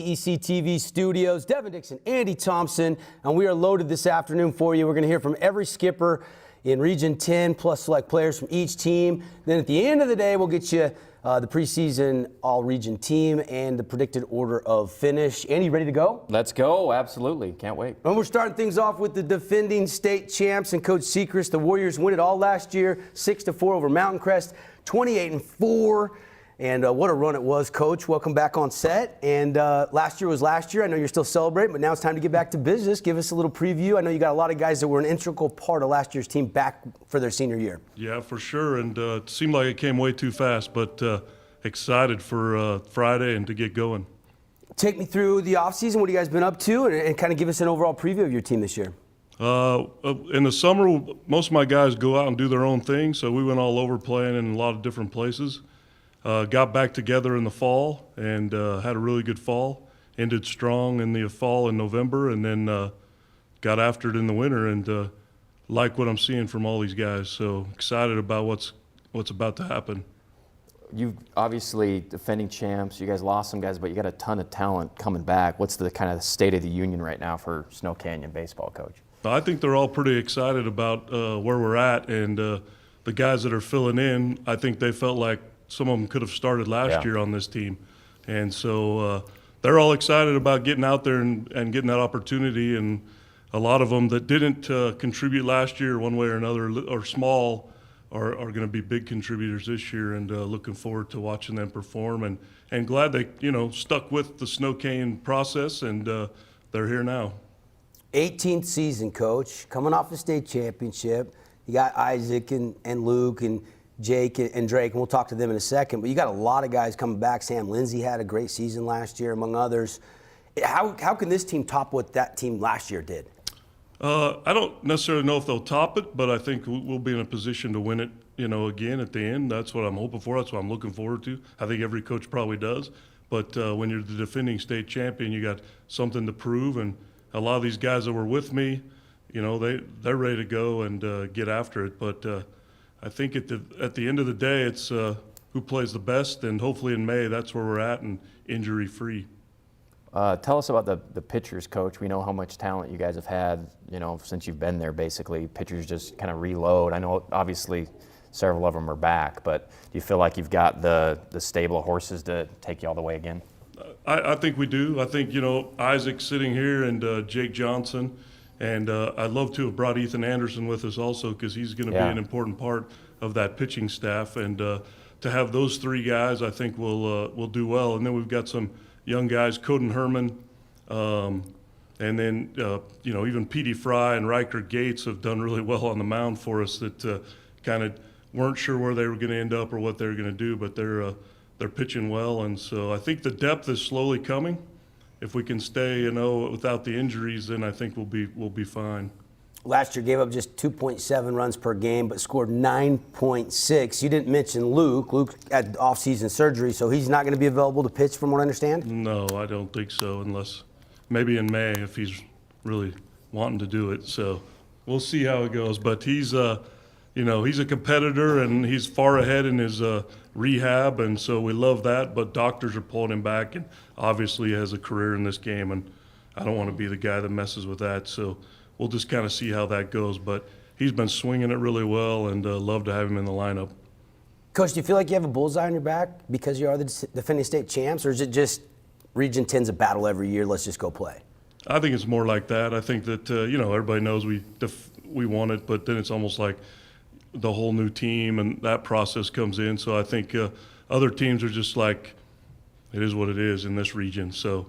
ECTV Studios, Devin Dixon, Andy Thompson, and we are loaded this afternoon for you. We're going to hear from every skipper in Region 10, plus select players from each team. Then at the end of the day, we'll get you the preseason all-region team and the predicted order of finish. Andy, ready to go? Let's go. Absolutely. Can't wait. And we're starting things off with the defending state champs and Coach Sechrist. The Warriors win it all last year, 6-4 over Mountain Crest, 28-4. And what a run it was, Coach. Welcome back on set. And last year was last year. I know you're still celebrating, but now it's time to get back to business. Give us a little preview. I know you got a lot of guys that were an integral part of last year's team back for their senior year. Yeah, for sure. And it seemed like it came way too fast, but excited for Friday and to get going. Take me through the offseason. What have you guys been up to? And kind of give us an overall preview of your team this year. In the summer, most of my guys go out and do their own thing, so we went all over playing in a lot of different places. Got back together in the fall and had a really good fall. Ended strong in the fall in November, and then got after it in the winter, and like what I'm seeing from all these guys. So excited about what's about to happen. You obviously defending champs. You guys lost some guys, but you got a ton of talent coming back. What's the kind of state of the union right now for Snow Canyon baseball, Coach? I think they're all pretty excited about where we're at, and the guys that are filling in, I think they felt like some of them could have started last year on this team. And so they're all excited about getting out there and getting that opportunity. And a lot of them that didn't contribute last year one way or another, or small, are going to be big contributors this year, and looking forward to watching them perform. And glad they, stuck with the Snow Canyon process, and they're here now. 18th season, Coach, coming off the state championship. You got Isaac and Luke and Jake and Drake, and we'll talk to them in a second. But you got a lot of guys coming back. Sam Lindsay had a great season last year, among others. How can this team top what that team last year did? I don't necessarily know if they'll top it, but I think we'll be in a position to win it, again at the end. That's what I'm hoping for. That's what I'm looking forward to. I think every coach probably does. But when you're the defending state champion, you got something to prove. And a lot of these guys that were with me, they're ready to go and get after it. But I think at the end of the day, it's who plays the best, and hopefully in May, that's where we're at, and injury-free. Tell us about the pitchers, Coach. We know how much talent you guys have had, since you've been there, basically. Pitchers just kind of reload. I know, obviously, several of them are back, but do you feel like you've got the stable of horses to take you all the way again? I think we do. I think, Isaac sitting here and Jake Johnson. And I'd love to have brought Ethan Anderson with us also, because he's going to be an important part of that pitching staff. And to have those three guys, I think will do well. And then we've got some young guys, Coden Herman, and then even Petey Fry and Riker Gates have done really well on the mound for us. That kind of weren't sure where they were going to end up or what they were going to do, but they're pitching well. And so I think the depth is slowly coming. If we can stay, without the injuries, then I think we'll be fine. Last year gave up just 2.7 runs per game, but scored 9.6. You didn't mention Luke. Luke had off-season surgery, so he's not going to be available to pitch, from what I understand? No, I don't think so, unless maybe in May if he's really wanting to do it. So we'll see how it goes. But he's he's a competitor, and he's far ahead in his rehab, and so we love that. But doctors are pulling him back, and obviously he has a career in this game, and I don't want to be the guy that messes with that. So we'll just kind of see how that goes. But he's been swinging it really well, and love to have him in the lineup. Coach, do you feel like you have a bullseye on your back because you are the defending state champs, or is it just Region 10's a battle every year, let's just go play? I think it's more like that. I think that, everybody knows we won it, but then it's almost like the whole new team, and that process comes in. So I think other teams are just like, it is what it is in this region. So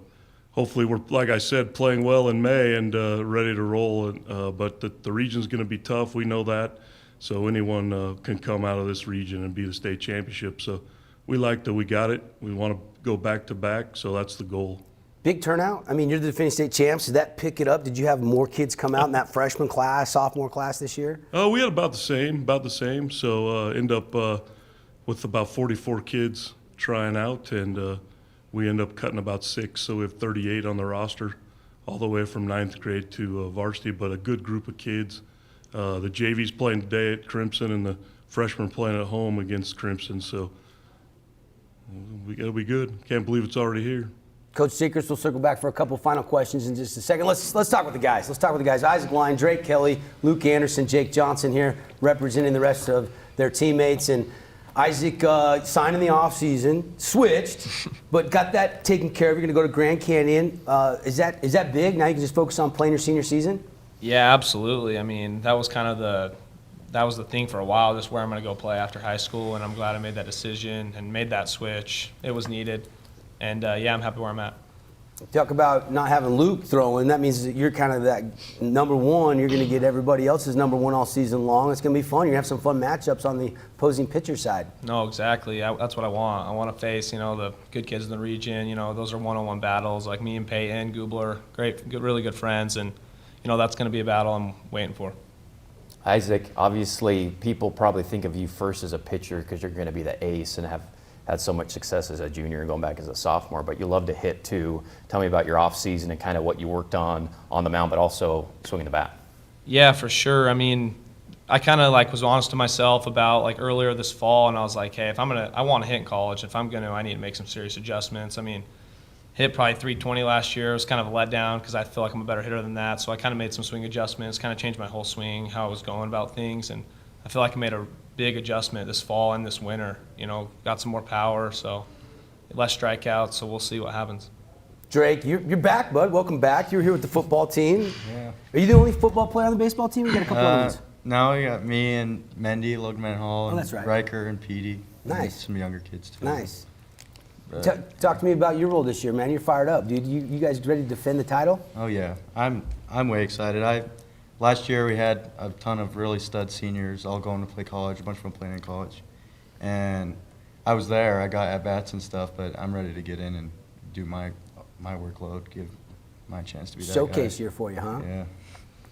hopefully we're, like I said, playing well in May and ready to roll. But the region's going to be tough. We know that. So anyone can come out of this region and be the state championship. So we like that we got it. We want to go back-to-back, so that's the goal. Big turnout. I mean, you're the defending state champs. Did that pick it up? Did you have more kids come out in that freshman class, sophomore class this year? We had about the same. So end up with about 44 kids trying out, and we end up cutting about 6. So we have 38 on the roster, all the way from 9th grade to varsity, but a good group of kids. The JV's playing today at Crimson, and the freshmen playing at home against Crimson. So we got to be good. Can't believe it's already here. Coach Sechrist will circle back for a couple final questions in just a second. Let's talk with the guys. Let's talk with the guys. Isaac Line, Drake Kelly, Luke Anderson, Jake Johnson here representing the rest of their teammates. And Isaac signed in the offseason, switched, but got that taken care of. You're going to go to Grand Canyon. Is that big? Now you can just focus on playing your senior season? Yeah, absolutely. I mean, that was kind of the thing for a while, just where I'm going to go play after high school, and I'm glad I made that decision and made that switch. It was needed. And, yeah, I'm happy where I'm at. Talk about not having Luke throwing. That means that you're kind of that number one. You're going to get everybody else's number one all season long. It's going to be fun. You're going to have some fun matchups on the opposing pitcher side. No, exactly. That's what I want. I want to face, the good kids in the region. Those are one-on-one battles, like me and Peyton, Gubler, really good friends. And, that's going to be a battle I'm waiting for. Isaac, obviously people probably think of you first as a pitcher because you're going to be the ace and have had so much success as a junior and going back as a sophomore, but you love to hit too. Tell me about your off season and kind of what you worked on the mound, but also swinging the bat. Yeah, for sure. I mean, I kind of was honest to myself about earlier this fall, and I was like, hey, I want to hit in college. If I'm going to, I need to make some serious adjustments. I mean, hit probably 320 last year. It was kind of a letdown because I feel like I'm a better hitter than that. So I kind of made some swing adjustments, kind of changed my whole swing, how I was going about things, and I feel like I made a big adjustment this fall and this winter. Got some more power, so less strikeouts, so we'll see what happens. Drake, you're back, bud. Welcome back. You're here with the football team. Yeah. Are you the only football player on the baseball team? You got a couple other ones. No, we got me and Mendy, Logan Hall, and that's right. Riker and Petey. Nice. And some younger kids too. Nice. But- Talk to me about your role this year, man. You're fired up, dude. You guys ready to defend the title? Oh yeah, I'm way excited. Last year we had a ton of really stud seniors all going to play college. A bunch of them playing in college, and I was there. I got at bats and stuff, but I'm ready to get in and do my workload, give my chance to be that Showcase guy. year for you, huh? Yeah.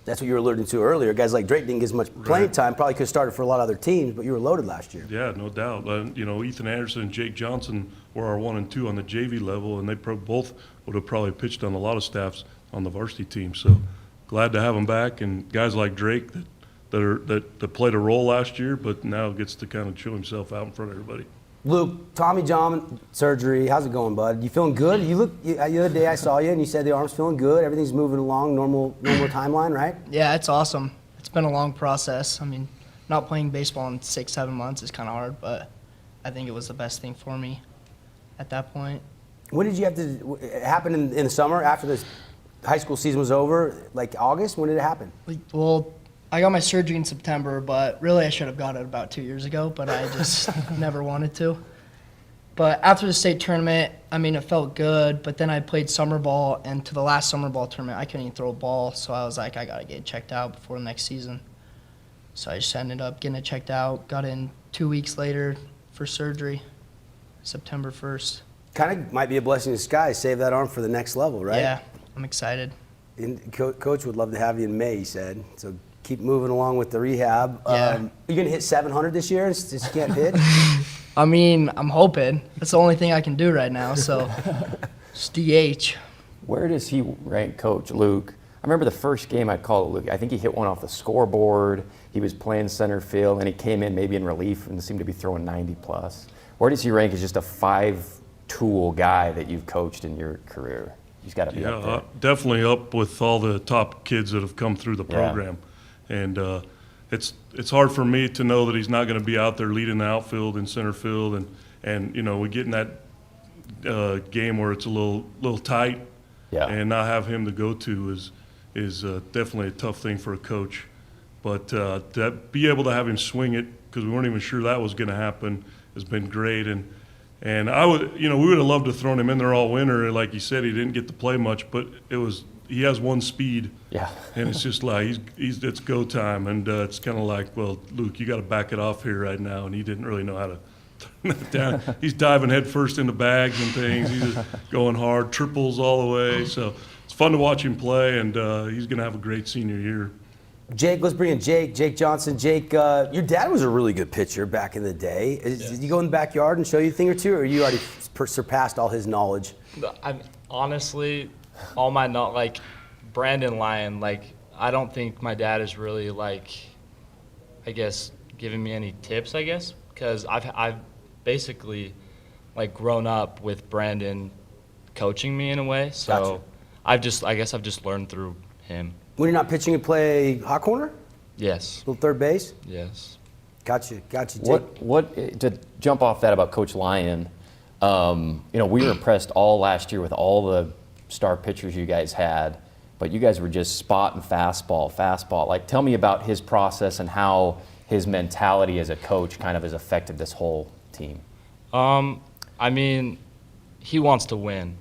That's what you were alluding to earlier. Guys like Drake didn't get as much playing time. Probably could have started for a lot of other teams, but you were loaded last year. Yeah, no doubt. Ethan Anderson and Jake Johnson were our 1 and 2 on the JV level, and they both would have probably pitched on a lot of staffs on the varsity team. So glad to have them back, and guys like Drake that played a role last year, but now gets to kind of show himself out in front of everybody. Luke, Tommy John surgery. How's it going, bud? You feeling good? The other day I saw you and you said the arm's feeling good. Everything's moving along normal timeline, right? Yeah, it's awesome. It's been a long process. I mean, not playing baseball in 6-7 months is kind of hard, but I think it was the best thing for me at that point. When did you have to? It happened in the summer after the high school season was over, like August. When did it happen? Well, I got my surgery in September, but really I should have got it about 2 years ago, but I just never wanted to. But after the state tournament, I mean, it felt good, but then I played summer ball, and to the last summer ball tournament, I couldn't even throw a ball, so I was like, I got to get checked out before the next season. So I just ended up getting it checked out, got in 2 weeks later for surgery, September 1st. Kind of might be a blessing in disguise. Save that arm for the next level, right? Yeah, I'm excited. And Coach would love to have you in May, he said. So keep moving along with the rehab. Yeah. You're going to hit 700 this year and just can't hit? I mean, I'm hoping. That's the only thing I can do right now, so just DH. Where does he rank, Coach Luke? I remember the first game I called Luke. I think he hit one off the scoreboard. He was playing center field, and he came in maybe in relief and seemed to be throwing 90 plus. Where does he rank as just a 5-tool guy that you've coached in your career? He's got to be up there. Definitely up with all the top kids that have come through the program. And it's hard for me to know that he's not going to be out there leading the outfield and center field, and we get in that game where it's a little tight, and not have him to go to is definitely a tough thing for a coach. But to be able to have him swing it, because we weren't even sure that was going to happen, has been great. And I would, we would have loved to have thrown him in there all winter. And like you said, he didn't get to play much, but he has one speed. Yeah. And it's just like it's go time, and it's kind of like, well, Luke, you got to back it off here right now. And he didn't really know how to turn that down. He's diving head first into bags and things. He's just going hard, triples all the way. So it's fun to watch him play, and he's going to have a great senior year. Jake, let's bring in Jake Johnson. Jake, your dad was a really good pitcher back in the day. Did you go in the backyard and show you a thing or two, or you already surpassed all his knowledge? Honestly, all my Brandon Lyon, I don't think my dad is really giving me any tips, because I've basically grown up with Brandon coaching me in a way. So I guess I've just learned through him. When you're not pitching, you play hot corner? Yes. Little third base? Yes. Got you, Jake. What to jump off that about Coach Lyon? We were impressed all last year with all the star pitchers you guys had, but you guys were just spot and fastball. Like, tell me about his process and how his mentality as a coach kind of has affected this whole team. I mean, he wants to win.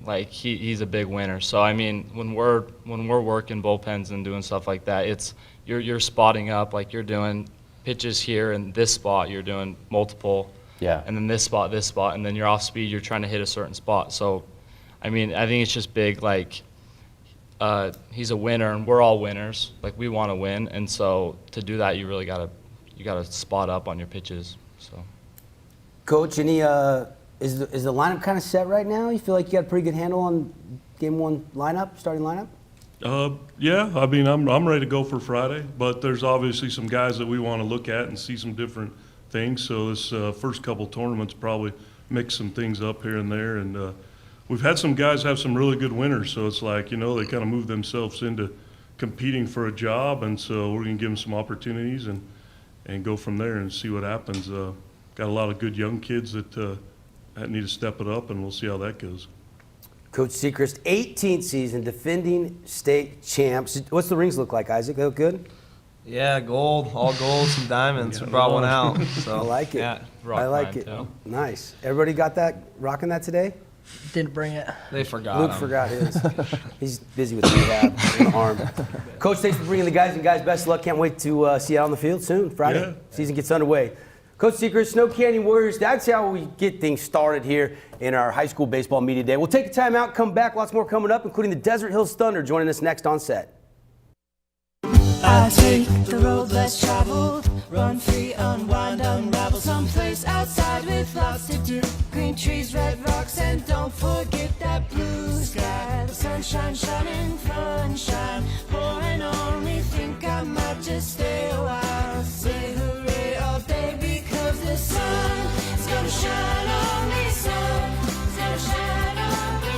Like he's a big winner. So I mean, when we're working bullpens and doing stuff like that, it's you're spotting up, like you're doing pitches here and this spot, you're doing multiple. Yeah. And then this spot, and then you're off speed, you're trying to hit a certain spot. So, I mean, I think it's just big, like, he's a winner, and we're all winners. Like, we want to win, and so to do that, you really gotta spot up on your pitches. So, Coach, any is the lineup kind of set right now? You feel like you got a pretty good handle on game one starting lineup? Yeah, I mean, I'm ready to go for Friday, but there's obviously some guys that we want to look at and see some different things. So this first couple tournaments probably mix some things up here and there, and we've had some guys have some really good winners. So it's like, they kind of move themselves into competing for a job, and so we're going to give them some opportunities and go from there and see what happens. Got a lot of good young kids that need to step it up, and we'll see how that goes. Coach Sechrist, 18th season, defending state champs. What's the rings look like, Isaac? They look good? Yeah, gold, all gold, some diamonds. We brought one out. So I like it. Yeah, I like it. too. Nice. Everybody got that, rocking that today? Didn't bring it. they forgot Luke 'em. forgot his. He's busy with rehab in the arm. Coach, thanks for bringing the guys, and guys, best of luck. Can't wait to see you out on the field soon, Friday. Yeah. Season gets underway. Coach Sechrist, Snow Canyon Warriors, that's how we get things started here in our high school baseball media day. We'll take a time out, come back, lots more coming up, including the Desert Hills Thunder joining us next on set. I take the road less traveled, run free, unwind, unravel someplace outside with lots to do. Green trees, red rocks, and don't forget that blue sky. The sunshine shining, sunshine pouring on me. Think I might just stay a while. Say hooray all day because the sun is gonna shine on me. Sun is gonna shine on me.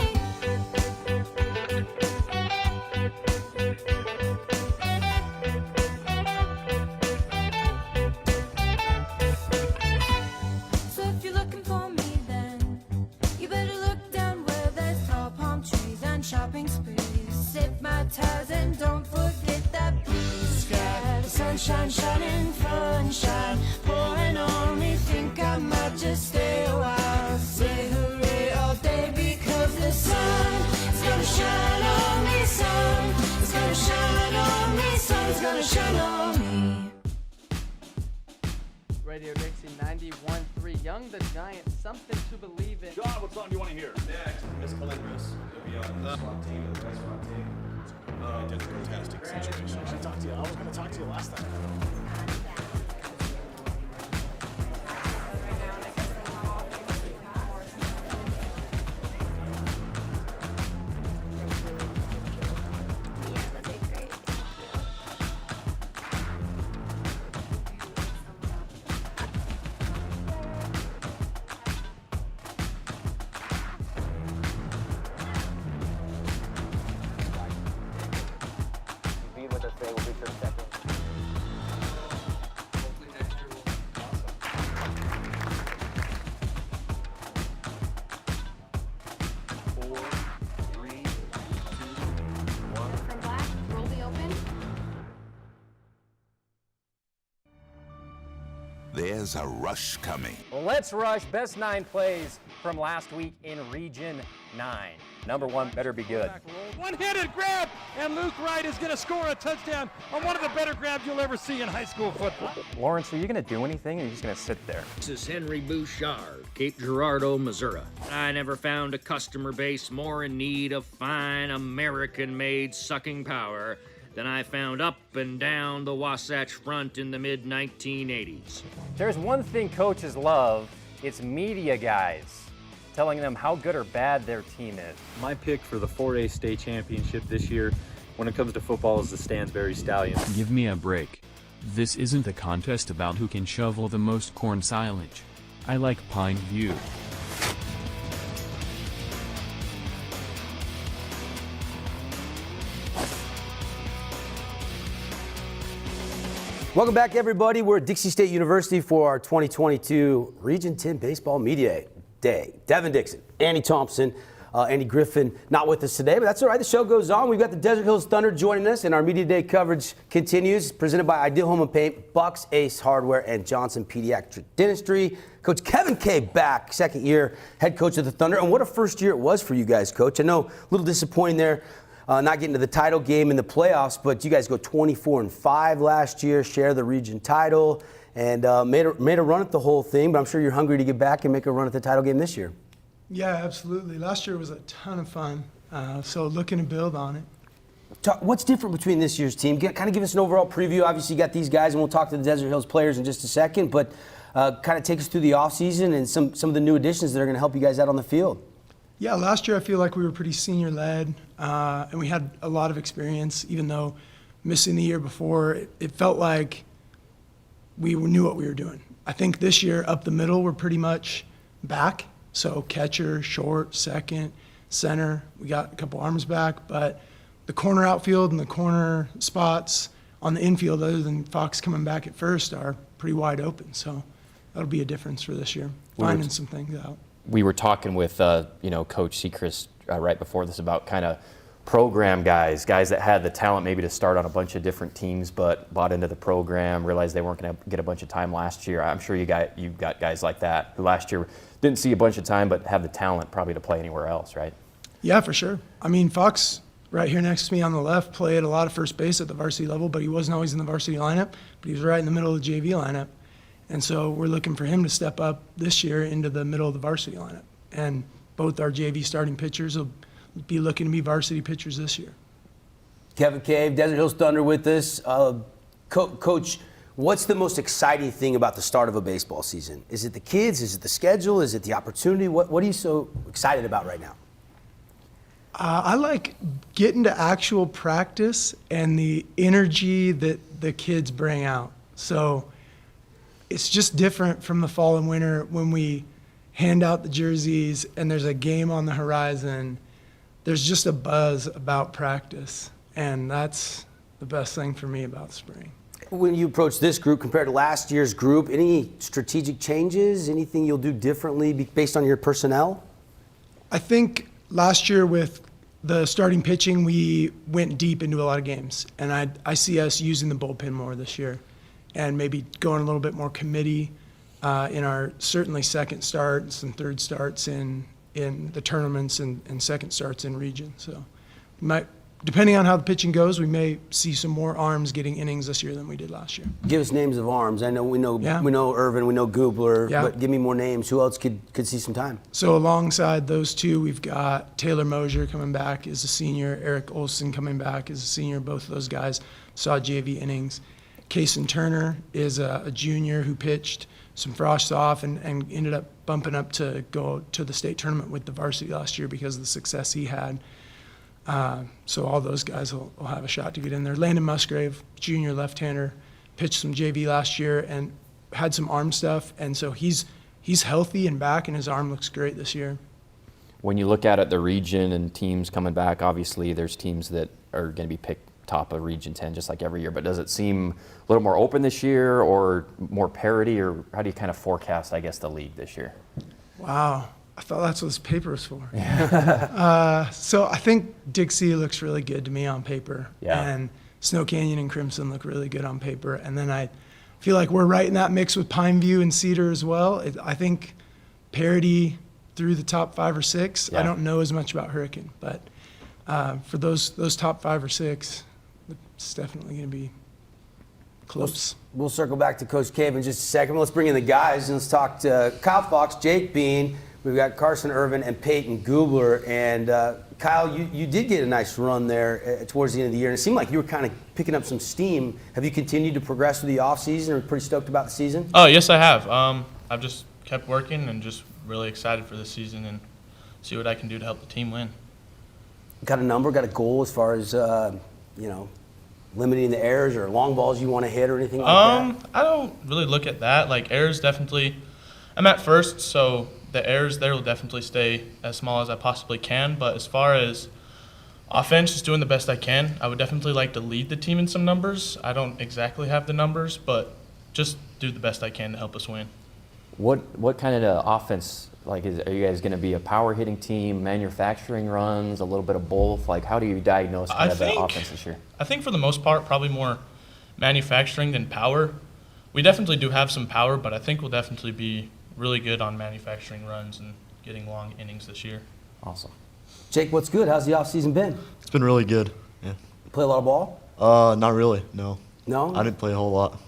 So if you're looking for me, then you better look down where there's tall palm trees and shopping sprees. Sip my ties and don't forget that blue sky. The sunshine shining, sunshine pouring on me. Think I might just stay a while. Say hooray all day because the sun is gonna shine on me. Sun is gonna shine on me. Sun's gonna shine on me. Radio Dixie 91.3, Young the Giant, something to believe in. John, what song do you want to hear? Next, Miss Calendris. You'll be on the SWAT team, the best SWAT team. Did a fantastic situation. I should talk to you. I was going to talk to you last time. Be with us today. We'll be sure to check in. From black, roll the open. There's a rush coming. Let's rush best 9 plays from last week in Region 9. Number 1 better be good. One-handed grab, and Luke Wright is going to score a touchdown on one of the better grabs you'll ever see in high school football. Lawrence, are you going to do anything, or are you just going to sit there? This is Henry Bouchard, Cape Girardeau, Missouri. I never found a customer base more in need of fine American-made sucking power than I found up and down the Wasatch Front in the mid-1980s. There's one thing coaches love, it's media guys telling them how good or bad their team is. My pick for the 4A state championship this year when it comes to football is the Stansbury Stallions. Give me a break. This isn't a contest about who can shovel the most corn silage. I like Pineview. Welcome back, everybody. We're at Dixie State University for our 2022 Region 10 Baseball Media Day. Devin Dixon, Andy Thompson, Andy Griffin not with us today, but that's all right. The show goes on. We've got the Desert Hills Thunder joining us, and our Media Day coverage continues. Presented by Ideal Home and Paint, Bucks Ace Hardware, and Johnson Pediatric Dentistry. Coach Kevin Kay back, second year head coach of the Thunder. And what a first year it was for you guys, Coach. I know a little disappointing there. Not getting to the title game in the playoffs, but you guys go 24-5 last year, share the region title, and made a run at the whole thing. But I'm sure you're hungry to get back and make a run at the title game this year. Yeah, absolutely. Last year was a ton of fun, so looking to build on it. What's different between this year's team? Kind of give us an overall preview. Obviously, you got these guys, and we'll talk to the Desert Hills players in just a second, but kind of take us through the offseason and some of the new additions that are going to help you guys out on the field. Yeah, last year I feel like we were pretty senior-led, and we had a lot of experience, even though missing the year before, it felt like we knew what we were doing. I think this year, up the middle, we're pretty much back. So catcher, short, second, center, we got a couple arms back, but the corner outfield and the corner spots on the infield, other than Fox coming back at first, are pretty wide open. So that'll be a difference for this year, finding some things out. We were talking with Coach Sechrist right before this about kind of program guys that had the talent maybe to start on a bunch of different teams, but bought into the program, realized they weren't going to get a bunch of time last year. I'm sure you got guys like that who last year didn't see a bunch of time, but have the talent probably to play anywhere else, right? Yeah, for sure. I mean, Fox, right here next to me on the left, played a lot of first base at the varsity level, but he wasn't always in the varsity lineup, but he was right in the middle of the JV lineup. And so we're looking for him to step up this year into the middle of the varsity lineup. And both our JV starting pitchers will be looking to be varsity pitchers this year. Kevin Cave, Desert Hills Thunder with us. Coach, what's the most exciting thing about the start of a baseball season? Is it the kids? Is it the schedule? Is it the opportunity? What are you so excited about right now? I like getting to actual practice and the energy that the kids bring out. So it's just different from the fall and winter when we hand out the jerseys and there's a game on the horizon. There's just a buzz about practice, and that's the best thing for me about spring. When you approach this group compared to last year's group, any strategic changes, anything you'll do differently based on your personnel? I think last year with the starting pitching, we went deep into a lot of games, and I see us using the bullpen more this year and maybe going a little bit more committee in our certainly second start and some third starts in the tournaments and second starts in region. So depending on how the pitching goes, we may see some more arms getting innings this year than we did last year. Give us names of arms. I know we know Irvin, we know Goobler, but give me more names. Who else could see some time? So alongside those two, we've got Taylor Mosier coming back as a senior, Eric Olson coming back as a senior. Both of those guys saw JV innings. Kaysen Turner is a junior who pitched some frost off and ended up bumping up to go to the state tournament with the varsity last year because of the success he had. So all those guys will have a shot to get in there. Landon Musgrave, junior left-hander, pitched some JV last year and had some arm stuff, and so he's healthy and back, and his arm looks great this year. When you look at it, the region and teams coming back, obviously there's teams that are going to be picked top of Region 10 just like every year, but does it seem a little more open this year or more parity, or how do you kind of forecast, I guess, the league this year? Wow. I thought that's what this paper was for. So I think Dixie looks really good to me on paper. Yeah. And Snow Canyon and Crimson look really good on paper. And then I feel like we're right in that mix with Pineview and Cedar as well. I think parity through the top 5 or 6. Yeah. I don't know as much about Hurricane, but for those top 5 or 6, it's definitely going to be close. We'll circle back to Coach Cave in just a second. Let's bring in the guys and let's talk to Kyle Fox, Jake Bean. We've got Carson Irvin and Peyton Goobler. And Kyle, you did get a nice run there towards the end of the year. And it seemed like you were kind of picking up some steam. Have you continued to progress through the offseason? Are you pretty stoked about the season? Oh, yes, I have. I've just kept working and just really excited for this season and see what I can do to help the team win. Got a number, got a goal as far as, limiting the errors or long balls you want to hit or anything like that? I don't really look at that. Like, errors definitely, I'm at first, so the errors there will definitely stay as small as I possibly can. But as far as Offense, just doing the best I can. I would definitely like to lead the team in some numbers. I don't exactly have the numbers, but just do the best I can to help us win. What kind of offense, like, are you guys going to be a power hitting team, manufacturing runs, a little bit of both? Like, how do you diagnose kind of the offense this year? I think for the most part, probably more manufacturing than power. We definitely do have some power, but I think we'll definitely be really good on manufacturing runs and getting long innings this year. Awesome. Jake, what's good? How's the offseason been? It's been really good. Yeah. Play a lot of ball? Not really. No. No? I didn't play a whole lot.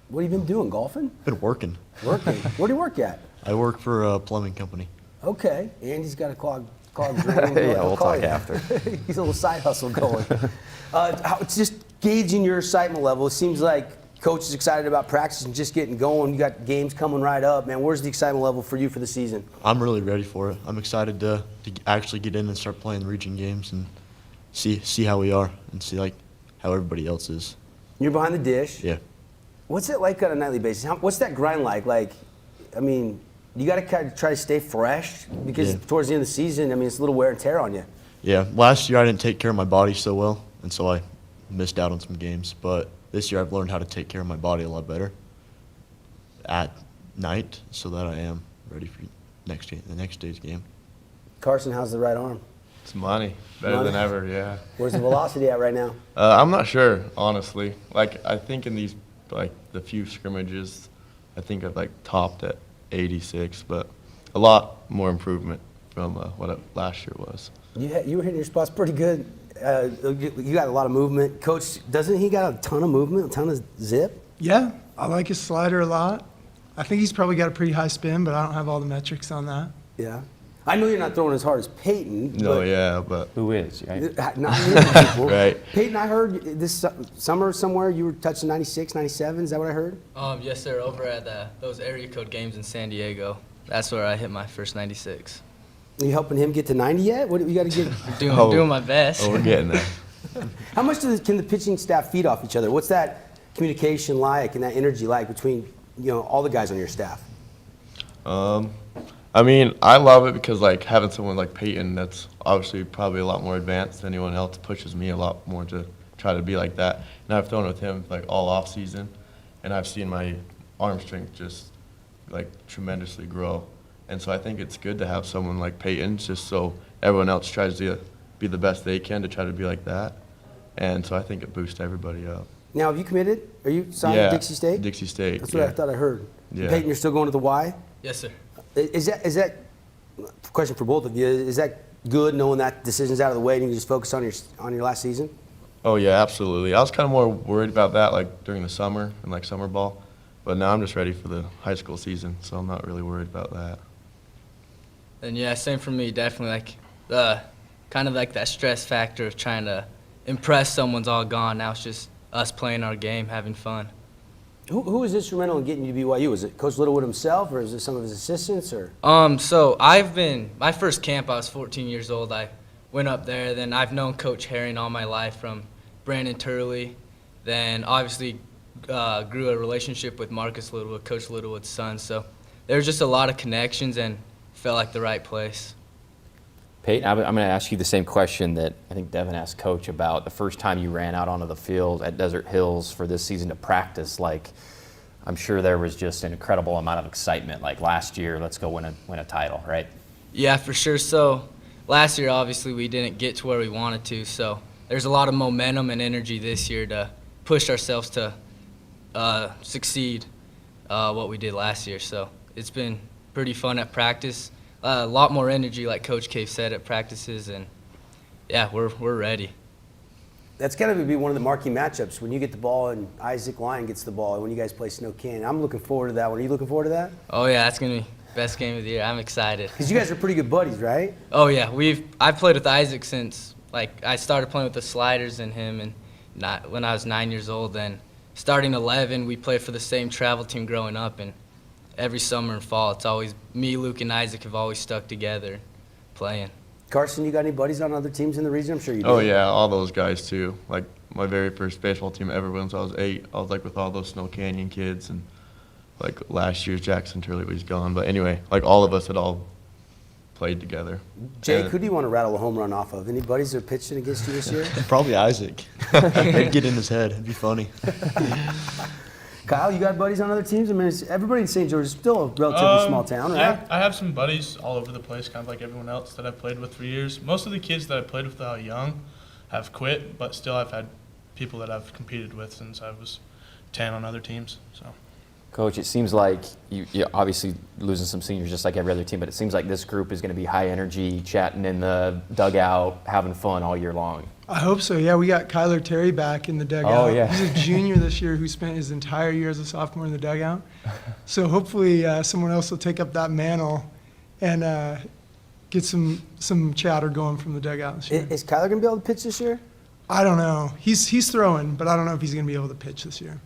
What have you been doing? Golfing? Been working. Working? Where do you work at? I work for a plumbing company. Okay. Andy's got a clogged drain. Yeah, we'll talk after. He's a little side hustle going. It's just gauging your excitement level. It seems like Coach is excited about practice and just getting going. You got games coming right up, man. Where's the excitement level for you for the season? I'm really ready for it. I'm excited to actually get in and start playing region games and see how we are and see like how everybody else is. You're behind the dish. Yeah. What's it like on a nightly basis? What's that grind like? Like, I mean, you got to kind of try to stay fresh because towards the end of the season, I mean, it's a little wear and tear on you. Yeah. Last year I didn't take care of my body so well, and so I missed out on some games. But this year I've learned how to take care of my body a lot better at night so that I am ready for the next day's game. Carson, how's the right arm? It's money. Better than ever, yeah. Where's the velocity at right now? I'm not sure, honestly. Like, I think in these, like, the few scrimmages, I think I've, like, topped at 86, but a lot more improvement from what last year was. You were hitting your spots pretty good. You got a lot of movement. Coach, doesn't he got a ton of movement, a ton of zip? Yeah, I like his slider a lot. I think he's probably got a pretty high spin, but I don't have all the metrics on that. Yeah. I know you're not throwing as hard as Peyton. No, yeah, but who is, right? Not many people. Right. Peyton, I heard this summer somewhere you were touching 96, 97. Is that what I heard? Yes, sir. Over at those area code games in San Diego. That's where I hit my first 96. Are you helping him get to 90 yet? What do you got to get? Doing my best. Oh, we're getting there. How much can the pitching staff feed off each other? What's that communication like and that energy like between all the guys on your staff? I mean, I love it because, like, having someone like Peyton that's obviously probably a lot more advanced than anyone else pushes me a lot more to try to be like that. And I've thrown with him, like, all off season, and I've seen my arm strength just, like, tremendously grow. And so I think it's good to have someone like Peyton just so everyone else tries to be the best they can to try to be like that. And so I think it boosts everybody up. Now, have you committed? Are you signed to Dixie State? Dixie State. That's what I thought I heard. Yeah. Peyton, you're still going to the Y? Yes, sir. Is that question for both of you? Is that good knowing that decision's out of the way and you can just focus on your last season? Oh yeah, absolutely. I was kind of more worried about that like during the summer and like summer ball, but now I'm just ready for the high school season, so I'm not really worried about that. And yeah, same for me. Definitely like kind of like that stress factor of trying to impress someone's all gone. Now it's just us playing our game, having fun. Who was instrumental in getting you to BYU? Was it Coach Littlewood himself, or is it some of his assistants, or? So my first camp, I was 14 years old. I went up there. Then I've known Coach Herring all my life from Brandon Turley. Then obviously grew a relationship with Marcus Littlewood, Coach Littlewood's son. So there was just a lot of connections and felt like the right place. Peyton, I'm going to ask you the same question that I think Devin asked Coach about the first time you ran out onto the field at Desert Hills for this season to practice. Like, I'm sure there was just an incredible amount of excitement. Like last year, let's go win a title, right? Yeah, for sure. So last year, obviously, we didn't get to where we wanted to. So there's a lot of momentum and energy this year to push ourselves to succeed what we did last year. So it's been pretty fun at practice. A lot more energy, like Coach Cave said, at practices, and yeah, we're ready. That's got to be one of the marquee matchups when you get the ball and Isaac Lyon gets the ball and when you guys play Snow Canyon. I'm looking forward to that one. Are you looking forward to that? Oh yeah, that's gonna be best game of the year. I'm excited. Because you guys are pretty good buddies, right? Oh yeah, I've played with Isaac since I started playing with the sliders and him, and when I was 9 years old. Then starting 11, we played for the same travel team growing up, and every summer and fall, it's always me, Luke, and Isaac have always stuck together playing. Carson, you got any buddies on other teams in the region? I'm sure you do. Oh, yeah, all those guys, too. Like, my very first baseball team ever once I was 8, I was, like, with all those Snow Canyon kids. And, like, last year's Jackson Turley was gone. But anyway, like, all of us had all played together. Jake, And who do you want to rattle a home run off of? Any buddies that are pitching against you this year? Probably Isaac. They'd get in his head. It'd be funny. Kyle, you got buddies on other teams? I mean, everybody in St. George is still a relatively small town, right? Yeah, I have some buddies all over the place, kind of like everyone else that I've played with for years. Most of the kids that I played with young have quit, but still I've had people that I've competed with since I was 10 on other teams. So. Coach, it seems like you're obviously losing some seniors just like every other team, but it seems like this group is going to be high energy, chatting in the dugout, having fun all year long. I hope so. Yeah, we got Kyler Terry back in the dugout. Oh, yeah. He's a junior this year who spent his entire year as a sophomore in the dugout. So hopefully someone else will take up that mantle and get some chatter going from the dugout this year. Is Kyler going to be able to pitch this year? I don't know. He's throwing, but I don't know if he's going to be able to pitch this year.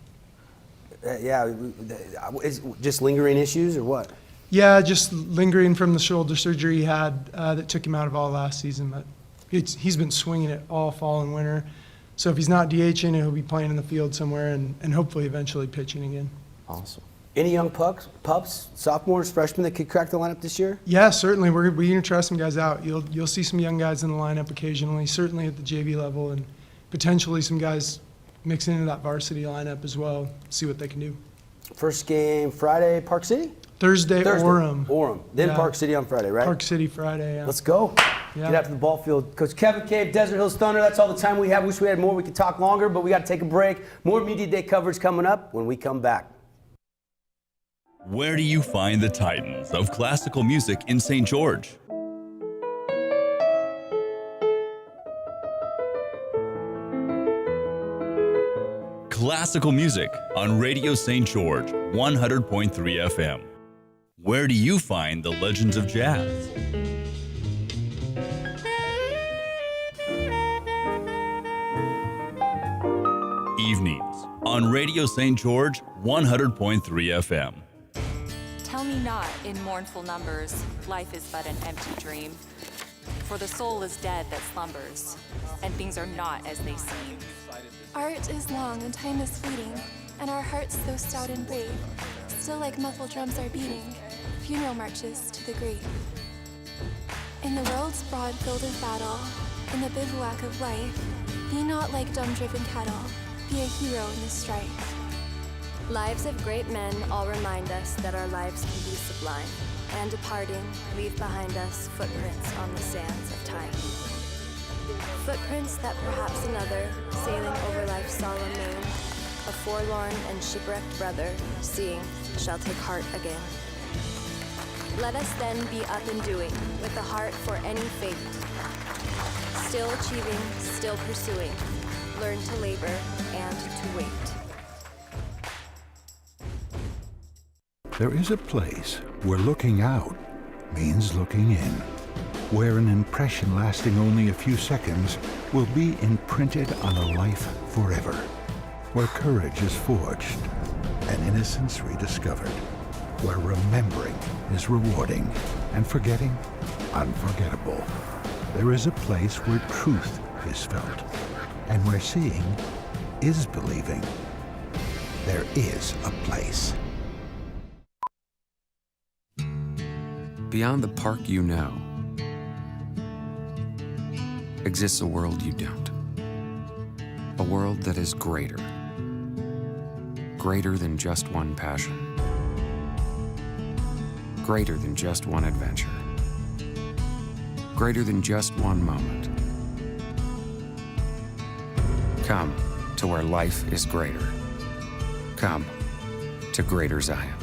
Is just lingering issues or what? Yeah, just lingering from the shoulder surgery he had that took him out of all last season. But he's been swinging it all fall and winter. So if he's not DHing, he'll be playing in the field somewhere and hopefully eventually pitching again. Awesome. Any young pups, sophomores, freshmen that could crack the lineup this year? Yeah, certainly. We're going to try some guys out. You'll see some young guys in the lineup occasionally, certainly at the JV level, and potentially some guys mixing into that varsity lineup as well, see what they can do. First game Friday, Park City? Thursday. Orem. Then Park City on Friday, right? Park City Friday, yeah. Let's go. Yeah. Get out to the ball field. Coach Kevin Cave, Desert Hills Thunder, that's all the time we have. Wish we had more. We could talk longer, but we got to take a break. More Media Day coverage coming up when we come back. Where do you find the titans of classical music in St. George? Classical music on Radio St. George, 100.3 FM. Where do you find the legends of jazz? Evenings on Radio St. George, 100.3 FM. Tell me not in mournful numbers, life is but an empty dream. For the soul is dead that slumbers, and things are not as they seem. Art is long and time is fleeting, and our hearts so stout and brave, still like muffled drums are beating, funeral marches to the grave. In the world's broad field of battle, in the bivouac of life, be not like dumb-driven cattle, be a hero in the strife. Lives of great men all remind us that our lives can be sublime, and departing, leave behind us footprints on the sands of time. Footprints that perhaps another, sailing over life's solemn moon, a forlorn and shipwrecked brother, seeing, shall take heart again. Let us then be up and doing, with a heart for any fate. Still achieving, still pursuing, learn to labor and to wait. There is a place where looking out means looking in, where an impression lasting only a few seconds will be imprinted on a life forever, where courage is forged and innocence rediscovered, where remembering is rewarding and forgetting unforgettable. There is a place where truth is felt and where seeing is believing. There is a place. Beyond the park you know, exists a world you don't. A world that is greater. Greater than just one passion. Greater than just one adventure. Greater than just one moment. Come to where life is greater. Come to Greater Zion.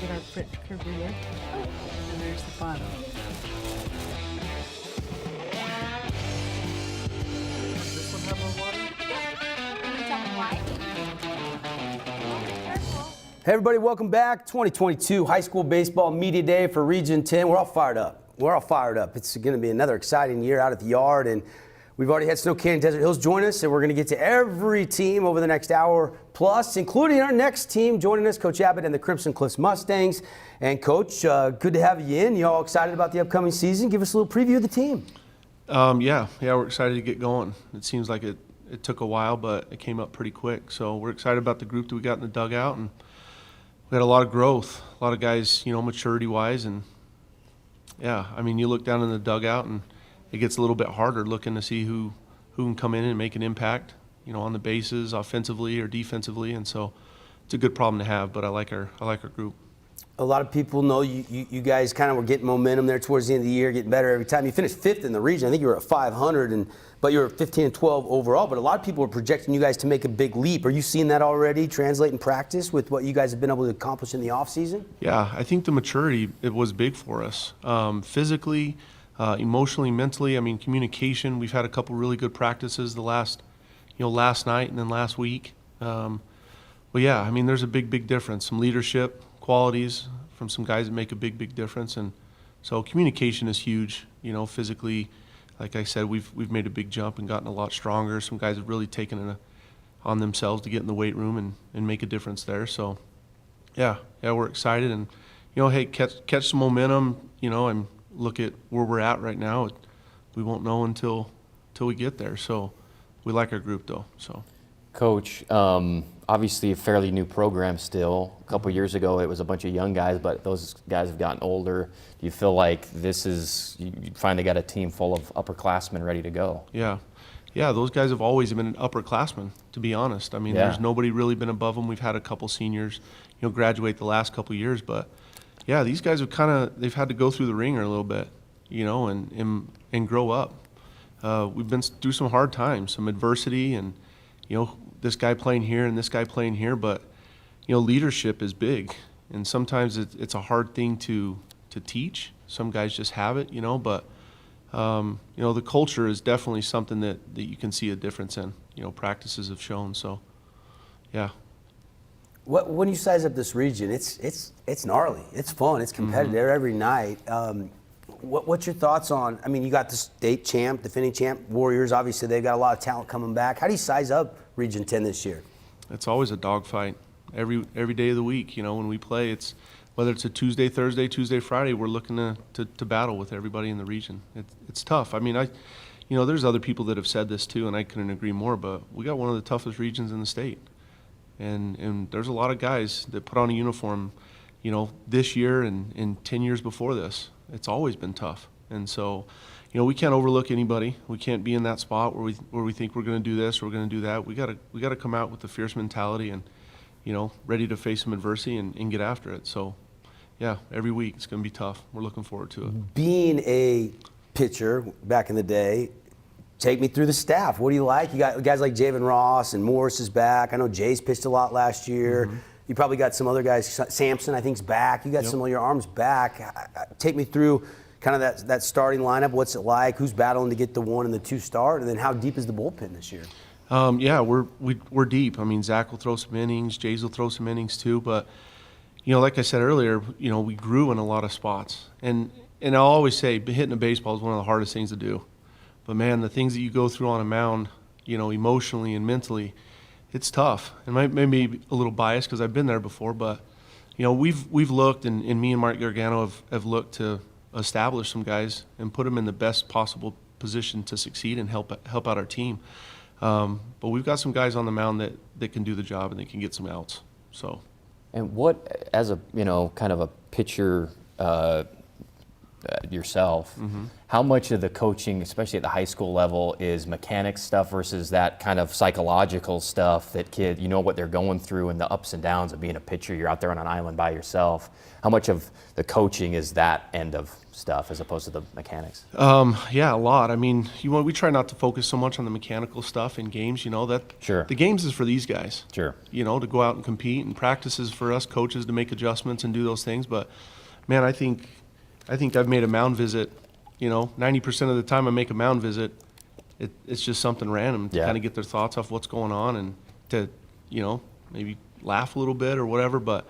Get our print curve here. And there's the bottom. Does this one have more water? Can you tell me why? Hey everybody, welcome back. 2022 High School Baseball Media Day for Region 10. We're all fired up. It's going to be another exciting year out at the yard, and We've already had Snow Canyon Desert Hills join us, and we're going to get to every team over the next hour plus, including our next team joining us, Coach Abbott and the Crimson Cliffs Mustangs. And Coach, good to have you in. You all excited about the upcoming season? Give us a little preview of the team. Yeah, we're excited to get going. It seems like it took a while, but it came up pretty quick. So we're excited about the group that we got in the dugout, and we had a lot of growth, a lot of guys, maturity-wise, and yeah, I mean, you look down in the dugout and it gets a little bit harder looking to see who can come in and make an impact, on the bases, offensively or defensively, and so it's a good problem to have. But I like our group. A lot of people know you guys kind of were getting momentum there towards the end of the year, getting better every time. You finished 5th in the region. I think you were at 500, but you were 15-12 overall. But a lot of people are projecting you guys to make a big leap. Are you seeing that already translate in practice with what you guys have been able to accomplish in the offseason? Yeah, I think the maturity, it was big for us. Physically, emotionally, mentally. I mean, communication. We've had a couple really good practices the last night and then last week. But yeah, I mean, there's a big difference. Some leadership qualities from some guys that make a big difference, and so communication is huge. Physically, like I said, we've made a big jump and gotten a lot stronger. Some guys have really taken it on themselves to get in the weight room and make a difference there. So yeah, we're excited, and hey, catch some momentum, and look at where we're at right now. We won't know until we get there. So we like our group though. So Coach, obviously a fairly new program still. A couple years ago it was a bunch of young guys, but those guys have gotten older. Do you feel like you finally got a team full of upperclassmen ready to go? Yeah, those guys have always been upperclassmen, to be honest. I mean, There's nobody really been above them. We've had a couple seniors, graduate the last couple years, but yeah, these guys have they've had to go through the ringer a little bit, and grow up. We've been through some hard times, some adversity, and this guy playing here and this guy playing here, but leadership is big, and sometimes it's a hard thing to teach. Some guys just have it, but the culture is definitely something that you can see a difference in. Practices have shown. So yeah. When you size up this region, it's gnarly, it's fun, it's competitive every night. What's your thoughts on? I mean, you got the state champ, defending champ Warriors. Obviously, they've got a lot of talent coming back. How do you size up Region 10 this year? It's always a dogfight every day of the week. When we play, it's whether it's a Tuesday, Thursday, Tuesday, Friday. We're looking to battle with everybody in the region. It's tough. I mean, there's other people that have said this too, and I couldn't agree more. But we got one of the toughest regions in the state, and there's a lot of guys that put on a uniform, this year and 10 years before this. It's always been tough, and so we can't overlook anybody. We can't be in that spot where we think we're going to do this or we're going to do that. We got to come out with the fierce mentality and ready to face some adversity and get after it. So yeah, every week it's going to be tough. We're looking forward to it. Being a pitcher back in the day, take me through the staff. What do you like? You got guys like Javen Ross and Morris is back. I know Jay's pitched a lot last year. You probably got some other guys. Samson, I think, is back. You got some of your arms back. Take me through kind of that starting lineup. What's it like? Who's battling to get the 1 and the 2 start? And then how deep is the bullpen this year? Yeah, we're deep. I mean, Zach will throw some innings. Jays will throw some innings too. But like I said earlier, we grew in a lot of spots. And I'll always say, hitting a baseball is one of the hardest things to do. But man, the things that you go through on a mound, emotionally and mentally, it's tough. And maybe a little biased because I've been there before, but we've looked, and me and Mark Gargano have looked to establish some guys and put them in the best possible position to succeed and help out our team. But we've got some guys on the mound that can do the job and they can get some outs. So. And what, as a kind of a pitcher yourself, how much of the coaching, especially at the high school level, is mechanics stuff versus that kind of psychological stuff that what they're going through and the ups and downs of being a pitcher? You're out there on an island by yourself. How much of the coaching is that end of stuff as opposed to the mechanics? Yeah, a lot. I mean, we try not to focus so much on the mechanical stuff in games. Sure. The games is for these guys. Sure. To go out and compete, and practices for us coaches to make adjustments and do those things. But man, I think I've made a mound visit. 90% of the time I make a mound visit, it's just something random to kind of get their thoughts off what's going on and to, maybe laugh a little bit or whatever. But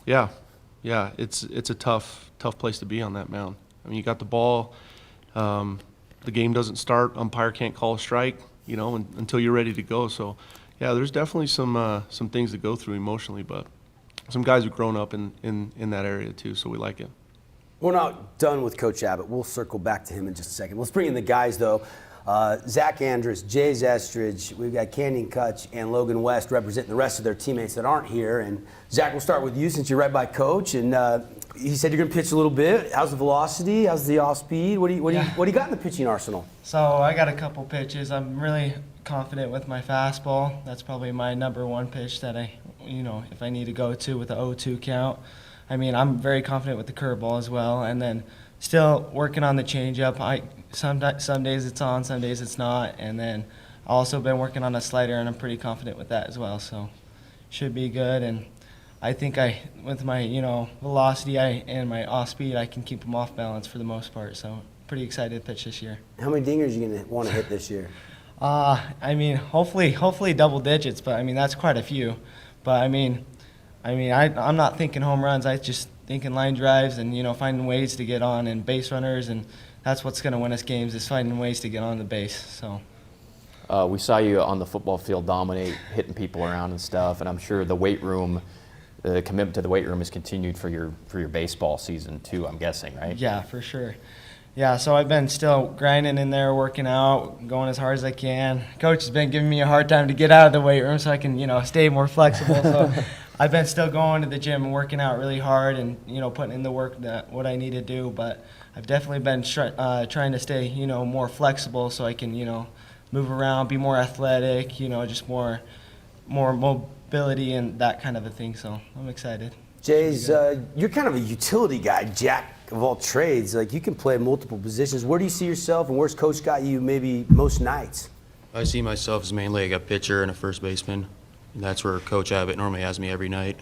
yeah, it's a tough place to be on that mound. I mean, you got the ball, the game doesn't start, umpire can't call a strike, you know, until you're ready to go. So, yeah, there's definitely some things to go through emotionally, but some guys have grown up in that area too, so we like it. We're not done with Coach Abbott. We'll circle back to him in just a second. Let's bring in the guys, though. Zach Andrus, Jay Zestridge, we've got Canyon Kutch and Logan West representing the rest of their teammates that aren't here. And Zach, we'll start with you since you're right by Coach. And he said you're going to pitch a little bit. How's the velocity? How's the off speed? What do you got in the pitching arsenal? So I got a couple pitches. I'm really confident with my fastball. That's probably my number one pitch that if I need to go to with the 0-2 count. I mean, I'm very confident with the curveball as well. And then still working on the changeup. Some days it's on, some days it's not. And then also been working on a slider, and I'm pretty confident with that as well. So should be good. And I think with my velocity and my off speed, I can keep them off balance for the most part. So pretty excited to pitch this year. How many dingers are you going to want to hit this year? I mean, hopefully double digits, but I mean that's quite a few. But I'm not thinking home runs. I just thinking line drives and finding ways to get on and base runners, and that's what's going to win us games is finding ways to get on the base. So. We saw you on the football field dominate, hitting people around and stuff, and I'm sure the weight room, the commitment to the weight room has continued for your baseball season too, I'm guessing, right? Yeah, for sure. Yeah, so I've been still grinding in there, working out, going as hard as I can. Coach has been giving me a hard time to get out of the weight room so I can, stay more flexible. So I've been still going to the gym and working out really hard and, putting in the work what I need to do. But I've definitely been trying to stay, more flexible so I can, move around, be more athletic, just more mobility and that kind of a thing. So I'm excited. Jay's, you're kind of a utility guy, jack of all trades. Like, you can play multiple positions. Where do you see yourself, and where's Coach got you maybe most nights? I see myself as mainly like a pitcher and a first baseman. And that's where Coach Abbott normally has me every night.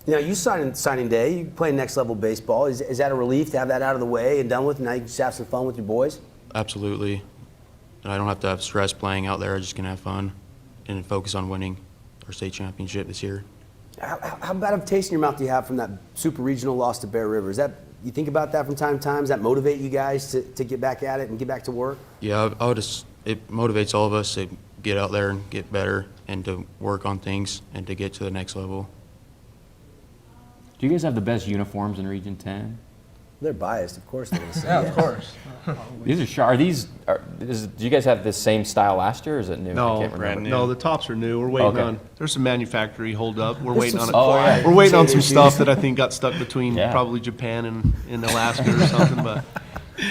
Now, you signing day, you play next level baseball. Is that a relief to have that out of the way and done with, and now you can just have some fun with your boys? Absolutely. And I don't have to have stress playing out there. I just can have fun and focus on winning our state championship this year. How bad of a taste in your mouth do you have from that super regional loss to Bear River? You think about that from time to time? Does that motivate you guys to get back at it and get back to work? Yeah, it motivates all of us to get out there and get better and to work on things and to get to the next level. Do you guys have the best uniforms in Region 10? They're biased, of course they're going to say. Yeah, of course. These are sharp. Do you guys have the same style last year, or is it new? No, I can't remember. No, the tops are new. We're waiting on. There's some manufacturing hold up. We're waiting on it. Oh, yeah. We're waiting on some stuff that I think got stuck between probably Japan and Alaska or something. But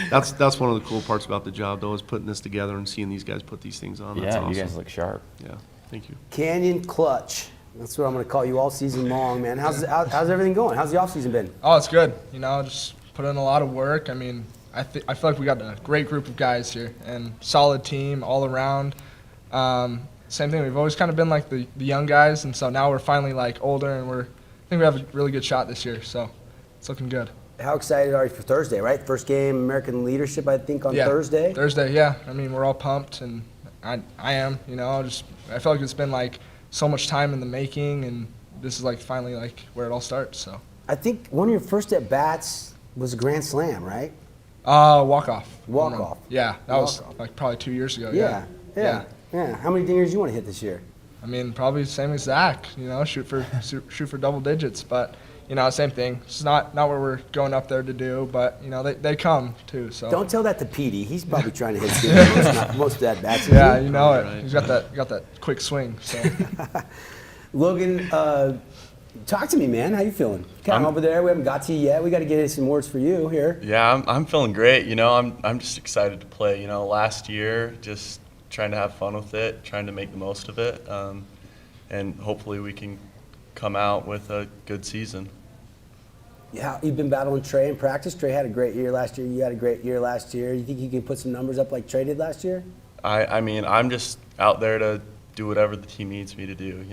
that's one of the cool parts about the job, though, is putting this together and seeing these guys put these things on. That's awesome. You guys look sharp. Yeah, thank you. Canyon Clutch. That's what I'm going to call you all season long, man. How's everything going? How's the off season been? Oh, it's good. Just put in a lot of work. I mean, I feel like we got a great group of guys here and solid team all around. Same thing. We've always kind of been like the young guys, and so now we're finally like older, and I think we have a really good shot this year. So it's looking good. How excited are you for Thursday? Right, first game American Leadership, I think, on Thursday. Thursday, yeah. I mean, we're all pumped, and I am. I feel like it's been like so much time in the making, and this is like finally like where it all starts. So I think one of your first at bats was a grand slam, right? Walk-off. Walk-off. Yeah, that was like probably 2 years ago. Yeah. How many dingers do you want to hit this year? I mean, probably the same as Zach. Shoot for double digits. But same thing. It's not what we're going up there to do. But they come too. So don't tell that to Petey. He's probably trying to hit most of that bats. Yeah, you know it. Right. He's got that quick swing. So Logan, talk to me, man. How you feeling? Kind of over there. We haven't got to you yet. We got to get some words for you here. Yeah, I'm feeling great. I'm just excited to play. Last year, just trying to have fun with it, trying to make the most of it, and hopefully we can come out with a good season. Yeah, you've been battling Trey in practice. Trey had a great year last year. You had a great year last year. You think you can put some numbers up like Trey did last year? I mean, I'm just out there to do whatever the team needs me to do.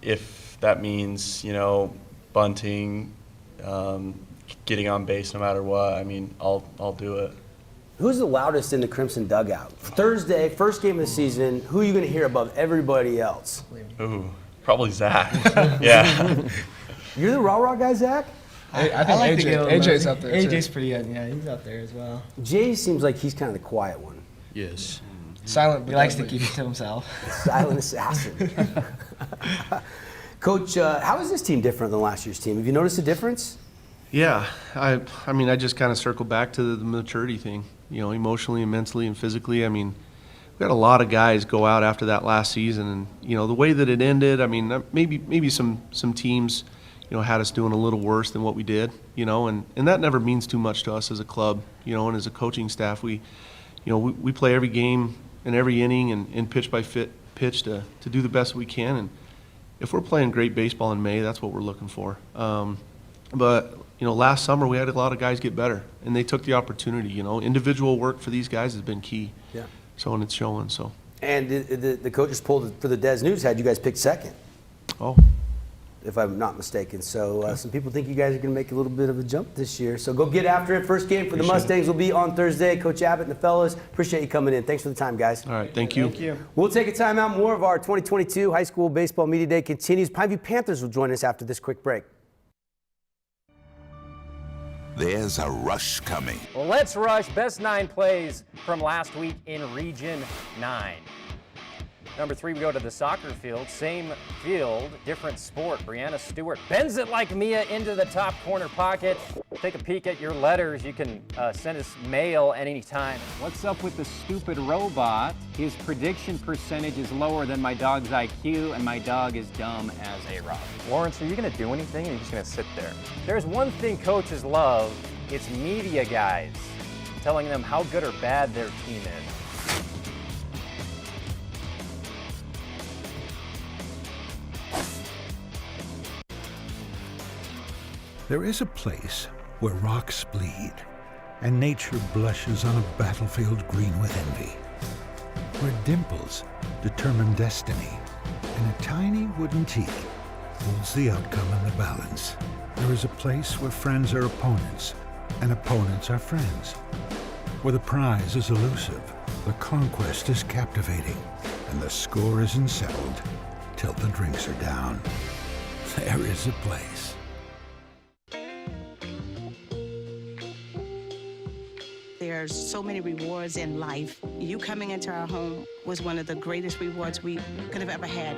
If that means, bunting, getting on base no matter what, I mean, I'll do it. Who's the loudest in the Crimson dugout? Thursday, first game of the season, who are you going to hear above everybody else? Ooh, probably Zach. Yeah. You're the rah-rah guy, Zach? I think AJ's up there. AJ's pretty good. Yeah, he's up there as well. Jay seems like he's kind of the quiet one. Yes. Silent. He likes to keep it to himself. Silent assassin. Coach, how is this team different than last year's team? Have you noticed a difference? Yeah, I mean, I just kind of circle back to the maturity thing, emotionally and mentally and physically. I mean, we had a lot of guys go out after that last season, and, the way that it ended, I mean, maybe some teams, had us doing a little worse than what we did, and that never means too much to us as a club, and as a coaching staff. We play every game and every inning and pitch by pitch to do the best we can, and if we're playing great baseball in May, that's what we're looking for. But last summer we had a lot of guys get better, and they took the opportunity. Individual work for these guys has been key. Yeah. So, and it's showing. So. And the coaches pulled for the Des News had you guys picked second. Oh. If I'm not mistaken. So some people think you guys are going to make a little bit of a jump this year. So go get after it. First game for the Mustangs will be on Thursday. Coach Abbott and the fellas, appreciate you coming in. Thanks for the time, guys. All right, thank you. Thank you. We'll take a timeout. More of our 2022 High School Baseball Media Day continues. Pineview Panthers will join us after this quick break. There's a rush coming. Well, let's rush best 9 plays from last week in Region 9. Number 3, we go to the soccer field. Same field, different sport. Brianna Stewart bends it like Mia into the top corner pocket. Take a peek at your letters. You can send us mail at any time. What's up with the stupid robot? His prediction percentage is lower than my dog's IQ, and my dog is dumb as a rock. Lawrence, are you going to do anything, or are you just going to sit there? There's one thing coaches love. It's media guys telling them how good or bad their team is. There is a place where rocks bleed and nature blushes on a battlefield green with envy, where dimples determine destiny and a tiny wooden tee holds the outcome in the balance. There is a place where friends are opponents and opponents are friends, where the prize is elusive, the conquest is captivating, and the score isn't settled till the drinks are down. There is a place. There's so many rewards in life. You coming into our home was one of the greatest rewards we could have ever had.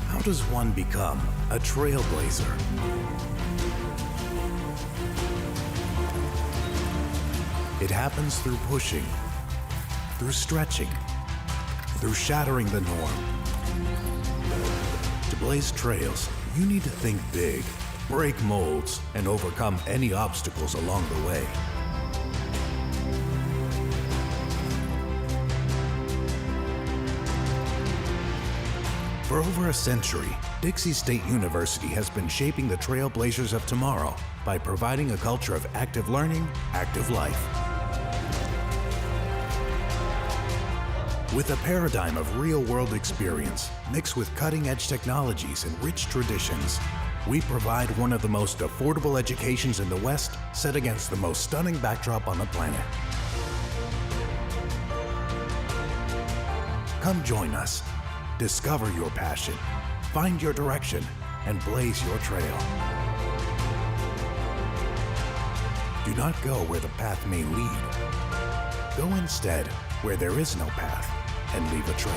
How does one become a trailblazer? It happens through pushing, through stretching, through shattering the norm. To blaze trails, you need to think big, break molds, and overcome any obstacles along the way. For over a century, Dixie State University has been shaping the trailblazers of tomorrow by providing a culture of active learning, active life. With a paradigm of real-world experience, mixed with cutting-edge technologies and rich traditions, we provide one of the most affordable educations in the West, set against the most stunning backdrop on the planet. Come join us. Discover your passion, find your direction, and blaze your trail. Do not go where the path may lead. Go instead where there is no path, and leave a trail.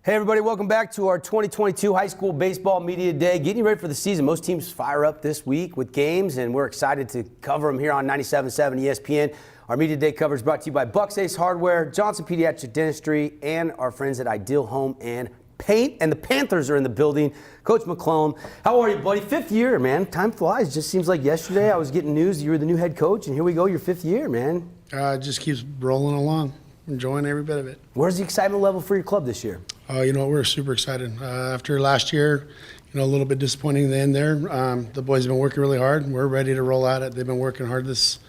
Hey everybody, welcome back to our 2022 High School Baseball Media Day. Getting ready for the season. Most teams fire up this week with games, and we're excited to cover them here on 97.7 ESPN. Our Media Day coverage brought to you by Bucks Ace Hardware, Johnson Pediatric Dentistry, and our friends at Ideal Home and Paint. And the Panthers are in the building. Coach McClellan, how are you, buddy? 5th year, man. Time flies. Just seems like yesterday I was getting news you were the new head coach, and here we go, your 5th year, man. It just keeps rolling along. Enjoying every bit of it. Where's the excitement level for your club this year? We're super excited. After last year, a little bit disappointing in the end there. The boys have been working really hard, and we're ready to roll at it. They've been working hard this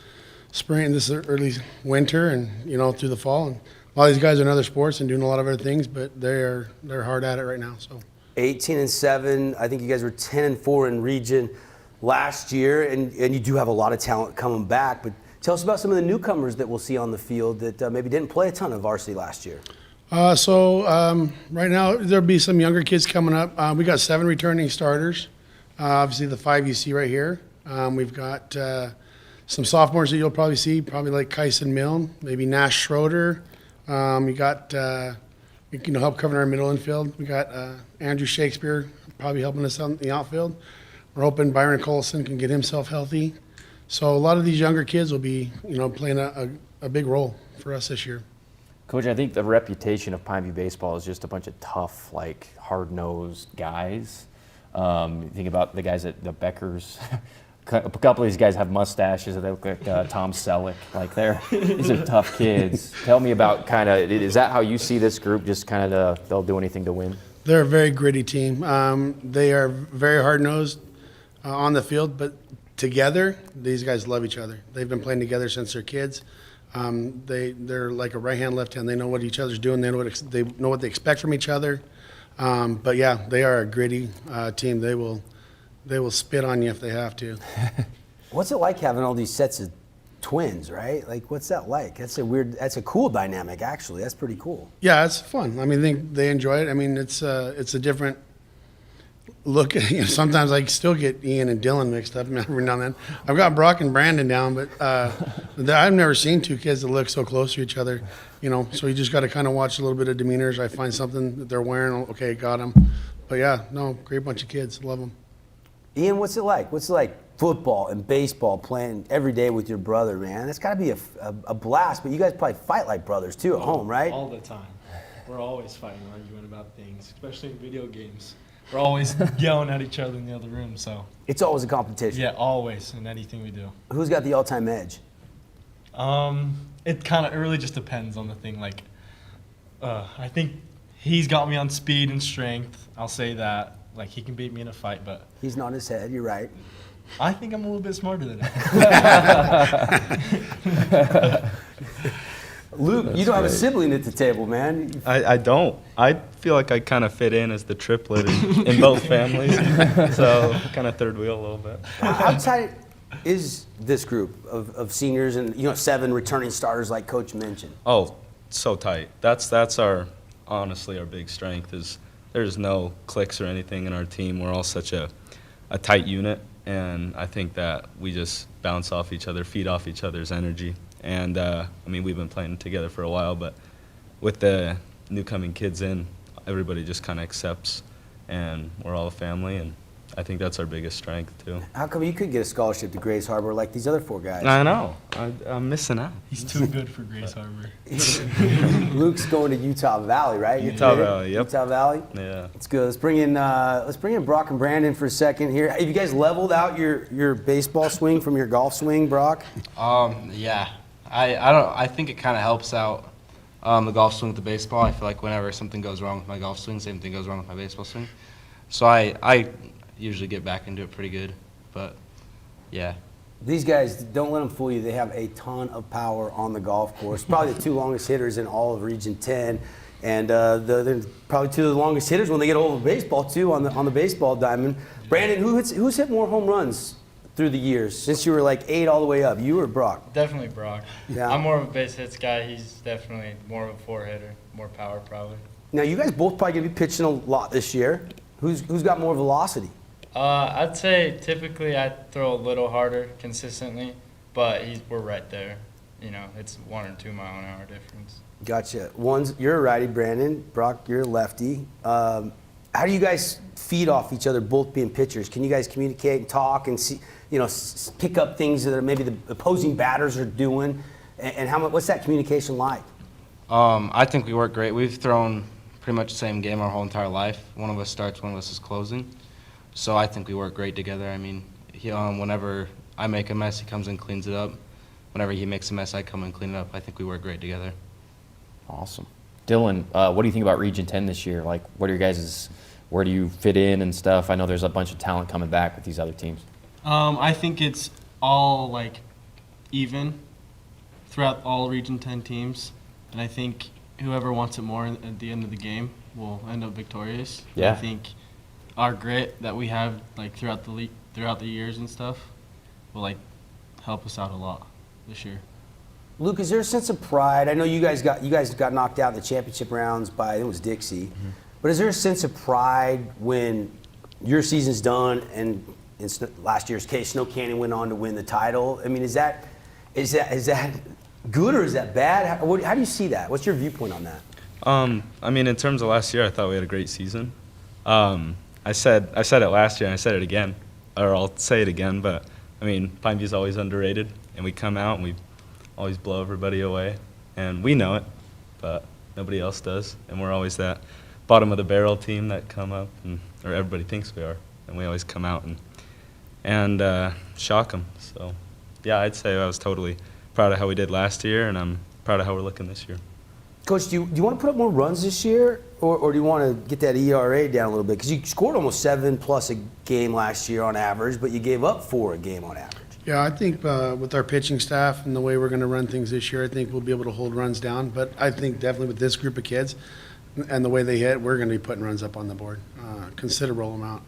spring, this early winter, and through the fall. And a lot of these guys are in other sports and doing a lot of other things, but they're hard at it right now. So 18-7. I think you guys were 10-4 in region last year, and you do have a lot of talent coming back. But tell us about some of the newcomers that we'll see on the field that maybe didn't play a ton of varsity last year. Right now there'll be some younger kids coming up. We got 7 returning starters. Obviously the 5 you see right here. We've got some sophomores that you'll probably see, probably like Kyson Milne, maybe Nash Schroeder. We got help covering our middle infield. We got Andrew Shakespeare probably helping us on the outfield. We're hoping Byron Colson can get himself healthy. So a lot of these younger kids will be, playing a big role for us this year. Coach, I think the reputation of Pineview baseball is just a bunch of tough, hard-nosed guys. You think about the guys at the Beckers. A couple of these guys have mustaches. They look like Tom Selleck. These are tough kids. Tell me about is that how you see this group? Just they'll do anything to win? They're a very gritty team. They are very hard-nosed on the field, but together, these guys love each other. They've been playing together since they're kids. They're like a right hand, left hand. They know what each other's doing. They know what they expect from each other. But yeah, they are a gritty team. They will spit on you if they have to. What's it like having all these sets of twins, right? What's that like? That's a cool dynamic, actually. That's pretty cool. Yeah, it's fun. I mean, they enjoy it. I mean, it's a different look. Sometimes I still get Ian and Dylan mixed up every now and then. I've got Brock and Brandon down, but I've never seen 2 kids that look so close to each other. So you just got to kind of watch a little bit of demeanors. I find something that they're wearing. Okay, got them. But yeah, no, great bunch of kids. Love them. Ian, what's it like? What's it like football and baseball playing every day with your brother, man? That's got to be a blast, but you guys probably fight like brothers too at home, right? All the time. We're always fighting, arguing about things, especially in video games. We're always yelling at each other in the other room, so. It's always a competition. Yeah, always, in anything we do. Who's got the all-time edge? It really just depends on the thing. I think he's got me on speed and strength. I'll say that. He can beat me in a fight, but. He's not his head, you're right. I think I'm a little bit smarter than him. Luke, you don't have a sibling at the table, man. I don't. I feel like I kind of fit in as the triplet in both families. So kind of third wheel a little bit. How tight is this group of seniors and 7 returning starters like Coach mentioned? Oh, so tight. That's honestly our big strength is there's no cliques or anything in our team. We're all such a tight unit, and I think that we just bounce off each other, feed off each other's energy. And we've been playing together for a while, but with the new coming kids in, everybody just kind of accepts, and we're all a family, and I think that's our biggest strength too. How come you could get a scholarship to Grace Harbor like these other 4 guys? I know. I'm missing out. He's too good for Grace Harbor. Luke's going to Utah Valley, right? Utah Valley, yep. Utah Valley? Yeah. It's good. Let's bring in Brock and Brandon for a second here. Have you guys leveled out your baseball swing from your golf swing, Brock? Yeah. I think it kind of helps out the golf swing with the baseball. I feel like whenever something goes wrong with my golf swing, same thing goes wrong with my baseball swing. So I usually get back into it pretty good, but yeah. These guys, don't let them fool you. They have a ton of power on the golf course. Probably the 2 longest hitters in all of Region 10, and they're probably 2 of the longest hitters when they get hold of baseball too on the baseball diamond. Brandon, who's hit more home runs through the years since you were 8 all the way up? You or Brock? Definitely Brock. Yeah. I'm more of a base hits guy. He's definitely more of a 4-hitter, more power probably. Now you guys both probably gonna be pitching a lot this year. Who's got more velocity? I'd say typically I throw a little harder consistently, but we're right there. It's 1 or 2 mile an hour difference. Gotcha. You're a righty, Brandon. Brock, you're a lefty. How do you guys feed off each other, both being pitchers? Can you guys communicate and talk and see, pick up things that maybe the opposing batters are doing? And what's that communication like? I think we work great. We've thrown pretty much the same game our whole entire life. One of us starts, one of us is closing. So I think we work great together. Whenever I make a mess, he comes and cleans it up. Whenever he makes a mess, I come and clean it up. I think we work great together. Awesome. Dylan, what do you think about Region 10 this year? What are your guys' where do you fit in and stuff? I know there's a bunch of talent coming back with these other teams. I think it's all even throughout all Region 10 teams, and I think whoever wants it more at the end of the game will end up victorious. Yeah. I think our grit that we have like throughout the league, throughout the years and stuff, will like help us out a lot this year. Luke, is there a sense of pride? I know you guys got knocked out in the championship rounds by, I think it was Dixie, but is there a sense of pride when your season's done and in last year's case, Snow Canyon went on to win the title? I mean, is that good or is that bad? How do you see that? What's your viewpoint on that? I mean, in terms of last year, I thought we had a great season. I said it last year, and I said it again, or I'll say it again. But I mean, Pineview's always underrated, and we come out and we always blow everybody away, and we know it, but nobody else does, and we're always that bottom of the barrel team that come up, or everybody thinks we are, and we always come out and shock them. So, yeah, I'd say I was totally proud of how we did last year, and I'm proud of how we're looking this year. Coach, do you want to put up more runs this year, or do you want to get that ERA down a little bit? Because you scored almost 7+ a game last year on average, but you gave up 4 a game on average. Yeah, I think with our pitching staff and the way we're going to run things this year, I think we'll be able to hold runs down. But I think definitely with this group of kids and the way they hit, we're going to be putting runs up on the board, considerable amount.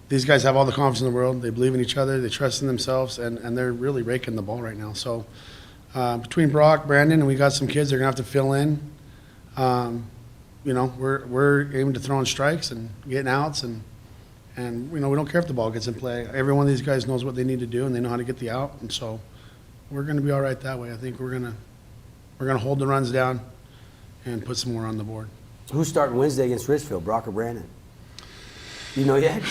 These guys have all the confidence in the world. They believe in each other. They trust in themselves, and they're really raking the ball right now. So between Brock, Brandon, and we got some kids, they're going to have to fill in. You know, we're aiming to throw in strikes and getting outs, and you know, we don't care if the ball gets in play. Every one of these guys knows what they need to do, and they know how to get the out, and so we're going to be all right that way. I think we're gonna hold the runs down and put some more on the board. Who's starting Wednesday against Richfield, Brock or Brandon? You know yet?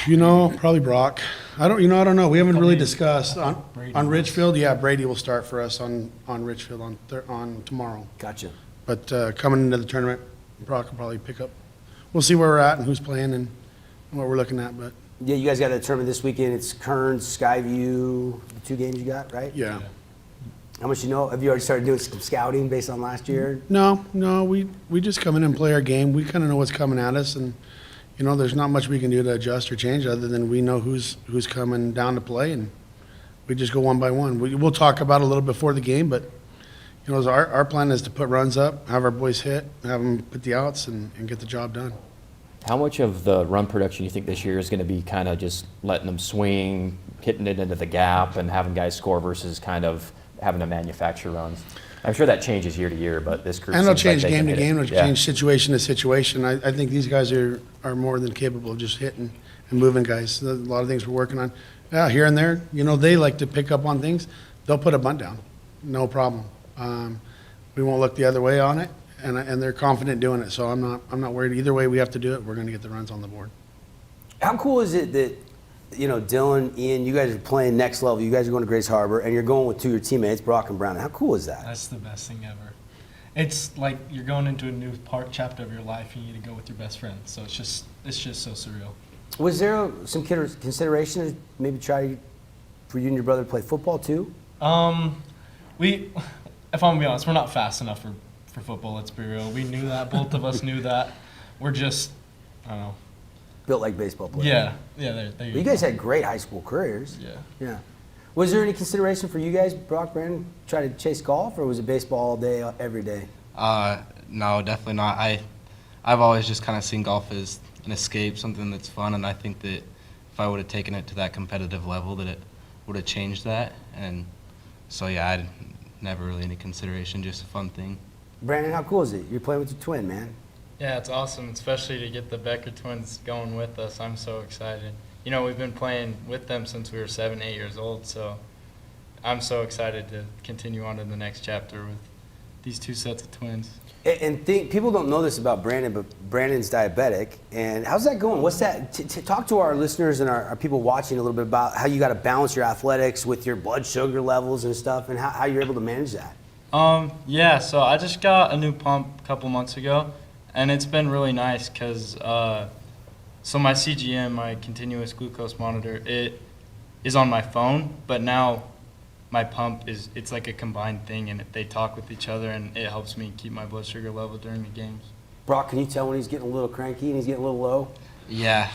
You know, probably Brock. I don't know. We haven't really discussed on Richfield. Yeah, Brady will start for us on Richfield on tomorrow. Gotcha. But coming into the tournament, Brock will probably pick up. We'll see where we're at and who's playing and what we're looking at. But yeah, you guys got a tournament this weekend. It's Kearns, Skyview, the 2 games you got, right? Yeah. How much you know? Have you already started doing some scouting based on last year? No. We just come in and play our game. We kind of know what's coming at us, and you know, there's not much we can do to adjust or change other than we know who's coming down to play, and we just go one by one. We'll talk about it a little before the game, but you know, our plan is to put runs up, have our boys hit, have them put the outs, and get the job done. How much of the run production you think this year is going to be kind of just letting them swing, hitting it into the gap, and having guys score versus kind of having to manufacture runs? I'm sure that changes year to year, but this group and it'll seems change like they game can to hit it. game. It'll change situation to situation. I think these guys are more than capable of just hitting and moving guys. A lot of things we're working on. Yeah, here and there, you know, they like to pick up on things. They'll put a bunt down, no problem. We won't look the other way on it, and they're confident doing it. So I'm not worried. Either way we have to do it, we're going to get the runs on the board. How cool is it that, you know, Dylan, Ian, you guys are playing next level. You guys are going to Grace Harbor, and you're going with 2 of your teammates, Brock and Brown. How cool is that? That's the best thing ever. It's like you're going into a new chapter of your life, and you get to go with your best friend. So it's just so surreal. Was there some consideration to maybe try for you and your brother to play football too? If I'm gonna be honest, we're not fast enough for football. Let's be real. We knew that. Both of us knew that. We're just, I don't know. Built like baseball players. Yeah. There you guys had great high school careers. Yeah. Was there any consideration for you guys, Brock, Brandon, try to chase golf, or was it baseball all day, every day? No, definitely not. I've always just kind of seen golf as an escape, something that's fun, and I think that if I would have taken it to that competitive level, that it would have changed that. And so, yeah, I'd never really any consideration, just a fun thing. Brandon, how cool is it? You're playing with your twin, man. Yeah, it's awesome, especially to get the Becker twins going with us. I'm so excited. You know, we've been playing with them since we were 7, 8 years old, so I'm so excited to continue on to the next chapter with these 2 sets of twins. And people don't know this about Brandon, but Brandon's diabetic. And how's that going? What's that? Talk to our listeners and our people watching a little bit about how you got to balance your athletics with your blood sugar levels and stuff, and how you're able to manage that. Yeah, so I just got a new pump a couple months ago, and it's been really nice because so my CGM, my continuous glucose monitor, it is on my phone, but now my pump it's like a combined thing, and they talk with each other, and it helps me keep my blood sugar level during the games. Brock, can you tell when he's getting a little cranky and he's getting a little low? Yeah,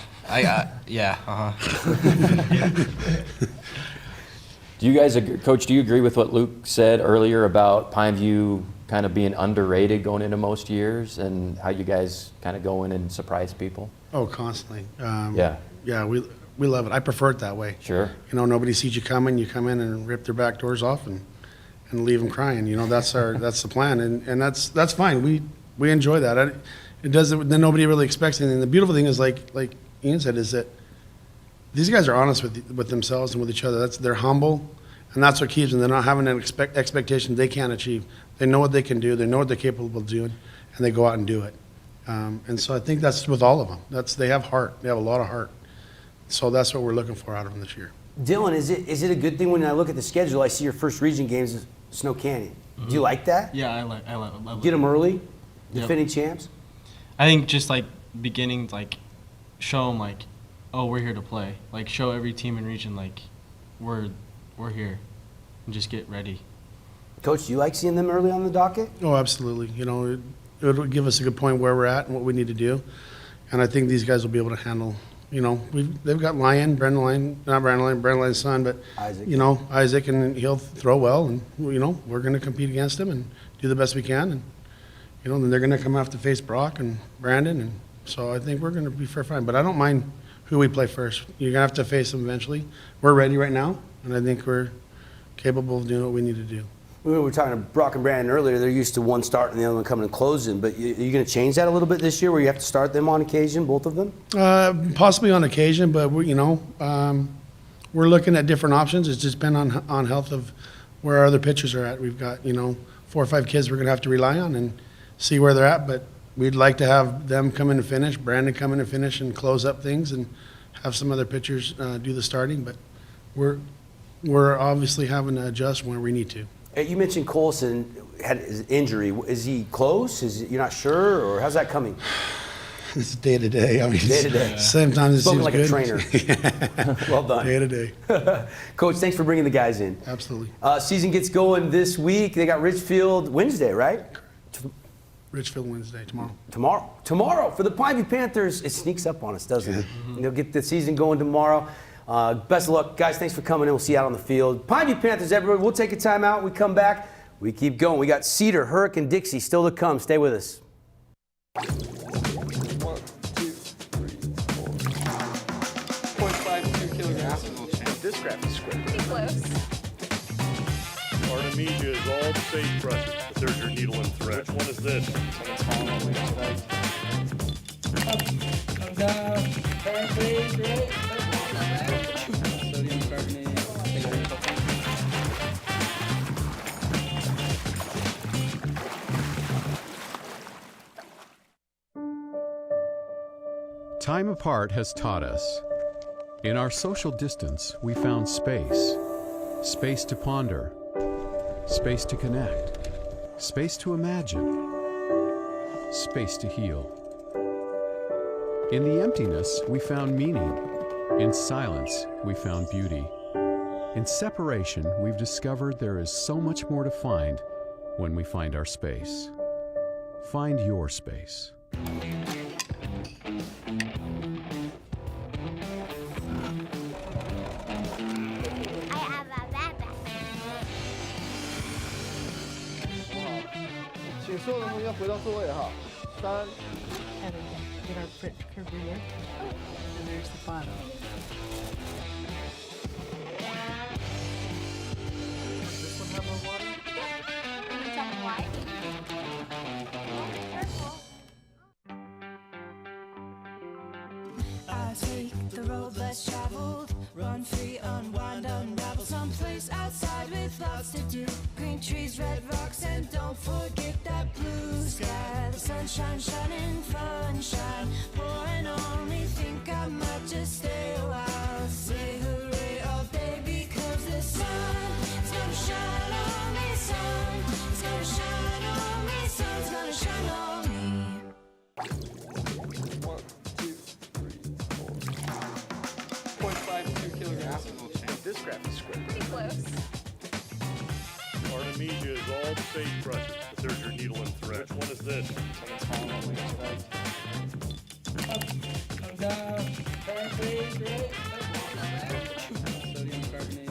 Do you guys, Coach, do you agree with what Luke said earlier about Pineview kind of being underrated going into most years, and how you guys kind of go in and surprise people? Oh, constantly. Yeah. Yeah, we love it. I prefer it that way. Sure. You know, nobody sees you coming. You come in and rip their back doors off and leave them crying. You know, that's the plan, and that's fine. We enjoy that. It doesn't. Then nobody really expects anything. The beautiful thing is, like Ian said, is that these guys are honest with themselves and with each other. They're humble, and that's what keeps them. They're not having an expectation they can't achieve. They know what they can do. They know what they're capable of doing, and they go out and do it. And so I think that's with all of them. They have heart. They have a lot of heart. So that's what we're looking for out of them this year. Dylan, is it a good thing when I look at the schedule, I see your first region games is Snow Canyon? Do you like that? Yeah, I like Get them early, Yep. defending champs? I think just like beginning, like show them like, oh, we're here to play. Like show every team in region like we're here, and just get ready. Coach, do you like seeing them early on the docket? Oh, absolutely. You know, it would give us a good point where we're at and what we need to do. And I think these guys will be able to handle, you know, they've got Brendan Lyon's son, but, Isaac. you know, Isaac, and he'll throw well. And, you know, we're going to compete against him and do the best we can. And, you know, then they're going to come out to face Brock and Brandon. And so I think we're going to be fair fine. But I don't mind who we play first. You're going to have to face them eventually. We're ready right now, and I think we're capable of doing what we need to do. We were talking to Brock and Brandon earlier. They're used to one start and the other one coming and closing. But are you going to change that a little bit this year, where you have to start them on occasion, both of them? Possibly on occasion, but you know, we're looking at different options. It's just been on health of where our other pitchers are at. We've got, you know, 4 or 5 kids we're going to have to rely on and see where they're at. But we'd like to have them come in and finish, Brandon come in and finish and close up things, and have some other pitchers do the starting. But we're obviously having to adjust where we need to. You mentioned Colson had his injury. Is he close? You're not sure, or how's that coming? It's day to day. I mean, day to day. Sometimes it seems like good. a trainer. Well done. Day to day. Coach, thanks for bringing the guys in. Absolutely. Season gets going this week. They got Richfield Wednesday, right? Richfield Wednesday, tomorrow. Tomorrow for the Pineview Panthers. It sneaks up on us, doesn't it? They'll get the season going tomorrow. Best of luck, guys. Thanks for coming in. We'll see you out on the field. Pineview Panthers, everybody. We'll take a time out. We come back. We keep going. We got Cedar, Hurricane, Dixie still to come. Stay with us. 0.52 kilograms. This graph is square. Pretty close. Artemisia is all the sagebrush, but there's your needle and thread. Which one is this? Come down. Turn, please. Right. Sodium carbonate. Time apart has taught us. In our social distance, we found space. Space to ponder. Space to connect. Space to imagine. Space to heal. In the emptiness, we found meaning. In silence, we found beauty. In separation, we've discovered there is so much more to find when we find our space. Find your space. Get our print career. And there's the bottom. Does this one have more water? Yeah. Can you tell me why? I take the road less traveled, run free, unwind, unravel someplace outside with lots to do. Green trees, red rocks, and don't forget that blue sky. The sunshine shining, sunshine pouring on me. Think I might just stay a while. Say hooray all day because the sun is gonna shine on me. Sun is gonna shine on me. Sun's gonna shine on me. 0.52 kilograms. This graph is square. Pretty close. Artemisia is all the sagebrush, but there's your needle and thread. Which one is this? Come down. Turn, please. Right. Sodium carbonate.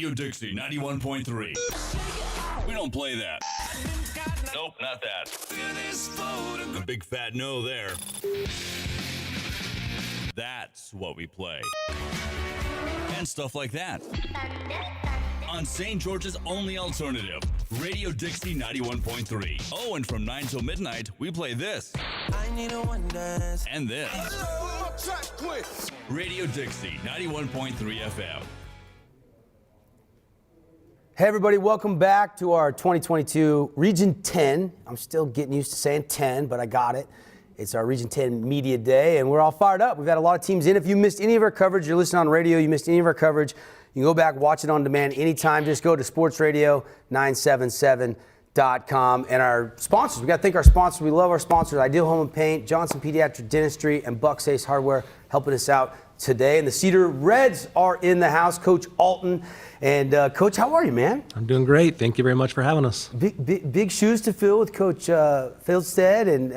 Radio Dixie 91.3. We don't play that. Nope, not that. A big fat no there. That's what we play. And stuff like that. On St. George's only alternative, Radio Dixie 91.3. Oh, and from 9 till midnight, we play this. I need a one dance. And this. Radio Dixie 91.3 FM. Hey everybody, welcome back to our 2022 Region 10. I'm still getting used to saying 10, but I got it. It's our Region 10 Media Day, and we're all fired up. We've had a lot of teams in. If you missed any of our coverage, you're listening on radio, you missed any of our coverage, you can go back, watch it on demand anytime. Just go to sportsradio977.com. And our sponsors, we got to thank our sponsors. We love our sponsors, Ideal Home and Paint, Johnson Pediatric Dentistry, and Buck's Ace Hardware, helping us out today. And the Cedar Reds are in the house, Coach Alton. And Coach, how are you, man? I'm doing great. Thank you very much for having us. Big shoes to fill with Coach Fieldstead, and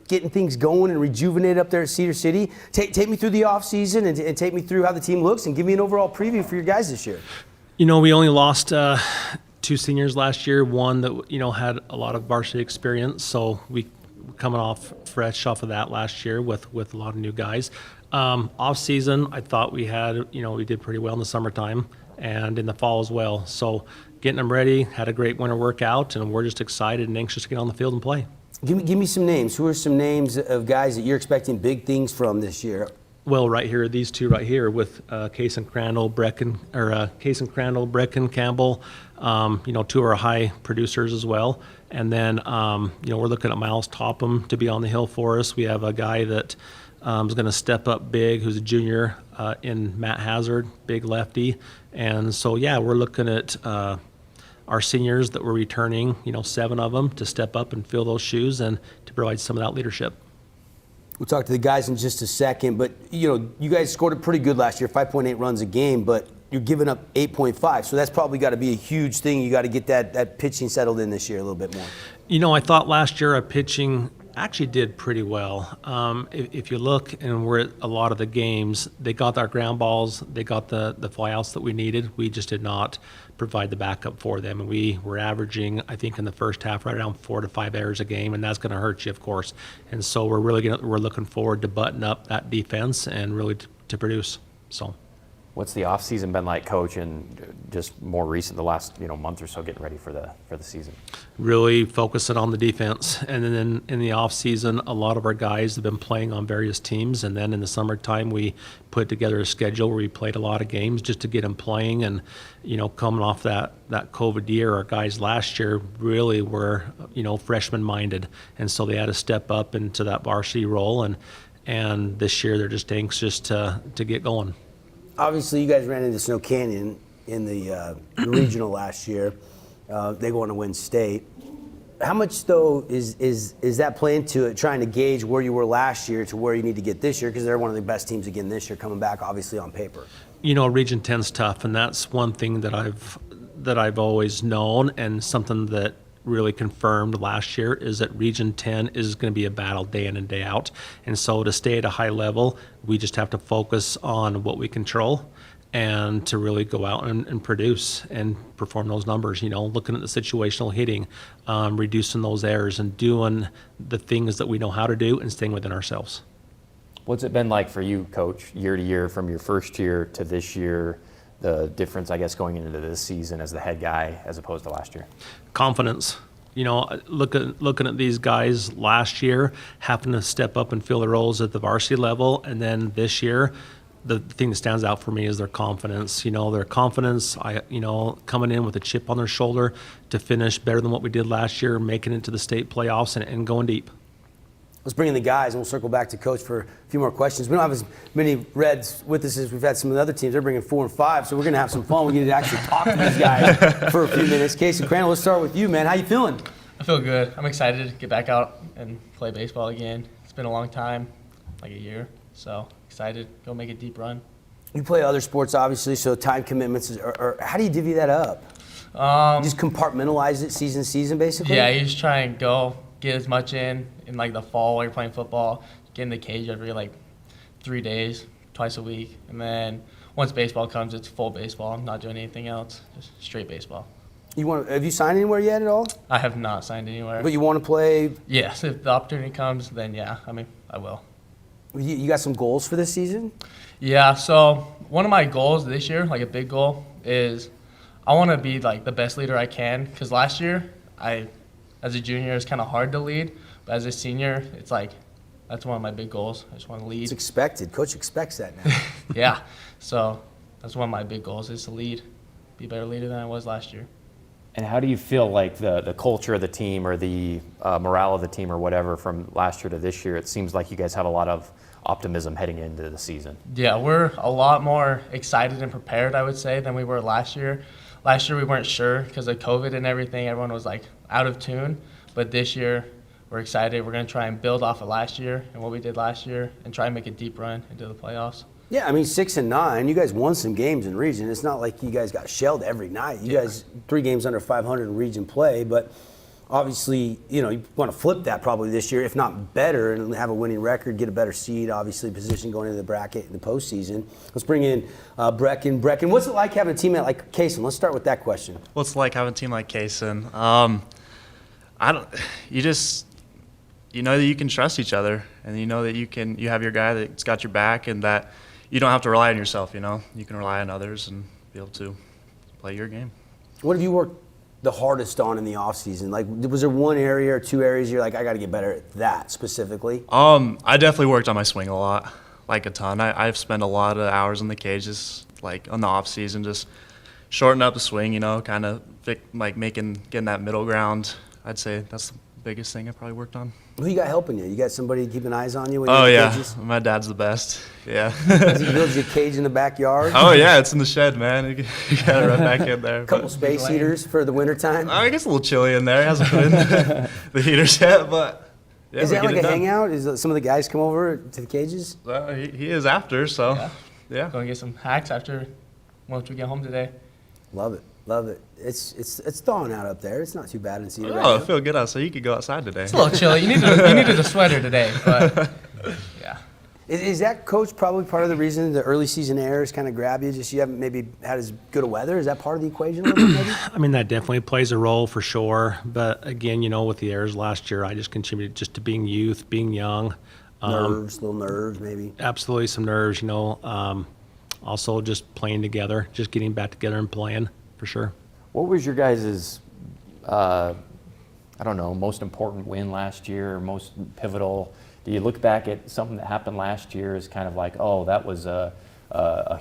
getting things going and rejuvenated up there at Cedar City. Take me through the offseason and take me through how the team looks, and give me an overall preview for your guys this year. We only lost 2 seniors last year. One that had a lot of varsity experience, so we coming fresh off of that last year with a lot of new guys. Off season, I thought we did pretty well in the summertime and in the fall as well. So getting them ready, had a great winter workout, and we're just excited and anxious to get on the field and play. Give me some names. Who are some names of guys that you're expecting big things from this year? Well, right here, these two right here with Case and Crandall, Brecken, Campbell, 2 of our high producers as well. And then, we're looking at Miles Topham to be on the hill for us. We have a guy that is going to step up big, who's a junior in Matt Hazard, big lefty. And so, we're looking at our seniors that were returning, 7 of them, to step up and fill those shoes and to provide some of that leadership. We'll talk to the guys in just a second, but you guys scored it pretty good last year, 5.8 runs a game, but you're giving up 8.5, so that's probably got to be a huge thing. You got to get that pitching settled in this year a little bit more. I thought last year our pitching actually did pretty well. If you look and we're at a lot of the games, they got our ground balls, they got the flyouts that we needed. We just did not provide the backup for them, and we were averaging, I think, in the first half right around 4 to 5 errors a game, and that's going to hurt you, of course. And so we're looking forward to button up that defense and really to produce. So. What's the off season been like, Coach, and just more recent, the last month or so, getting ready for the season? Really focusing on the defense, and then in the off season, a lot of our guys have been playing on various teams, and then in the summertime we put together a schedule where we played a lot of games just to get them playing. And coming off that COVID year, our guys last year really were freshman minded, and so they had to step up into that varsity role, and this year they're just anxious to get going. Obviously, you guys ran into Snow Canyon in the regional last year. They go on to win state. How much, though, is that playing to it, trying to gauge where you were last year to where you need to get this year? Because they're one of the best teams again this year, coming back, obviously, on paper. Region 10's tough, and that's one thing that I've always known, and something that really confirmed last year is that Region 10 is going to be a battle day in and day out. And so to stay at a high level, we just have to focus on what we control and to really go out and produce and perform those numbers, looking at the situational hitting, reducing those errors and doing the things that we know how to do and staying within ourselves. What's it been like for you, Coach, year to year, from your first year to this year? The difference, I guess, going into this season as the head guy as opposed to last year? Confidence. Looking at these guys last year, having to step up and fill the roles at the varsity level, and then this year, the thing that stands out for me is their confidence. Their confidence, coming in with a chip on their shoulder to finish better than what we did last year, making it to the state playoffs and going deep. Let's bring in the guys, and we'll circle back to Coach for a few more questions. We don't have as many Reds with us as we've had some of the other teams. They're bringing 4 and 5, so we're going to have some fun. We get to actually talk to these guys for a few minutes. Casey Crandall, let's start with you, man. How you feeling? I feel good. I'm excited to get back out and play baseball again. It's been a long time, like a year, so excited to go make a deep run. You play other sports, obviously, so time commitments, or how do you divvy that up? You just compartmentalize it season to season, basically? Yeah, you just try and get as much in like the fall while you're playing football, get in the cage every like 3 days, twice a week. And then once baseball comes, it's full baseball. I'm not doing anything else, just straight baseball. Have you signed anywhere yet at all? I have not signed anywhere. But you want to play? Yes, if the opportunity comes, then yeah, I will. You got some goals for this season? Yeah, so one of my goals this year, like a big goal, is I want to be like the best leader I can. Because last year, as a junior, it's kind of hard to lead. But as a senior, it's like, that's one of my big goals. I just want to lead. It's expected. Coach expects that now. Yeah, so that's one of my big goals is to lead, be a better leader than I was last year. And how do you feel like the culture of the team or the morale of the team or whatever from last year to this year? It seems like you guys have a lot of optimism heading into the season. Yeah, we're a lot more excited and prepared, I would say, than we were last year. Last year we weren't sure because of COVID and everything. Everyone was like out of tune. But this year we're excited. We're going to try and build off of last year and what we did last year and try and make a deep run into the playoffs. Yeah, I mean 6-9. You guys won some games in region. It's not like you guys got shelled every night. You guys 3 games under 500 in region play, but obviously, you want to flip that probably this year, if not better, and have a winning record, get a better seed, obviously position going into the bracket in the postseason. Let's bring in Brecken. Brecken, what's it like having a teammate like Kaysen? Let's start with that question. What's it like having a team like Kaysen? You know that you can trust each other, and you know that you have your guy that's got your back, and that you don't have to rely on yourself. You can rely on others and be able to play your game. What have you worked the hardest on in the off season? Like, was there one area or 2 areas you're like, I got to get better at that specifically? I definitely worked on my swing a lot, like a ton. I've spent a lot of hours in the cages, like on the off season, just shorten up the swing. Kind of like getting that middle ground. I'd say that's the biggest thing I probably worked on. Who you got helping you? You got somebody keeping eyes on you when you're in the cages? My dad's the best. Yeah. Does he build you a cage in the backyard? Oh yeah, it's in the shed, man. You gotta run back in there. A couple space heaters for the wintertime. I guess a little chilly in there. He hasn't put in the heaters yet, but yeah. Is that like a hangout? Is some of the guys come over to the cages? He is after, so yeah. Going to get some hacks once we get home today. Love it. Love it. It's thawing out up there. It's not too bad in Cedar. I feel good out, so you could go outside today. It's a little chilly. You needed a sweater today, but yeah. Is that, Coach, probably part of the reason the early season airs kind of grab you? Just you haven't maybe had as good a weather? Is that part of the equation a little bit, maybe? I mean, that definitely plays a role for sure. But again, with the airs last year, I just contributed just to being youth, being young. Little nerves, maybe. Absolutely, some nerves. Also just playing together, just getting back together and playing. For sure. What was your guys' most important win last year, or most pivotal? Do you look back at something that happened last year as kind of like, oh, that was a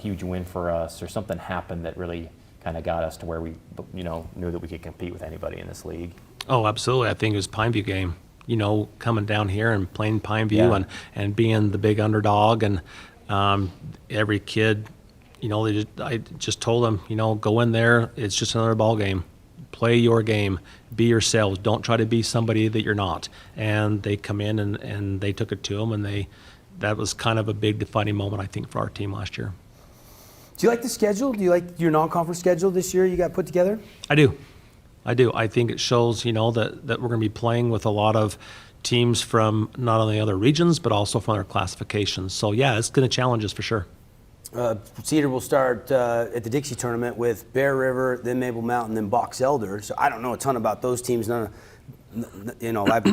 huge win for us, or something happened that really kind of got us to where we, knew that we could compete with anybody in this league? Oh, absolutely. I think it was Pineview game. Coming down here and playing Pineview and being the big underdog, and every kid. I just told them, go in there. It's just another ball game. Play your game. Be yourselves. Don't try to be somebody that you're not. And they come in and they took it to them, and that was kind of a big defining moment, I think, for our team last year. Do you like the schedule? Do you like your non-conference schedule this year you got put together? I do. I think it shows, that we're going to be playing with a lot of teams from not only other regions, but also from other classifications. So, yeah, it's going to challenge us for sure. Cedar will start at the Dixie tournament with Bear River, then Maple Mountain, then Box Elder. So I don't know a ton about those teams. I've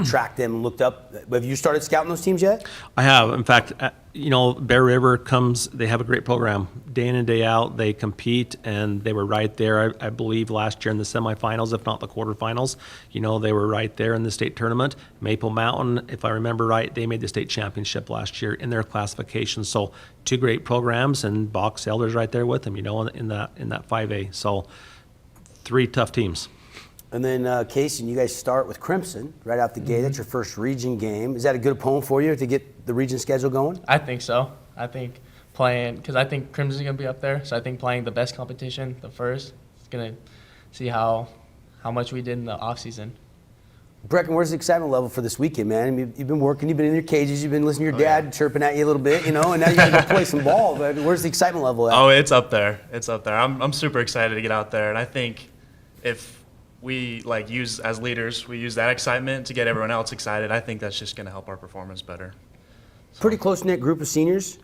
tracked them and looked up. Have you started scouting those teams yet? I have. In fact, Bear River they have a great program. Day in and day out, they compete, and they were right there, I believe, last year in the semifinals, if not the quarterfinals. They were right there in the state tournament. Maple Mountain, if I remember right, they made the state championship last year in their classification. So 2 great programs, and Box Elder's right there with them, in that 5A. So 3 tough teams. And then, Casey, you guys start with Crimson right out the gate. That's your first region game. Is that a good opponent for you to get the region schedule going? I think so. I think because I think Crimson's going to be up there. So I think playing the best competition, the first, is going to see how much we did in the offseason. Brecken, where's the excitement level for this weekend, man? You've been working, you've been in your cages, you've been listening to your dad chirping at you a little bit, and now you're going to go play some ball. But where's the excitement level at? Oh, it's up there. It's up there. I'm super excited to get out there, and I think if we use as leaders, we use that excitement to get everyone else excited. I think that's just going to help our performance better. So. Pretty close-knit group of seniors?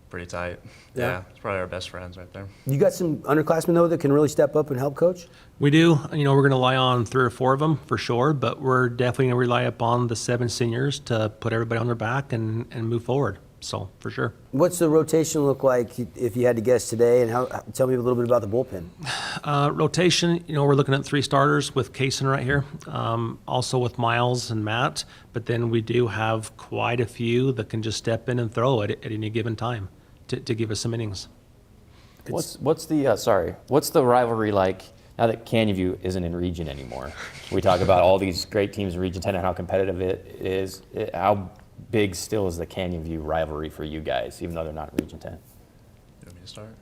pretty tight. Yeah. It's probably our best friends right there. You got some underclassmen, though, that can really step up and help coach? We do. We're going to rely on 3 or 4 of them for sure, but we're definitely going to rely upon the 7 seniors to put everybody on their back and move forward. So, for sure. What's the rotation look like if you had to guess today? And tell me a little bit about the bullpen. Rotation, we're looking at 3 starters with Kaysen right here, also with Miles and Matt, but then we do have quite a few that can just step in and throw at any given time to give us some innings. What's the rivalry like now that Canyon isn't in Region anymore? We talk about all these great teams in Region 10 and how competitive it is. How big still is the Canyon View rivalry for you guys, even though they're not in Region 10? You want me to start?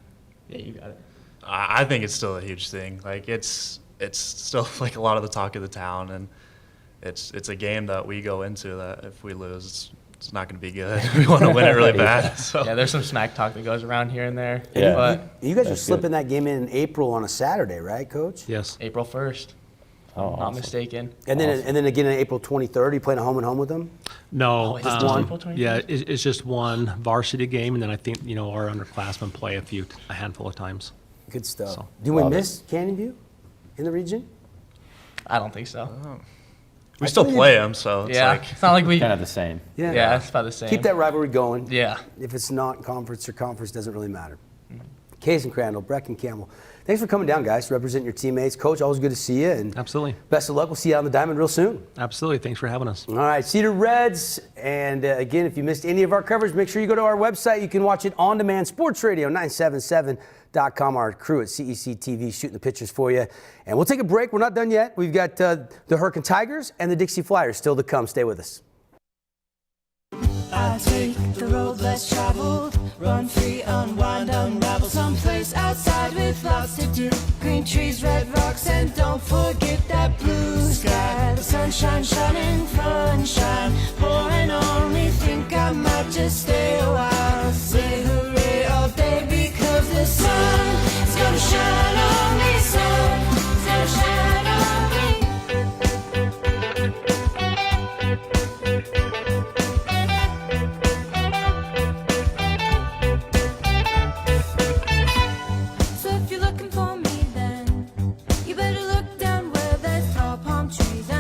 Yeah, you got it. I think it's still a huge thing. Like it's still like a lot of the talk of the town, and it's a game that we go into that if we lose, it's not going to be good. We want to win it really bad. So. Yeah, there's some smack talk that goes around here and there. Yeah. But You guys are slipping that game in April on a Saturday, right, Coach? Yes. April 1st. Oh, not mistaken. And then again on April 23rd, you playing a home and home with them? No, it's just April 23rd? Yeah, it's just one varsity game, and then I think our underclassmen play a handful of times. Good stuff. So, Do we miss Canyon View in the region? I don't think so. We still play them, so it's like it's not like we kind of the same. Yeah, it's about the same. Keep that rivalry going. Yeah. If it's not conference or conference, doesn't really matter. Case and Crandall, Breck and Campbell. Thanks for coming down, guys, to represent your teammates. Coach, always good to see you. And absolutely. Best of luck. We'll see you out on the diamond real soon. Absolutely. Thanks for having us. All right, Cedar Reds. And again, if you missed any of our coverage, make sure you go to our website. You can watch it on demand, sportsradio977.com. Our crew at CEC TV shooting the pictures for you. And we'll take a break. We're not done yet. We've got the Hurricane Tigers and the Dixie Flyers still to come. Stay with us. I take the road less traveled, run free, unwind, unravel someplace outside with lots to do. Green trees, red rocks, and don't forget that blue sky. The sunshine shining, sunshine pouring on me. Think I might just stay a while. Say hooray all day because the sun is gonna shine on me. Sun is gonna shine on me.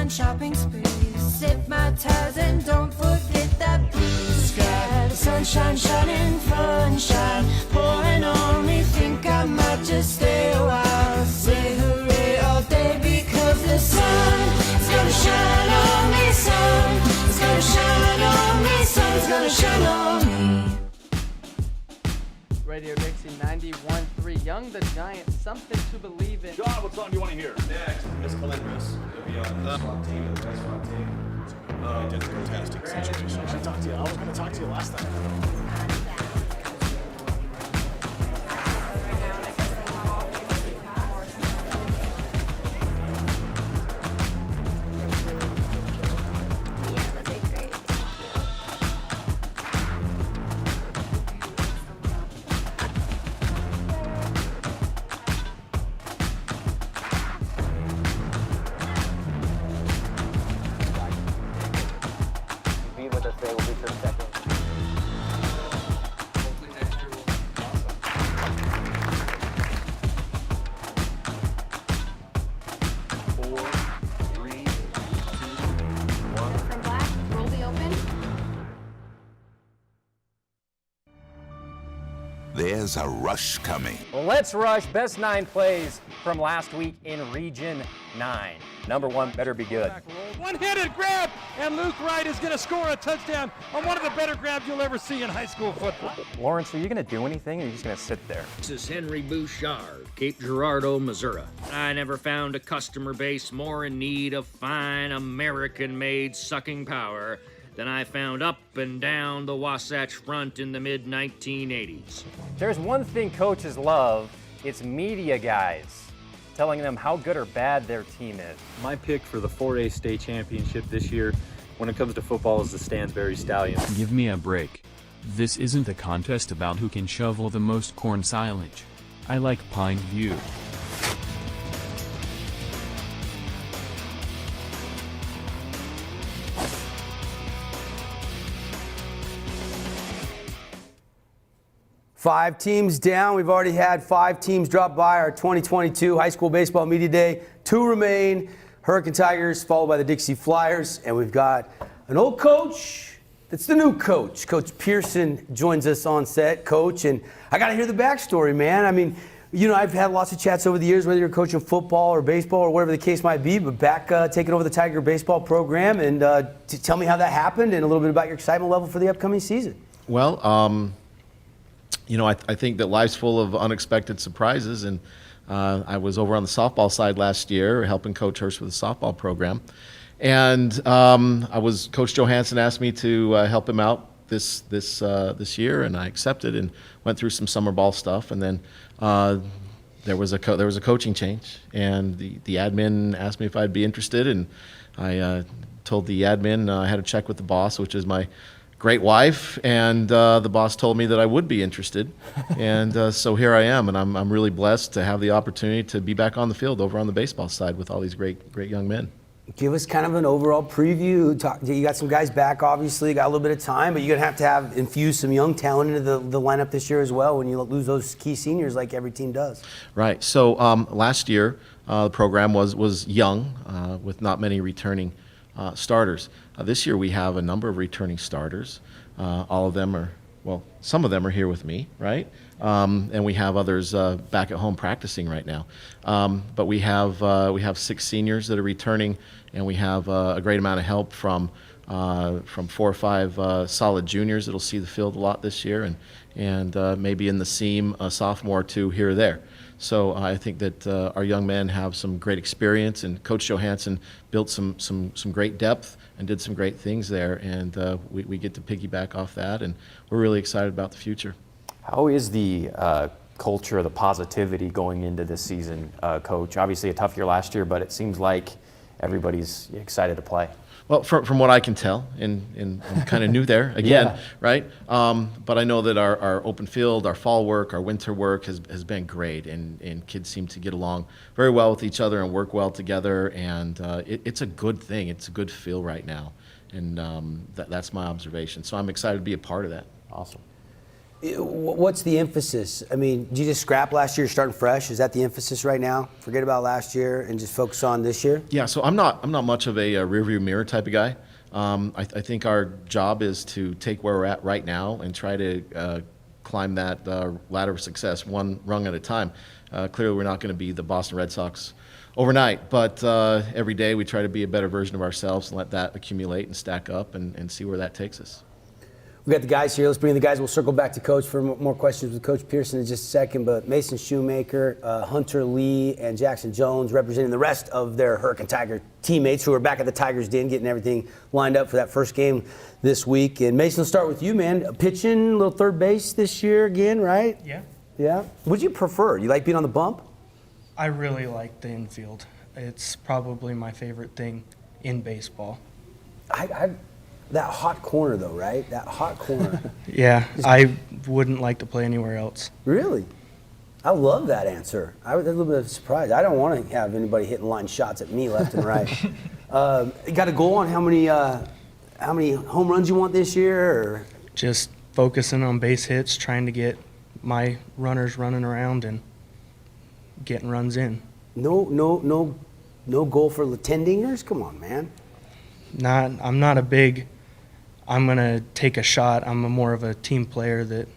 Shopping sprees, sip my ties and don't forget that blue sky. The sunshine shining, sunshine pouring on me. Think I might just stay a while. Say hooray all day because the sun is gonna shine on me. Sun is gonna shine on me. Sun's gonna shine on me. Radio Dixie 91.3, Young the Giant, something to believe in. John, what song do you want to hear? Next, Miss Calendris. It'll be on the SWAT team. The best SWAT team. Just a fantastic situation. I was going to talk to you last time. There's a rush coming. Let's rush best 9 plays from last week in Region 9. Number 1 better be good. One-handed grab, and Luke Wright is going to score a touchdown on one of the better grabs you'll ever see in high school football. Lawrence, are you going to do anything, or are you just going to sit there? This is Henry Bouchard, Cape Girardeau, Missouri. I never found a customer base more in need of fine American-made sucking power than I found up and down the Wasatch Front in the mid-1980s. There's one thing coaches love, it's media guys telling them how good or bad their team is. My pick for the 4A state championship this year when it comes to football is the Stansbury Stallions. Give me a break. This isn't a contest about who can shovel the most corn silage. I like Pineview. 5 teams down. We've already had 5 teams drop by our 2022 High School Baseball Media Day. 2 remain. Hurricane Tigers, followed by the Dixie Flyers. And we've got an old coach that's the new coach. Coach Pearson joins us on set, Coach. And I got to hear the backstory, man. I mean, you know, I've had lots of chats over the years, whether you're coaching football or baseball or whatever the case might be, but back taking over the Tiger baseball program. And tell me how that happened and a little bit about your excitement level for the upcoming season. Well, you know, I think that life's full of unexpected surprises, and I was over on the softball side last year helping Coach Hurst with the softball program. And Coach Johansson asked me to help him out this year, and I accepted and went through some summer ball stuff. And then there was a coaching change, and the admin asked me if I'd be interested, and I told the admin I had to check with the boss, which is my great wife, and the boss told me that I would be interested, and so here I am, and I'm really blessed to have the opportunity to be back on the field over on the baseball side with all these great young men. Give us kind of an overall preview. You got some guys back, obviously, got a little bit of time, but you're going to have infuse some young talent into the lineup this year as well when you lose those key seniors like every team does. Right. So last year, the program was young with not many returning starters. This year we have a number of returning starters. All of them are, well, some of them are here with me, right? And we have others back at home practicing right now. But we have 6 seniors that are returning, and we have a great amount of help from 4 or 5 solid juniors that'll see the field a lot this year, and maybe in the seam a sophomore or 2 here or there. So I think that our young men have some great experience, and Coach Johansson built some great depth and did some great things there, and we get to piggyback off that, and we're really excited about the future. How is the culture, the positivity going into this season, Coach? Obviously a tough year last year, but it seems like everybody's excited to play. Well, from what I can tell, and I'm kind of new there again, Yeah. right? But I know that our open field, our fall work, our winter work has been great, and kids seem to get along very well with each other and work well together, and it's a good thing. It's a good feel right now, and that's my observation. So I'm excited to be a part of that. Awesome. What's the emphasis? I mean, did you just scrap last year, starting fresh? Is that the emphasis right now? Forget about last year and just focus on this year? Yeah, so I'm not much of a rearview mirror type of guy. I think our job is to take where we're at right now and try to climb that ladder of success one rung at a time. Clearly, we're not going to be the Boston Red Sox overnight, but every day we try to be a better version of ourselves and let that accumulate and stack up and see where that takes us. We got the guys here. Let's bring the guys. We'll circle back to Coach for more questions with Coach Pearson in just a second. But Mason Shoemaker, Hunter Lee, and Jackson Jones representing the rest of their Hurricane Tiger teammates who are back at the Tigers Den getting everything lined up for that first game this week. And Mason, let's start with you, man. Pitching, a little third base this year again, right? Yeah. Yeah. What do you prefer? You like being on the bump? I really like the infield. It's probably my favorite thing in baseball. That hot corner, though, right? That hot corner. Yeah, I wouldn't like to play anywhere else. Really? I love that answer. I was a little bit surprised. I don't want to have anybody hitting line shots at me left and right. You got a goal on how many home runs you want this year? Or? Just focusing on base hits, trying to get my runners running around and getting runs in. No goal for the 10 dingers? Come on, man. I'm not a big, I'm going to take a shot. I'm more of a team player that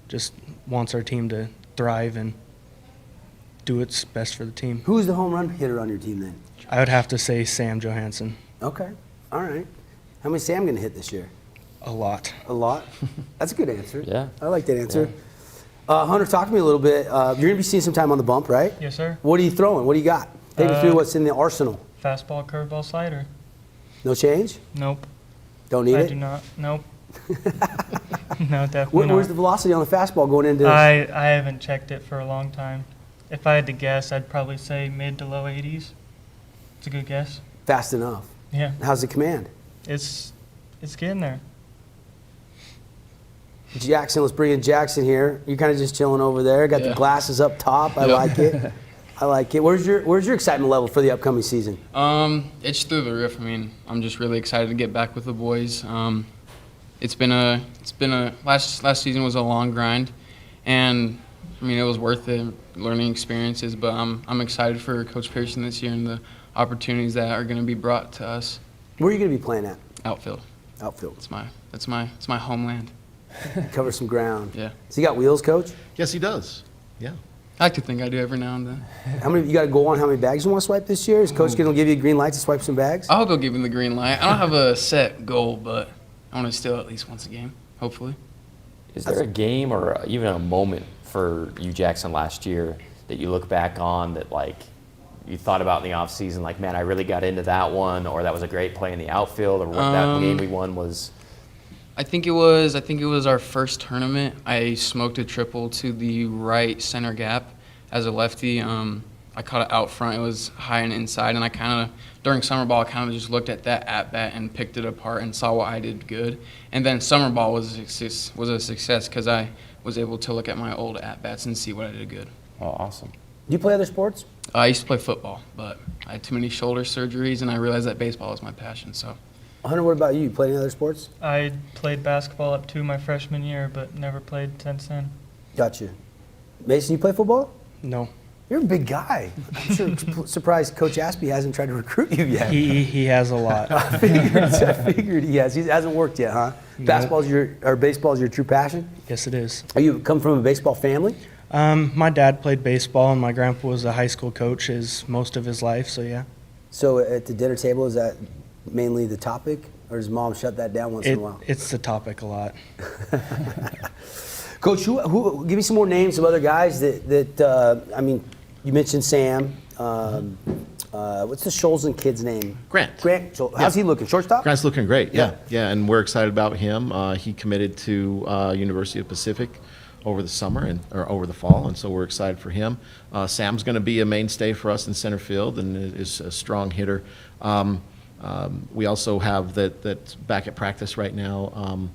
just wants our team to thrive and do what's best for the team. Who's the home run hitter on your team then? I would have to say Sam Johansson. Okay. All right. How many Sam going to hit this year? A lot. A lot? That's a good answer. Yeah. I like that answer. Yeah. Hunter, talk to me a little bit. You're going to be seeing some time on the bump, right? Yes, sir. What are you throwing? What do you got? Take me through what's in the arsenal. Fastball, curveball, slider. No change? Nope. Don't need it? I do not. Nope. No, definitely Where's not. the velocity on the fastball going into? I haven't checked it for a long time. If I had to guess, I'd probably say mid to low 80s. It's a good guess. Fast enough. Yeah. How's the command? It's getting there. Jackson, let's bring in Jackson here. You're kind of just chilling over there. Got the glasses up top. I like it. I like it. Where's your excitement level for the upcoming season? It's through the roof. I mean, I'm just really excited to get back with the boys. It's been a last season was a long grind, and I mean, it was worth it, learning experiences. But I'm excited for Coach Pearson this year and the opportunities that are going to be brought to us. Where are you going to be playing at? Outfield. Outfield. That's my homeland. Cover some ground. Yeah. So you got wheels, Coach? Yes, he does. Yeah. I like to think I do every now and then. How many? You got to go on how many bags you want to swipe this year? Is Coach going to give you a green light to swipe some bags? I hope he'll give me the green light. I don't have a set goal, but I want to steal at least once a game, hopefully. Is there a game or even a moment for you, Jackson, last year that you look back on that, like, you thought about in the off season, like, man, I really got into that one, or that was a great play in the outfield, or what that game we won was? I think it was our first tournament. I smoked a triple to the right center gap as a lefty. I caught it out front. It was high and inside, and I kind of, during summer ball, I kind of just looked at that at bat and picked it apart and saw what I did good. And then summer ball was a success because I was able to look at my old at bats and see what I did good. Oh, awesome. Do you play other sports? I used to play football, but I had too many shoulder surgeries, and I realized that baseball was my passion. So. Hunter, what about you? You play any other sports? I played basketball up to my freshman year, but never played since then. Gotcha. Mason, you play football? No. You're a big guy. I'm sure surprised Coach Aspie hasn't tried to recruit you yet. He has a lot. I figured he has. He hasn't worked yet, huh? Nope. Baseball's your true passion? Yes, it is. Are you come from a baseball family? My dad played baseball, and my grandpa was a high school coach most of his life, so yeah. So at the dinner table, is that mainly the topic, or does Mom shut that down once in a while? It's the topic a lot. Coach, who give me some more names of other guys that I mean, you mentioned Sam. What's the Scholzen kid's name? Grant. How's he looking? Shortstop? Grant's looking great. Yeah, and we're excited about him. He committed to University of Pacific over the summer or over the fall, and so we're excited for him. Sam's going to be a mainstay for us in center field and is a strong hitter. We also have that's back at practice right now.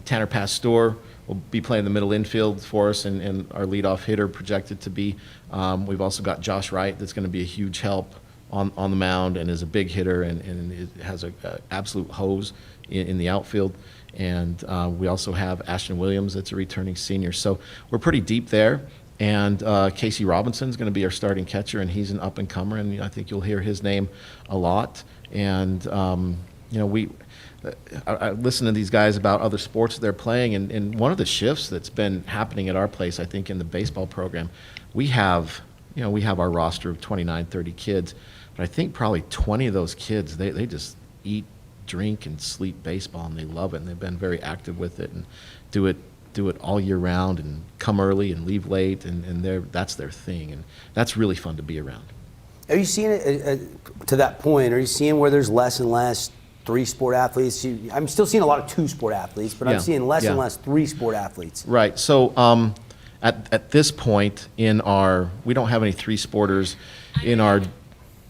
Tanner Pastor will be playing the middle infield for us, and our leadoff hitter projected to be. We've also got Josh Wright that's going to be a huge help on the mound and is a big hitter and has an absolute hose in the outfield. And we also have Ashton Williams that's a returning senior. So we're pretty deep there. And Casey Robinson's going to be our starting catcher, and he's an up-and-comer, and I think you'll hear his name a lot. And, I listen to these guys about other sports they're playing, and one of the shifts that's been happening at our place, I think, in the baseball program, we have our roster of 29, 30 kids, but I think probably 20 of those kids, they just eat, drink, and sleep baseball, and they love it, and they've been very active with it and do it all year round and come early and leave late, and that's their thing, and that's really fun to be around. Are you seeing it to that point? Are you seeing where there's less and less three-sport athletes? I'm still seeing a lot of two-sport athletes, but I'm seeing less and less three-sport athletes. Right. So at this point we don't have any three-sporters in our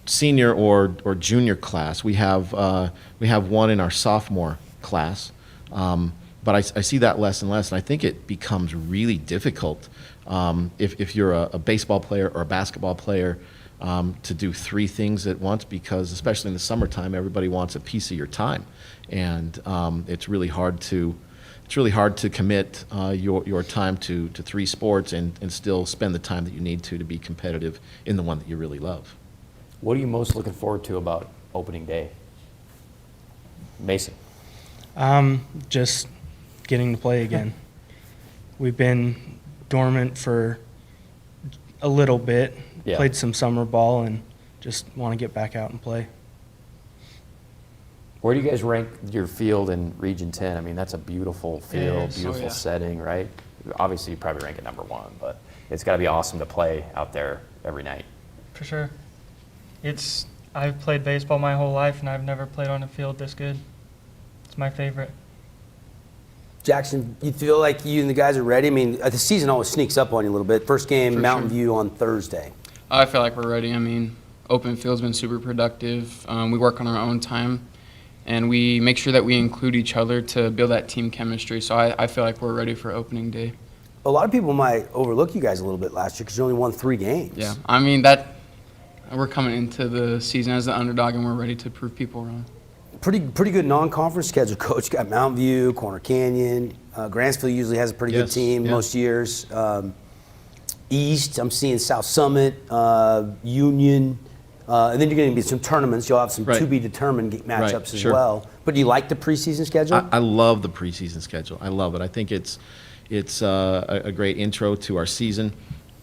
senior or junior class. We have one in our sophomore class, but I see that less and less, and I think it becomes really difficult if you're a baseball player or a basketball player to do three things at once, because especially in the summertime, everybody wants a piece of your time, and it's really hard to commit your time to three sports and still spend the time that you need to be competitive in the one that you really love. What are you most looking forward to about opening day? Mason. Just getting to play again. We've been dormant for a little bit. Yeah. Played some summer ball and just want to get back out and play. Where do you guys rank your field in Region 10? I mean, that's a beautiful field, beautiful setting, right? Obviously, you probably rank it number one, but it's got to be awesome to play out there every night. For sure. I've played baseball my whole life, and I've never played on a field this good. It's my favorite. Jackson, you feel like you and the guys are ready? I mean, the season always sneaks up on you a little bit. First game, Mountain View on Thursday. I feel like we're ready. I mean, open field's been super productive. We work on our own time, and we make sure that we include each other to build that team chemistry. So I feel like we're ready for opening day. A lot of people might overlook you guys a little bit last year because you only won 3 games. Yeah, I mean, we're coming into the season as the underdog, and we're ready to prove people wrong. Pretty good non-conference schedule, Coach. Got Mountain View, Corner Canyon. Grantsville usually has a pretty good team most years. East, I'm seeing South Summit, Union, and then you're going to be some tournaments. You'll have some to-be-determined matchups as well. But do you like the preseason schedule? I love the preseason schedule. I love it. I think it's a great intro to our season.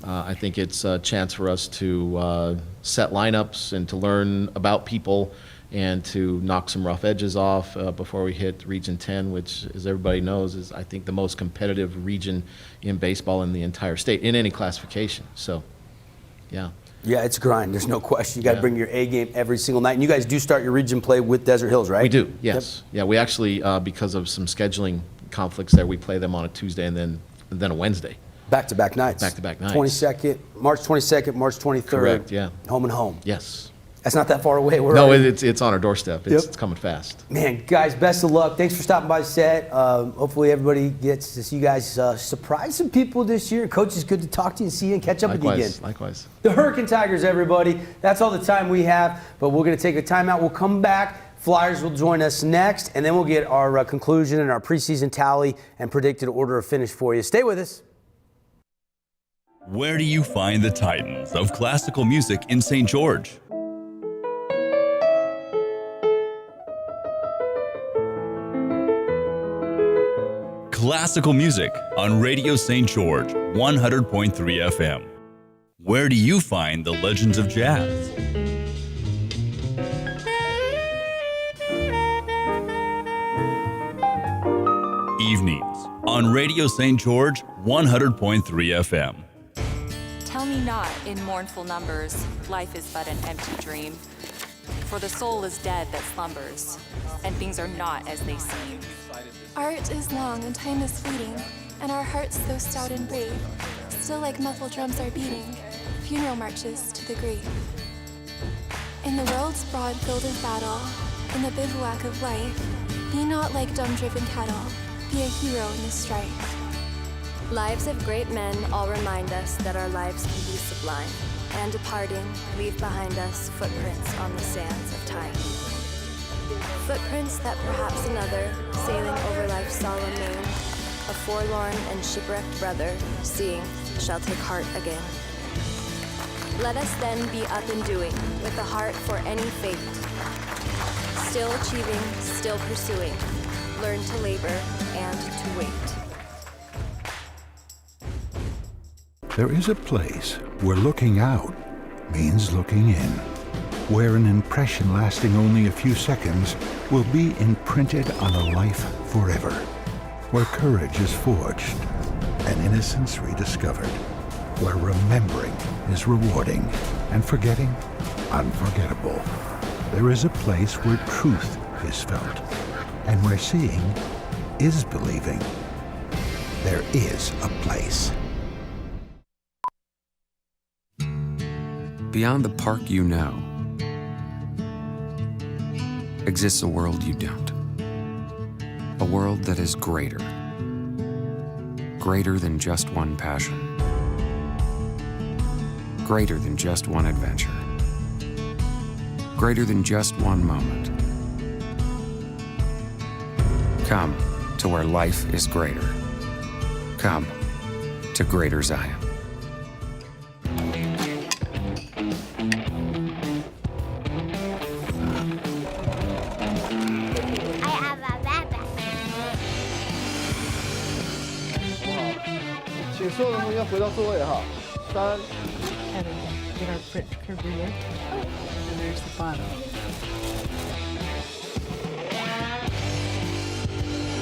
I think it's a chance for us to set lineups and to learn about people and to knock some rough edges off before we hit Region 10, which, as everybody knows, is, I think, the most competitive region in baseball in the entire state, in any classification. So, yeah. Yeah, it's a grind. There's no question. You got to bring your A game every single night. And you guys do start your region play with Desert Hills, right? We do, yes. Yep. Yeah, we actually, because of some scheduling conflicts there, we play them on a Tuesday and then a Wednesday. Back-to-back nights. Back-to-back nights. March 22nd, March 23rd. Correct, yeah. Home and home. Yes. That's not that far away. It's on our doorstep. It's coming fast. Man, guys, best of luck. Thanks for stopping by set. Hopefully everybody gets to see you guys surprise some people this year. Coach, it's good to talk to you and see you and catch up with you again. Likewise. The Hurricane Tigers, everybody. That's all the time we have, but we're going to take a timeout. We'll come back. Flyers will join us next, and then we'll get our conclusion and our preseason tally and predicted order of finish for you. Stay with us. Where do you find the titans of classical music in St. George? Classical music on Radio St. George, 100.3 FM. Where do you find the legends of jazz? Evenings on Radio St. George, 100.3 FM. Tell me not in mournful numbers, life is but an empty dream. For the soul is dead that slumbers, and things are not as they seem. Art is long and time is fleeting, and our hearts though stout and brave, still like muffled drums are beating, funeral marches to the grave. In the world's broad field of battle, in the bivouac of life, be not like dumb-driven cattle, be a hero in the strife. Lives of great men all remind us that our lives can be sublime, and departing, leave behind us footprints on the sands of time. Footprints that perhaps another, sailing over life's solemn moon, a forlorn and shipwrecked brother, seeing, shall take heart again. Let us then be up and doing, with a heart for any fate. Still achieving, still pursuing, learn to labor and to wait. There is a place where looking out means looking in, where an impression lasting only a few seconds will be imprinted on a life forever, where courage is forged and innocence rediscovered, where remembering is rewarding and forgetting unforgettable. There is a place where truth is felt and where seeing is believing. There is a place. Beyond the park you know, exists a world you don't. A world that is greater. Greater than just one passion. Greater than just one adventure. Greater than just one moment. Come to where life is greater. Come to Greater Zion. Get our print career. And there's the bottle.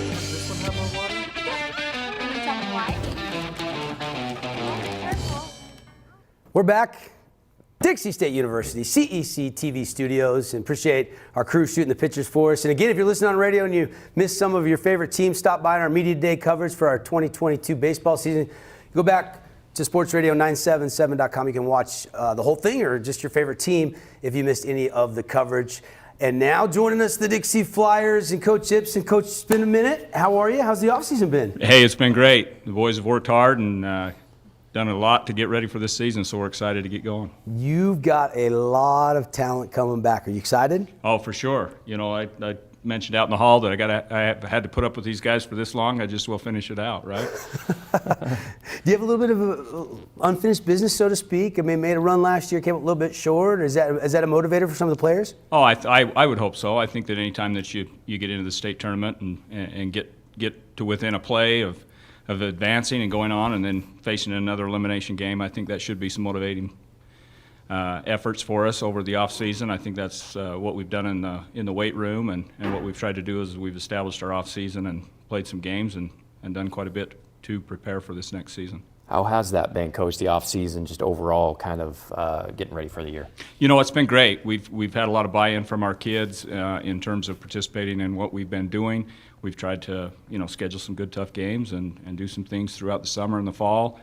Does this one have more water? Can you tell me why? Careful. We're back. Dixie State University, CEC TV studios, and appreciate our crew shooting the pictures for us. And again, if you're listening on radio and you missed some of your favorite teams, stop by on our Media Day coverage for our 2022 baseball season. Go back to sportsradio977.com. You can watch the whole thing or just your favorite team if you missed any of the coverage. And now joining us, the Dixie Flyers and Coach Ips. And Coach, it's been a minute. How are you? How's the offseason been? Hey, it's been great. The boys have worked hard and done a lot to get ready for this season, so we're excited to get going. You've got a lot of talent coming back. Are you excited? Oh, for sure. You know, I mentioned out in the hall that I had to put up with these guys for this long. I just will finish it out, right? Do you have a little bit of unfinished business, so to speak? I mean, made a run last year, came up a little bit short. Is that a motivator for some of the players? Oh, I would hope so. I think that any time that you get into the state tournament and get to within a play of advancing and going on and then facing another elimination game, I think that should be some motivating efforts for us over the off season. I think that's what we've done in the weight room, and what we've tried to do is we've established our off season and played some games and done quite a bit to prepare for this next season. How has that been, Coach, the off season, just overall kind of getting ready for the year? You know, it's been great. We've had a lot of buy-in from our kids in terms of participating in what we've been doing. We've tried to, schedule some good, tough games and do some things throughout the summer and the fall,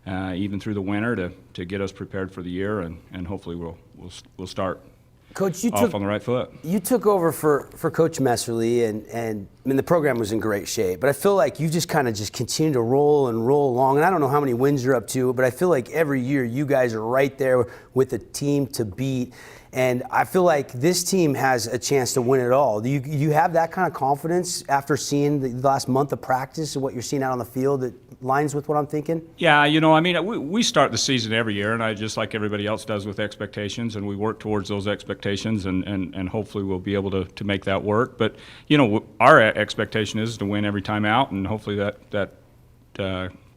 even through the winter to get us prepared for the year, and hopefully we'll start Coach, off on the right foot. You took over for Coach Messerly, and I mean, the program was in great shape, but I feel like you just kind of continue to roll along, and I don't know how many wins you're up to, but I feel like every year you guys are right there with the team to beat, and I feel like this team has a chance to win it all. Do you have that kind of confidence after seeing the last month of practice and what you're seeing out on the field that lines with what I'm thinking? Yeah, I mean, we start the season every year, and I just like everybody else does with expectations, and we work towards those expectations, and hopefully we'll be able to make that work. But, our expectation is to win every time out, and hopefully that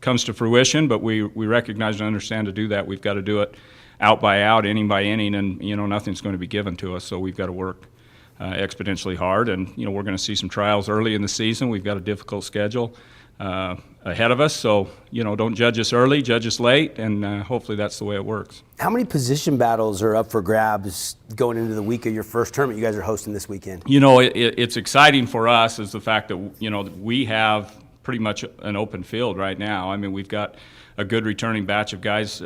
comes to fruition, but we recognize and understand to do that, we've got to do it out by out, inning by inning, and, nothing's going to be given to us, so we've got to work exponentially hard, and, we're going to see some trials early in the season. We've got a difficult schedule ahead of us, so don't judge us early, judge us late, and hopefully that's the way it works. How many position battles are up for grabs going into the week of your first tournament you guys are hosting this weekend? It's exciting for us is the fact that we have pretty much an open field right now. I mean, we've got a good returning batch of guys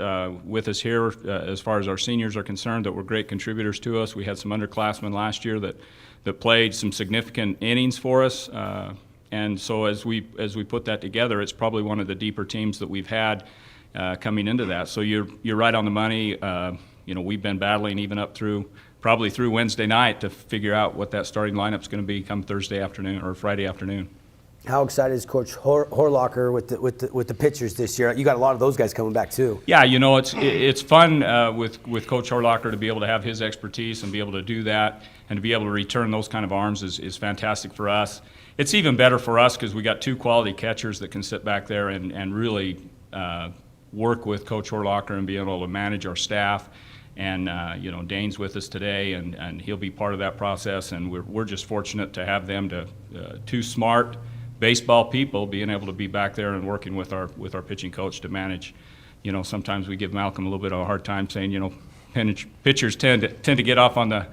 with us here as far as our seniors are concerned that were great contributors to us. We had some underclassmen last year that played some significant innings for us. And so as we put that together, it's probably one of the deeper teams that we've had coming into that. So you're right on the money. We've been battling even up through Wednesday night to figure out what that starting lineup's going to be come Thursday afternoon or Friday afternoon. How excited is Coach Horlacher with the pitchers this year? You got a lot of those guys coming back too. Yeah, it's fun with Coach Horlacher to be able to have his expertise and be able to do that and to be able to return those kind of arms is fantastic for us. It's even better for us because we got two quality catchers that can sit back there and really work with Coach Horlacher and be able to manage our staff. And Dane's with us today, and he'll be part of that process. And we're just fortunate to have them two smart baseball people being able to be back there and working with our pitching coach to manage. Sometimes we give Malcolm a little bit of a hard time saying, pitchers tend to get off on the,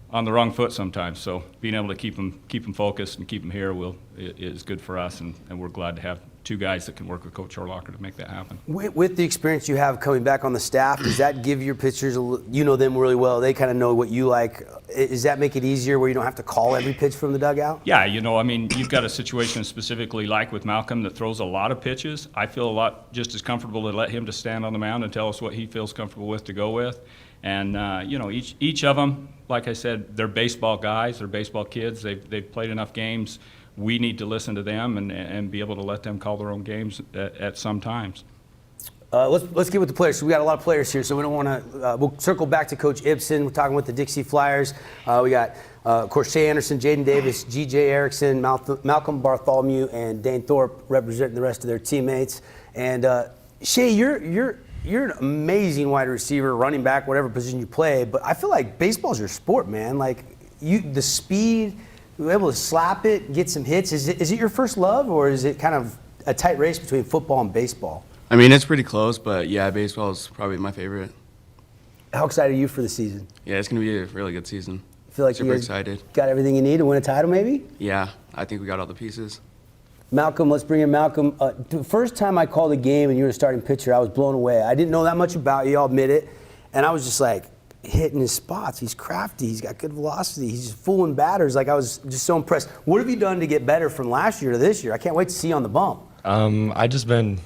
on the wrong foot sometimes. So being able to keep them focused and keep them here is good for us, and we're glad to have two guys that can work with Coach Horlacher to make that happen. With the experience you have coming back on the staff, does that give your pitchers, you know them really well, they kind of know what you like. Does that make it easier where you don't have to call every pitch from the dugout? Yeah, you've got a situation specifically like with Malcolm that throws a lot of pitches. I feel just as comfortable to let him to stand on the mound and tell us what he feels comfortable with to go with. And, each of them, like I said, they're baseball guys, they're baseball kids, they've played enough games. We need to listen to them and be able to let them call their own games at some times. Let's get with the players. So we got a lot of players here, so we don't want to. We'll circle back to Coach Ibsen. We're talking with the Dixie Flyers. We got, of course, Shea Anderson, Jaden Davis, G.J. Erickson, Malcolm Bartholomew, and Dane Thorpe representing the rest of their teammates. And Shea, you're an amazing wide receiver, running back, whatever position you play. But I feel like baseball's your sport, man. Like the speed. You're able to slap it, get some hits. Is it your first love, or is it kind of a tight race between football and baseball? I mean, it's pretty close, but yeah, baseball is probably my favorite. How excited are you for the season? Yeah, it's going to be a really good season. I feel like super excited. Got everything you need to win a title, maybe? Yeah, I think we got all the pieces. Malcolm, let's bring in Malcolm. The first time I called a game and you were a starting pitcher, I was blown away. I didn't know that much about you, I'll admit it, and I was just like, hitting his spots. He's crafty. He's got good velocity. He's just fooling batters. Like, I was just so impressed. What have you done to get better from last year to this year? I can't wait to see you on the bump. I just been,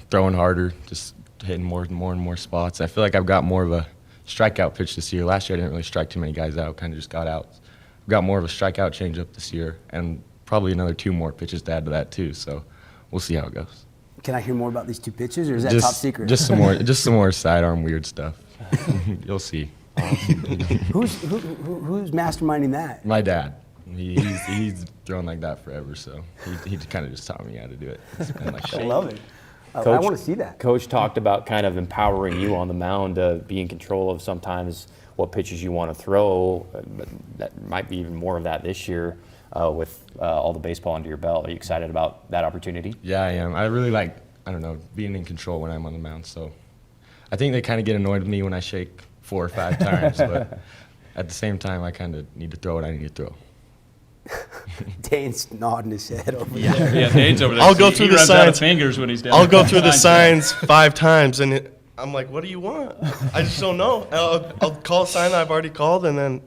throwing throwing harder, just hitting more and more spots. I feel like I've got more of a strikeout pitch this year. Last year I didn't really strike too many guys out, kind of just got out. I've got more of a strikeout changeup this year, and probably another 2 more pitches to add to that too. So we'll see how it goes. Can I hear more about these 2 pitches, or is that top secret? Just some more sidearm weird stuff. You'll see. Who's masterminding that? My dad. He's thrown like that forever, so he kind of just taught me how to do it. It's been like I love it. Coach, I want to see that. Coach talked about kind of empowering you on the mound to be in control of sometimes what pitches you want to throw. But that might be even more of that this year with all the baseball under your belt. Are you excited about that opportunity? Yeah, I am. I really like, I don't know, being in control when I'm on the mound. So I think they kind of get annoyed with me when I shake 4 or 5 times, but at the same time, I kind of need to throw what I need to throw. Dane's nodding his head over there. Yeah, Dane's over there. I'll go through the signs. Fingers when he's down. I'll go through the signs 5 times, and I'm like, "What do you want?" I just don't know. I'll call a sign I've already called, and then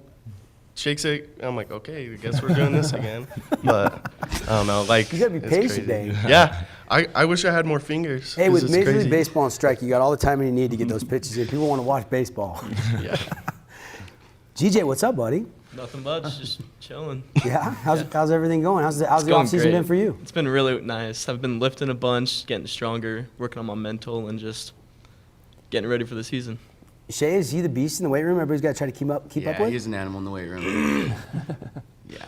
shakes it. I'm like, "Okay, I guess we're doing this again." But I don't know. Like, you gotta be patient, Dane. Yeah, I wish I had more fingers. Hey, with Major League Baseball on strike, you got all the time you need to get those pitches in. People want to watch baseball. Yeah. GJ, what's up, buddy? Nothing much, just chilling. Yeah? How's everything going? How's the off-season been for you? It's been really nice. I've been lifting a bunch, getting stronger, working on my mental, and just getting ready for the season. Shay, is he the beast in the weight room? Everybody's got to try to keep up with? Yeah, he's an animal in the weight room. Yeah.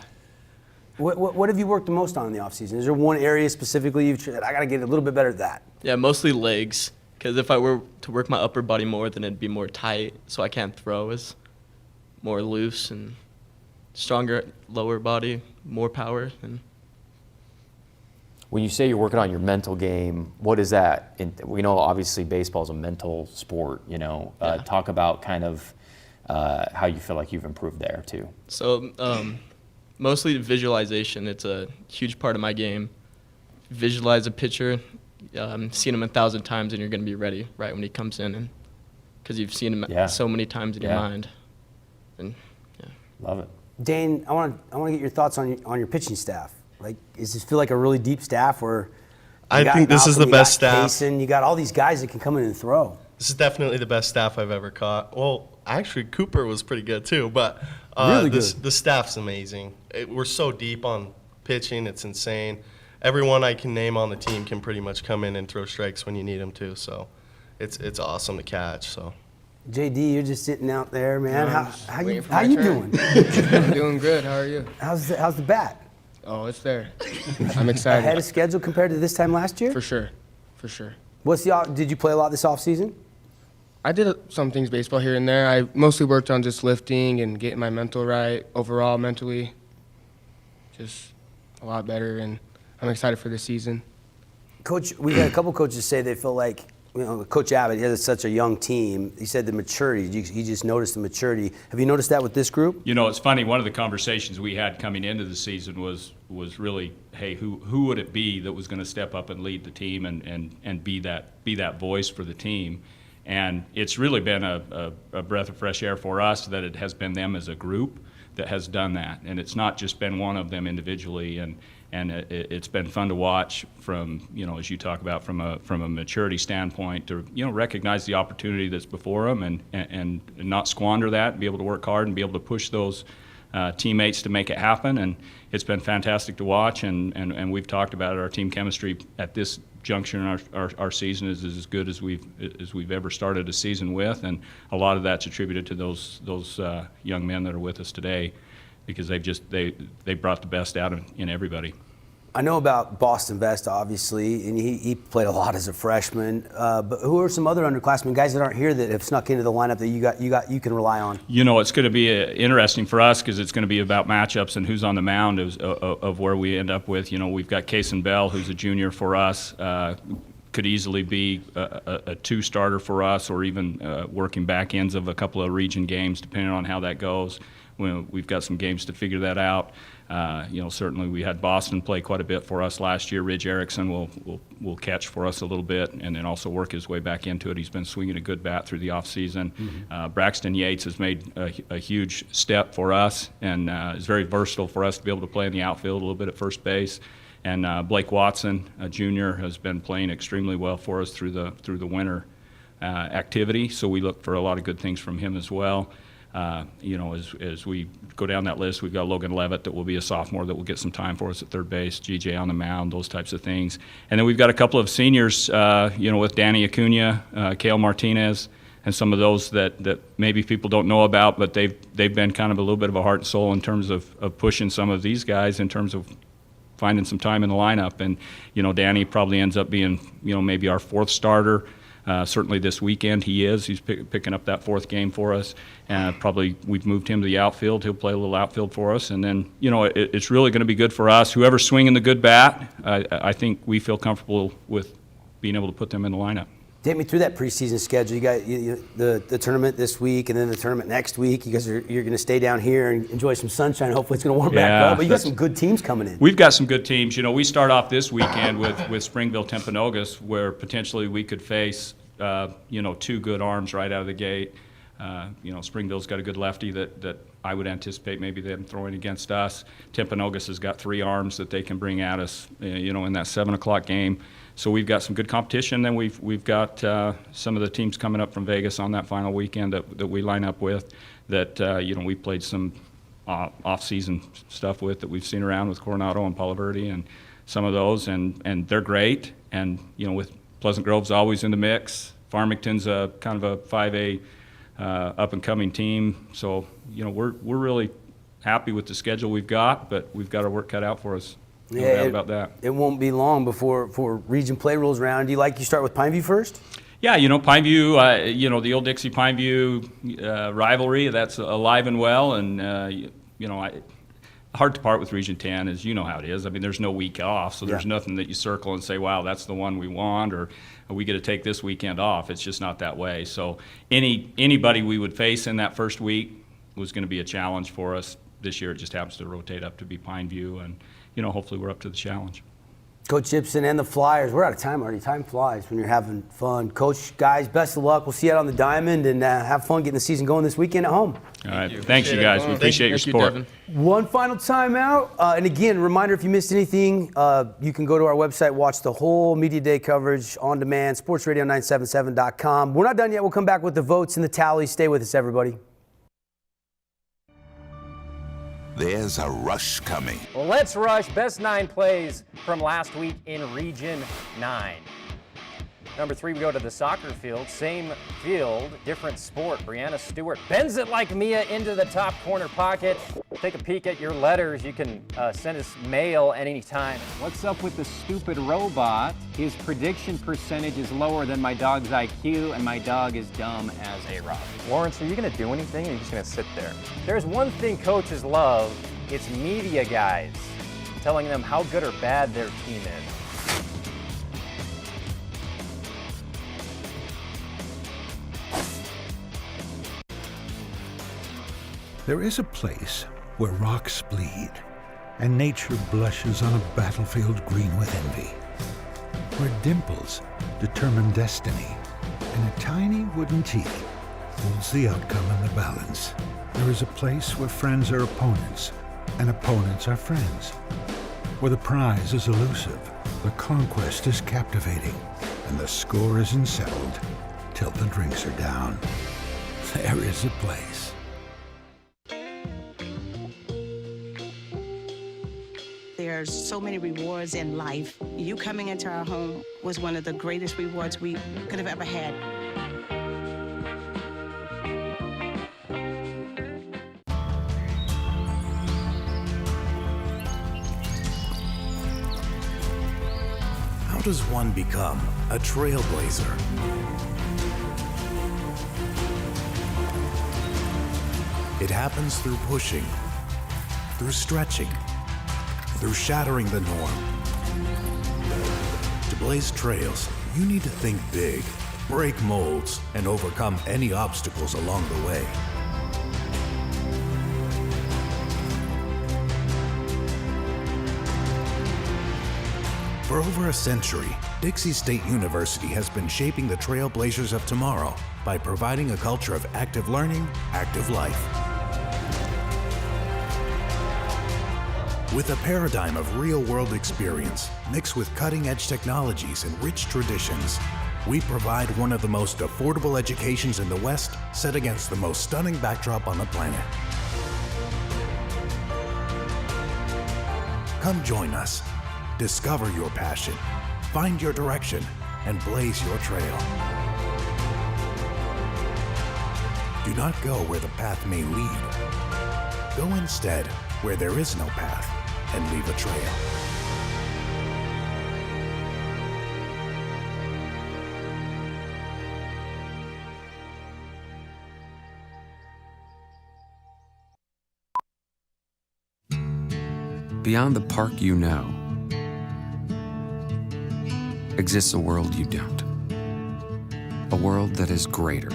What have you worked the most on in the off-season? Is there one area specifically you've said, I got to get a little bit better at that? Yeah, mostly legs, because if I were to work my upper body more, then it'd be more tight, so I can't throw as more loose, and stronger lower body, more power. And when you say you're working on your mental game, what is that? We know obviously baseball is a mental sport. Talk about kind of how you feel like you've improved there too. So mostly visualization. It's a huge part of my game. Visualize a pitcher, seen him 1,000 times, and you're going to be ready right when he comes in, and because you've seen him so many times in your mind. And love it. Dane, I want to get your thoughts on your pitching staff. Like, does this feel like a really deep staff where I think this is the best staff. Kaysen, you got all these guys that can come in and throw. This is definitely the best staff I've ever caught. Well, actually, Cooper was pretty good too, but really good. The staff's amazing. We're so deep on pitching, it's insane. Everyone I can name on the team can pretty much come in and throw strikes when you need them to, so it's awesome to catch. So. JD, you're just sitting out there, man. How you doing? I'm doing good. How are you? How's the bat? Oh, it's there. I'm excited. Ahead of schedule compared to this time last year? For sure. For sure. Did you play a lot this offseason? I did some things baseball here and there. I mostly worked on just lifting and getting my mental right, overall mentally. Just a lot better, and I'm excited for this season. Coach, we had a couple coaches say they feel like, Coach Abbott, he has such a young team. He said the maturity, he just noticed the maturity. Have you noticed that with this group? It's funny, one of the conversations we had coming into the season was really, hey, who would it be that was going to step up and lead the team and be that voice for the team? And it's really been a breath of fresh air for us that it has been them as a group that has done that. And it's not just been one of them individually. And it's been fun to watch from, as you talk about, from a maturity standpoint, to recognize the opportunity that's before them and not squander that, and be able to work hard and be able to push those teammates to make it happen. And it's been fantastic to watch. And we've talked about it. Our team chemistry at this juncture in our season is as good as we've ever started a season with, and a lot of that's attributed to those young men that are with us today, because they brought the best out in everybody. I know about Boston Vest, obviously, and he played a lot as a freshman. But who are some other underclassmen, guys that aren't here that have snuck into the lineup that you can rely on? It's going to be interesting for us because it's going to be about matchups and who's on the mound of where we end up with. We've got Kaysen Bell, who's a junior for us. Could easily be a 2-starter for us, or even working back ends of a couple of region games, depending on how that goes. We've got some games to figure that out. Certainly we had Boston play quite a bit for us last year. Ridge Erickson will catch for us a little bit, and then also work his way back into it. He's been swinging a good bat through the offseason. Braxton Yates has made a huge step for us, and is very versatile for us to be able to play in the outfield, a little bit at first base. And Blake Watson, a junior, has been playing extremely well for us through the winter activity. So we look for a lot of good things from him as well. As we go down that list, we've got Logan Levitt that will be a sophomore that will get some time for us at third base, GJ on the mound, those types of things. And then we've got a couple of seniors, with Danny Acuna, Kale Martinez, and some of those that maybe people don't know about, but they've been kind of a little bit of a heart and soul in terms of pushing some of these guys in terms of finding some time in the lineup. And, Danny probably ends up being, maybe our fourth starter. Certainly this weekend he is. He's picking up that fourth game for us. Probably we've moved him to the outfield. He'll play a little outfield for us. And then, it's really going to be good for us. Whoever's swinging the good bat, I think we feel comfortable with being able to put them in the lineup. Take me through that preseason schedule. You got the tournament this week and then the tournament next week. You guys you're going to stay down here and enjoy some sunshine. Hopefully it's going to warm back up. But you got some good teams coming in. We've got some good teams. We start off this weekend with Springville Timpanogos, where potentially we could face two good arms right out of the gate. Springville's got a good lefty that I would anticipate maybe them throwing against us. Timpanogos has got three arms that they can bring at us, in that 7 o'clock game. So we've got some good competition. Then we've got some of the teams coming up from Vegas on that final weekend that we line up with that, we played some off-season stuff with that we've seen around with Coronado and Palo Verde and some of those, and they're great. And, with Pleasant Grove's always in the mix. Farmington's a kind of a 5A up-and-coming team. So, we're really happy with the schedule we've got, but we've got our work cut out for us. No doubt about that. It won't be long before region play rolls around. Do you start with Pineview first? Yeah, Pineview, the old Dixie Pineview rivalry, that's alive and well. And, hard to part with Region 10, as you know how it is. I mean, there's no week off, so there's nothing that you circle and say, wow, that's the one we want, or we get to take this weekend off. It's just not that way. So anybody we would face in that first week was going to be a challenge for us. This year it just happens to rotate up to be Pineview, and, hopefully we're up to the challenge. Coach Gibson and the Flyers, we're out of time already. Time flies when you're having fun. Coach, guys, best of luck. We'll see you out on the diamond, and have fun getting the season going this weekend at home. All right. Thanks, you guys. We appreciate your support. One final timeout. And again, reminder, if you missed anything, you can go to our website, watch the whole Media Day coverage on demand, sportsradio977.com. We're not done yet. We'll come back with the votes and the tally. Stay with us, everybody. There's a rush coming. Well, let's rush best 9 plays from last week in Region 9. Number 3, we go to the soccer field. Same field, different sport. Brianna Stewart bends it like Mia into the top corner pocket. Take a peek at your letters. You can send us mail at any time. What's up with the stupid robot? His prediction percentage is lower than my dog's IQ, and my dog is dumb as a rock. Lawrence, are you going to do anything, or are you just going to sit there? There's one thing coaches love. It's media guys telling them how good or bad their team is. There is a place where rocks bleed and nature blushes on a battlefield green with envy, where dimples determine destiny and a tiny wooden tee holds the outcome in the balance. There is a place where friends are opponents and opponents are friends, where the prize is elusive, the conquest is captivating, and the score isn't settled till the drinks are down. There is a place. There's so many rewards in life. You coming into our home was one of the greatest rewards we could have ever had. How does one become a trailblazer? It happens through pushing, through stretching, through shattering the norm. To blaze trails, you need to think big, break molds, and overcome any obstacles along the way. For over a century, Dixie State University has been shaping the trailblazers of tomorrow by providing a culture of active learning, active life. With a paradigm of real-world experience mixed with cutting-edge technologies and rich traditions, we provide one of the most affordable educations in the West, set against the most stunning backdrop on the planet. Come join us. Discover your passion, find your direction, and blaze your trail. Do not go where the path may lead. Go instead where there is no path and leave a trail. Beyond the park you know, exists a world you don't. A world that is greater.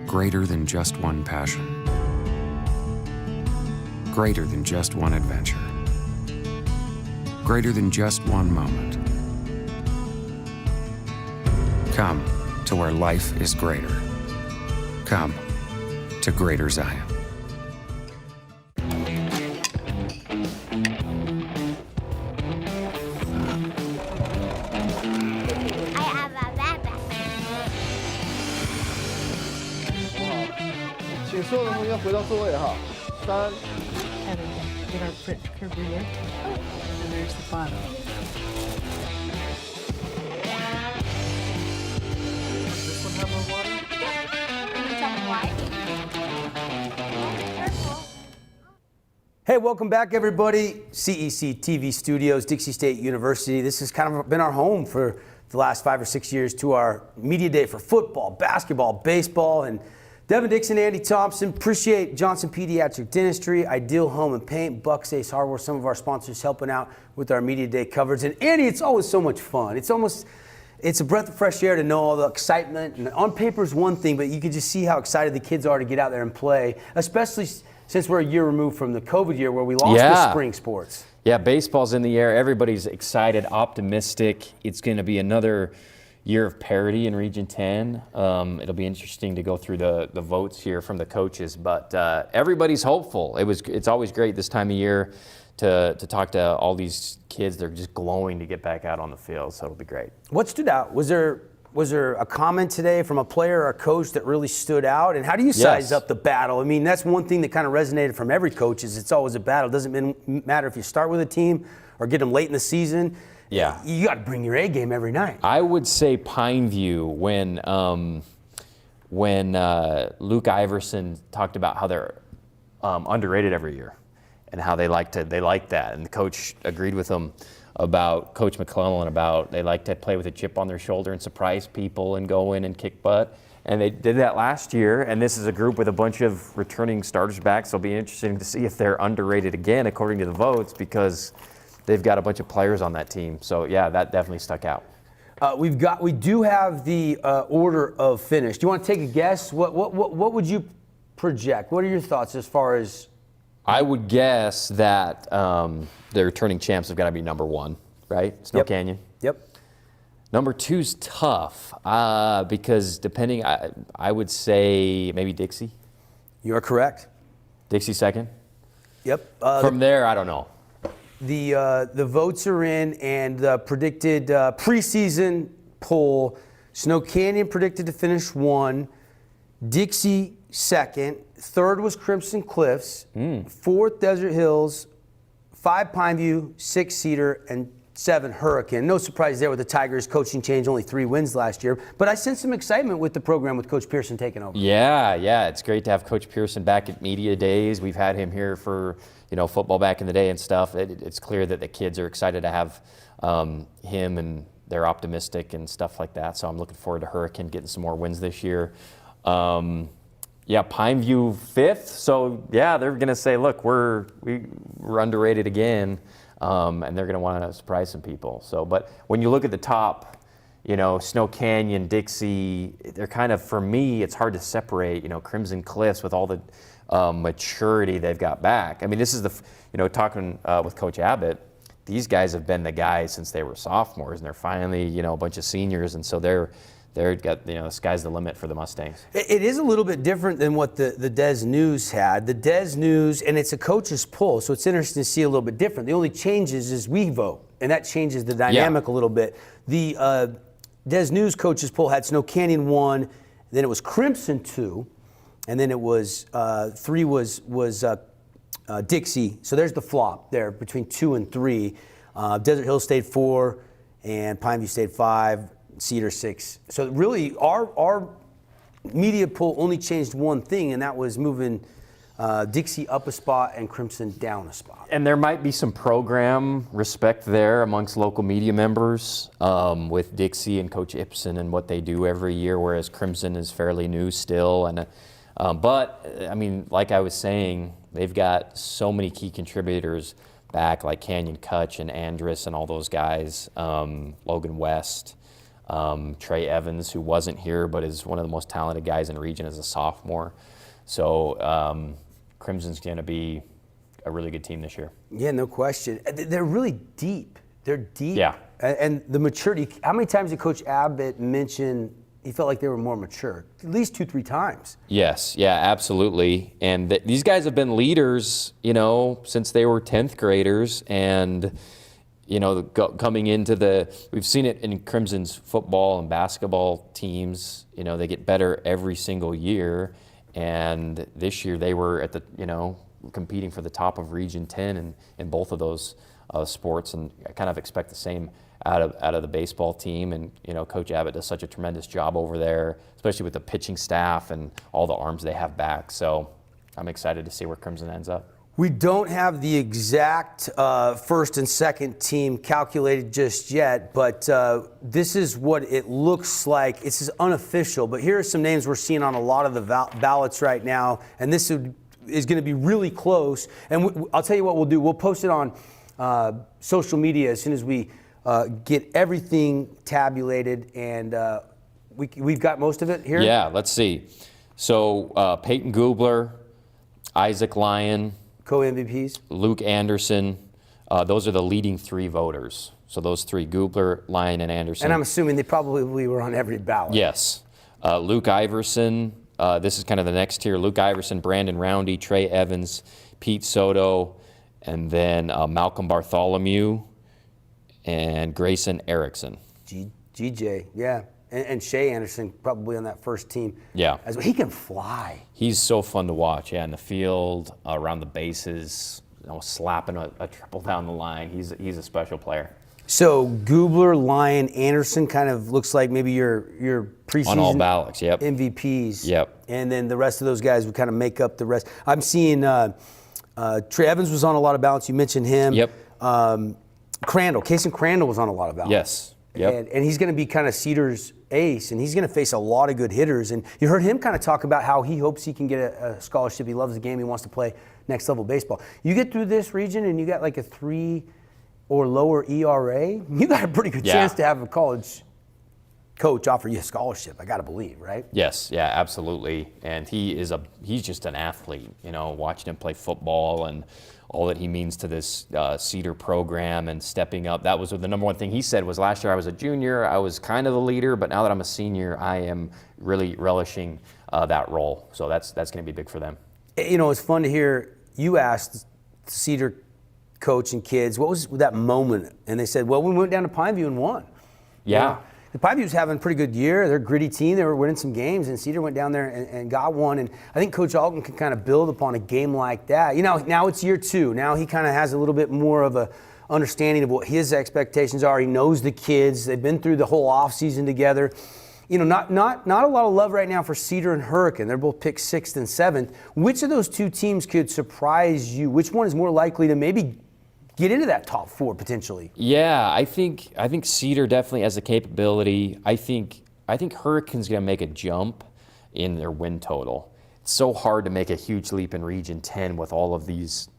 Greater than just one passion. Greater than just one adventure. Greater than just one moment. Come to where life is greater. Come to Greater Zion. Get our print career. And there's the bottom. Does this one have more water? Can you tell me why? Careful. Hey, welcome back, everybody. CEC TV Studios, Dixie State University. This has kind of been our home for the last 5 or 6 years to our media day for football, basketball, baseball, and Devin Dixon, Andy Thompson. Appreciate Johnson Pediatric Dentistry, Ideal Home and Paint, Bucks Ace Hardware, some of our sponsors helping out with our media day coverage. And Andy, it's always so much fun. It's a breath of fresh air to know all the excitement. And on paper is one thing, but you can just see how excited the kids are to get out there and play, especially since we're a year removed from the COVID year where we lost the spring sports. Yeah, baseball's in the air. Everybody's excited, optimistic. It's going to be another year of parity in Region 10. It'll be interesting to go through the votes here from the coaches, but everybody's hopeful. It's always great this time of year to talk to all these kids. They're just glowing to get back out on the field, so it'll be great. What stood out? Was there a comment today from a player or a coach that really stood out? And how do you size up the battle? I mean, that's one thing that kind of resonated from every coach is it's always a battle. It doesn't matter if you start with a team or get them late in the season. Yeah. You got to bring your A game every night. I would say Pineview when Luke Iverson talked about how they're underrated every year and how they like that. And the coach agreed with him about Coach McClellan about they like to play with a chip on their shoulder and surprise people and go in and kick butt. And they did that last year, and this is a group with a bunch of returning starters back, so it'll be interesting to see if they're underrated again according to the votes because they've got a bunch of players on that team. So yeah, that definitely stuck out. We do have the order of finish. Do you want to take a guess? What would you project? What are your thoughts as far as? I would guess that the returning champs have got to be number 1, right? Snow Canyon. Yep. Number 2's tough because depending, I would say maybe Dixie. You are correct. Dixie second. Yep. From there, I don't know. The votes are in, and the predicted preseason poll, Snow Canyon predicted to finish 1, Dixie second, 3rd was Crimson Cliffs, 4th Desert Hills, 5 Pineview, 6 Cedar, and 7 Hurricane. No surprise there with the Tigers coaching change, only 3 wins last year. But I sense some excitement with the program with Coach Pearson taking over. Yeah, it's great to have Coach Pearson back at media days. We've had him here for football back in the day and stuff. It's clear that the kids are excited to have him, and they're optimistic and stuff like that. So I'm looking forward to Hurricane getting some more wins this year. Pineview 5th. So yeah, they're going to say, look, we're underrated again, and they're going to want to surprise some people. So, but when you look at the top, Snow Canyon, Dixie, they're kind of, for me, it's hard to separate. Crimson Cliffs with all the maturity they've got back. I mean, this is talking with Coach Abbott, these guys have been the guys since they were sophomores, and they're finally, a bunch of seniors, and so they're they've got, the sky's the limit for the Mustangs. It is a little bit different than what the Des News had. The Des News, and it's a coach's poll, so it's interesting to see a little bit different. The only changes is we vote, and that changes the dynamic a little bit. The Des News coach's poll had Snow Canyon 1, then it was Crimson 2, and then it was 3 was Dixie. So there's the flop there between 2 and 3. Desert Hill stayed 4, and Pineview stayed 5. Cedar 6. So really, our media poll only changed one thing, and that was moving Dixie up a spot and Crimson down a spot. And there might be some program respect there amongst local media members with Dixie and Coach Ibsen and what they do every year, whereas Crimson is fairly new still. And but I mean, like I was saying, they've got so many key contributors back, like Canyon Kutch and Andrus and all those guys, Logan West. Trey Evans, who wasn't here but is one of the most talented guys in the region as a sophomore. So Crimson's going to be a really good team this year. Yeah, no question. They're really deep. They're deep. Yeah. And the maturity. How many times did Coach Abbott mention he felt like they were more mature? At least 2-3 times. Yes, yeah, absolutely. And these guys have been leaders, since they were 10th graders. And coming into we've seen it in Crimson's football and basketball teams, they get better every single year. And this year they were at competing for the top of Region 10 in both of those sports. And I kind of expect the same out of the baseball team. And, Coach Abbott does such a tremendous job over there, especially with the pitching staff and all the arms they have back. So I'm excited to see where Crimson ends up. We don't have the exact first and second team calculated just yet, but this is what it looks like. This is unofficial, but here are some names we're seeing on a lot of the ballots right now, and this is going to be really close. And I'll tell you what we'll do. We'll post it on social media as soon as we get everything tabulated, and we've got most of it here. Yeah, let's see. So Peyton Gubler, Isaac Lyon, co-MVPs. Luke Anderson. Those are the leading 3 voters. So those 3, Gubler, Lyon, and Anderson. And I'm assuming they probably were on every ballot. Yes. Luke Iverson. This is kind of the next tier. Luke Iverson, Brandon Roundy, Trey Evans, Pete Soto, and then Malcolm Bartholomew and Grayson Erickson. GJ, yeah. And Shea Anderson probably on that first team. Yeah. As well. He can fly. He's so fun to watch, in the field, around the bases, slapping a triple down the line. He's a special player. So Gubler, Lyon, Anderson kind of looks like maybe your preseason on all ballots, yep. MVPs. Yep. And then the rest of those guys would kind of make up the rest. I'm seeing Trey Evans was on a lot of ballots. You mentioned him. Yep. Crandall, Kason Crandall was on a lot lot. Yes. Yep. And he's going to be kind of Cedar's ace, and he's going to face a lot of good hitters. And you heard him kind of talk about how he hopes he can get a scholarship. He loves the game. He wants to play next level baseball. You get through this region and you got like a 3 or lower ERA, you got a pretty good chance to have a college coach offer you a scholarship, I got to believe, right? Yes, yeah, absolutely. And he's just an athlete, watching him play football and all that he means to this Cedar program and stepping up. That was the number one thing he said was last year I was a junior, I was kind of the leader, but now that I'm a senior, I am really relishing that role. So that's going to be big for them. It's fun to hear you asked Cedar coach and kids, what was that moment? And they said, well, we went down to Pineview and won. Yeah. The Pineview's having a pretty good year. They're a gritty team. They were winning some games, and Cedar went down there and got one. And I think Coach Alton can kind of build upon a game like that. Now it's year 2. Now he kind of has a little bit more of a understanding of what his expectations are. He knows the kids. They've been through the whole offseason together. Not a lot of love right now for Cedar and Hurricane. They're both picked 6th and 7th. Which of those 2 teams could surprise you? Which one is more likely to maybe get into that top 4 potentially? Yeah, I think Cedar definitely has the capability. I think Hurricane's going to make a jump in their win total. It's so hard to make a huge leap in Region 10 with all of these,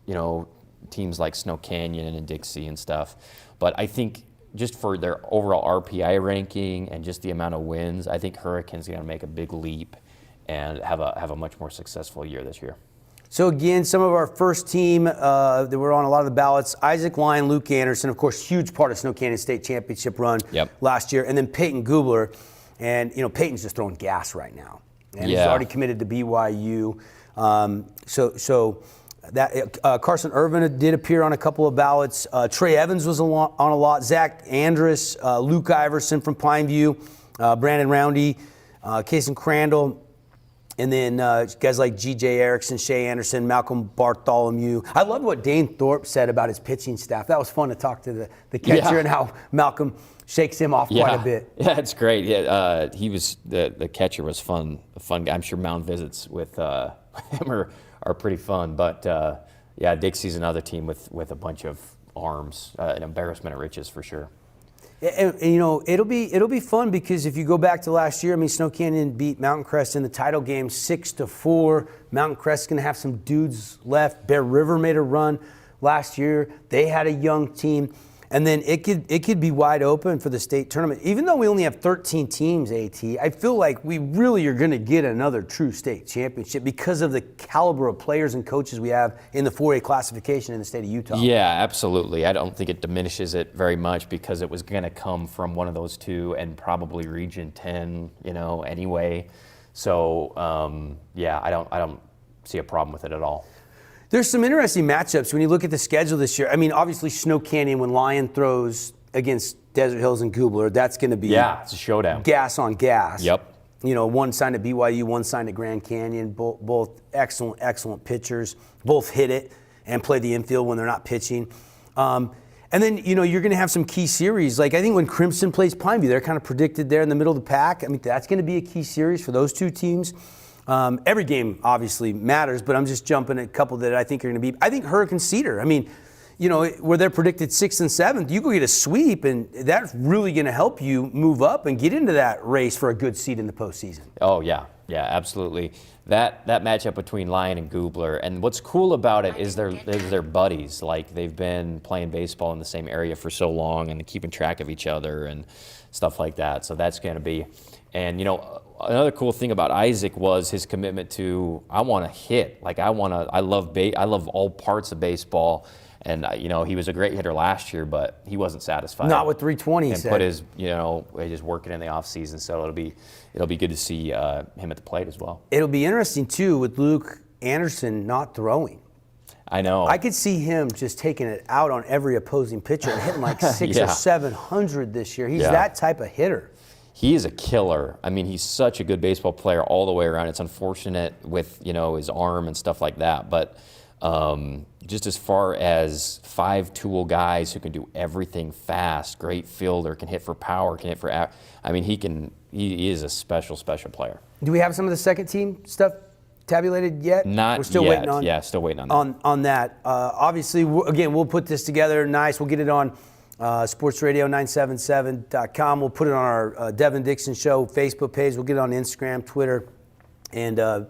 teams like Snow Canyon and Dixie and stuff. But I think just for their overall RPI ranking and just the amount of wins, I think Hurricane's going to make a big leap and have a much more successful year this year. So again, some of our first team that were on a lot of the ballots, Isaac Lyon, Luke Anderson, of course, huge part of Snow Canyon State Championship run last year, and then Peyton Gubler. And, Peyton's just throwing gas right now. And he's Yeah. already committed to BYU. So Carson Irvin did appear on a couple of ballots. Trey Evans was on a lot. Zach Andrus, Luke Iverson from Pineview, Brandon Roundy, Kason Crandall, and then guys like G.J. Erickson, Shea Anderson, Malcolm Bartholomew. I loved what Dane Thorpe said about his pitching staff. That was fun to talk to the catcher and how Malcolm shakes him off quite a bit. Yeah, it's great. Yeah, he was the catcher was fun. A fun guy. I'm sure mound visits with him are pretty fun. But Dixie's another team with a bunch of arms, an embarrassment of riches for sure. And it'll be fun because if you go back to last year, Snow Canyon beat Mountain Crest in the title game 6-4. Mountain Crest's gonna have some dudes left. Bear River made a run last year. They had a young team. And then it could be wide open for the state tournament. Even though we only have 13 teams, AT, I feel like we really are going to get another true state championship because of the caliber of players and coaches we have in the 4A classification in the state of Utah. Yeah, absolutely. I don't think it diminishes it very much because it was going to come from one of those two and probably Region 10, anyway. So, I don't see a problem with it at all. There's some interesting matchups when you look at the schedule this year. Obviously Snow Canyon, when Lion throws against Desert Hills and Goobler, that's going to be it's a showdown. Gas on gas. Yep. One signed at BYU, one signed at Grand Canyon. Both excellent pitchers. Both hit it and play the infield when they're not pitching. And then you're going to have some key series. Like I think when Crimson plays Pineview, they're kind of predicted there in the middle of the pack. that's going to be a key series for those two teams. Every game obviously matters, but I'm just jumping at a couple that I think are going to be. I think Hurricane Cedar. Where they're predicted 6th and 7th, you go get a sweep, and that's really going to help you move up and get into that race for a good seed in the postseason. Oh yeah, absolutely. That matchup between Lion and Goobler, and what's cool about it is they're buddies. Like they've been playing baseball in the same area for so long and keeping track of each other and stuff like that. So that's going to be, and another cool thing about Isaac was his commitment to I want to hit. Like I love all parts of baseball. And he was a great hitter last year, but he wasn't satisfied. Not with 320. And put his just working in the off season. So it'll be good to see him at the plate as well. It'll be interesting too with Luke Anderson not throwing. I know. I could see him just taking it out on every opposing pitcher and hitting like 600 or 700 this year. He's that type of hitter. He is a killer. He's such a good baseball player all the way around. It's unfortunate with his arm and stuff like that, but. Just as far as 5-tool guys who can do everything fast, great fielder, can hit for power, can hit for. He is a special player. Do we have some of the second team stuff tabulated yet? Not We're still yet. waiting on. Yeah, still waiting on that. On that. Obviously, again, we'll put this together nice. We'll get it on sportsradio977.com. We'll put it on our Devin Dixon Show Facebook page. We'll get it on Instagram, Twitter, and.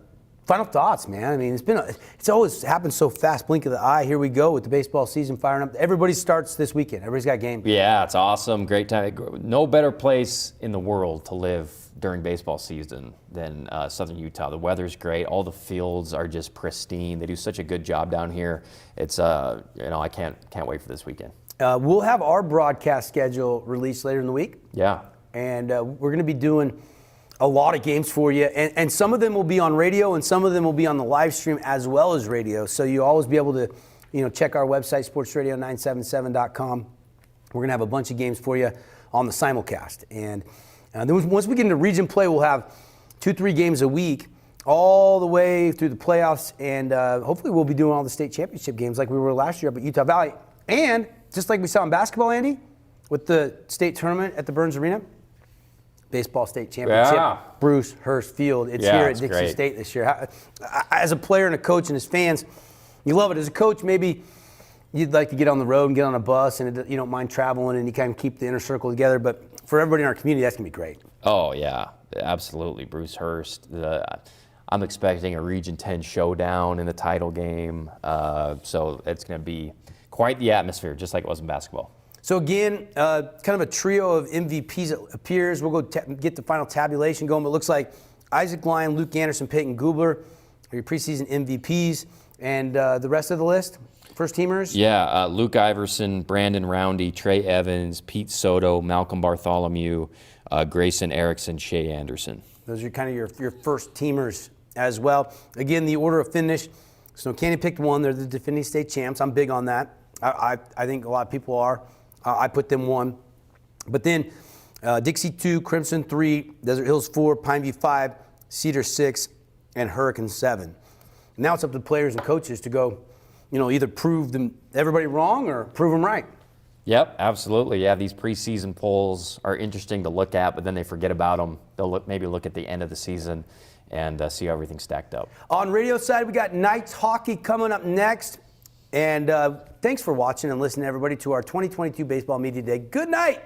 Final thoughts, man. It's always happened so fast. Blink of the eye. Here we go with the baseball season firing up. Everybody starts this weekend. Everybody's got games. Yeah, it's awesome. Great time. No better place in the world to live during baseball season than Southern Utah. The weather's great. All the fields are just pristine. They do such a good job down here. It's I can't wait for this weekend. We'll have our broadcast schedule released later in the week. Yeah. And we're going to be doing a lot of games for you, and some of them will be on radio, and some of them will be on the live stream as well as radio. So you'll always be able to, check our website, sportsradio977.com. We're gonna have a bunch of games for you on the simulcast, and then once we get into region play, we'll have 2-3 games a week, all the way through the playoffs, and hopefully we'll be doing all the state championship games like we were last year up at Utah Valley, and just like we saw in basketball, Andy, with the state tournament at the Burns Arena. Baseball state championship, Bruce Hurst Field. It's here at Dixie State this year. As a player and a coach and as fans, you love it. As a coach, maybe you'd like to get on the road and get on a bus and you don't mind traveling and you kind of keep the inner circle together. But for everybody in our community, that's going to be great. Oh, yeah, absolutely. Bruce Hurst. I'm expecting a Region 10 showdown in the title game. So it's going to be quite the atmosphere, just like it was in basketball. So again, kind of a trio of MVPs appears. We'll go get the final tabulation going, but it looks like Isaac Lyon, Luke Anderson, Peyton Goobler are your preseason MVPs, and the rest of the list first teamers? Yeah, Luke Iverson, Brandon Roundy, Trey Evans, Pete Soto, Malcolm Bartholomew, Grayson Erickson, Shea Anderson. Those are kind of your first teamers as well. Again, the order of finish. Snow Canyon picked one. They're the defending state champs. I'm big on that. I think a lot of people are. I put them 1. But then Dixie 2, Crimson 3, Desert Hills 4, Pineview 5, Cedar 6, and Hurricane 7. Now it's up to players and coaches to go, either prove everybody wrong or prove them right. Yep, absolutely. Yeah, these preseason polls are interesting to look at, but then they forget about them. They'll maybe look at the end of the season and see how everything's stacked up. On radio side, we got Knights hockey coming up next. And thanks for watching and listening, everybody, to our 2022 Baseball Media Day. Good night.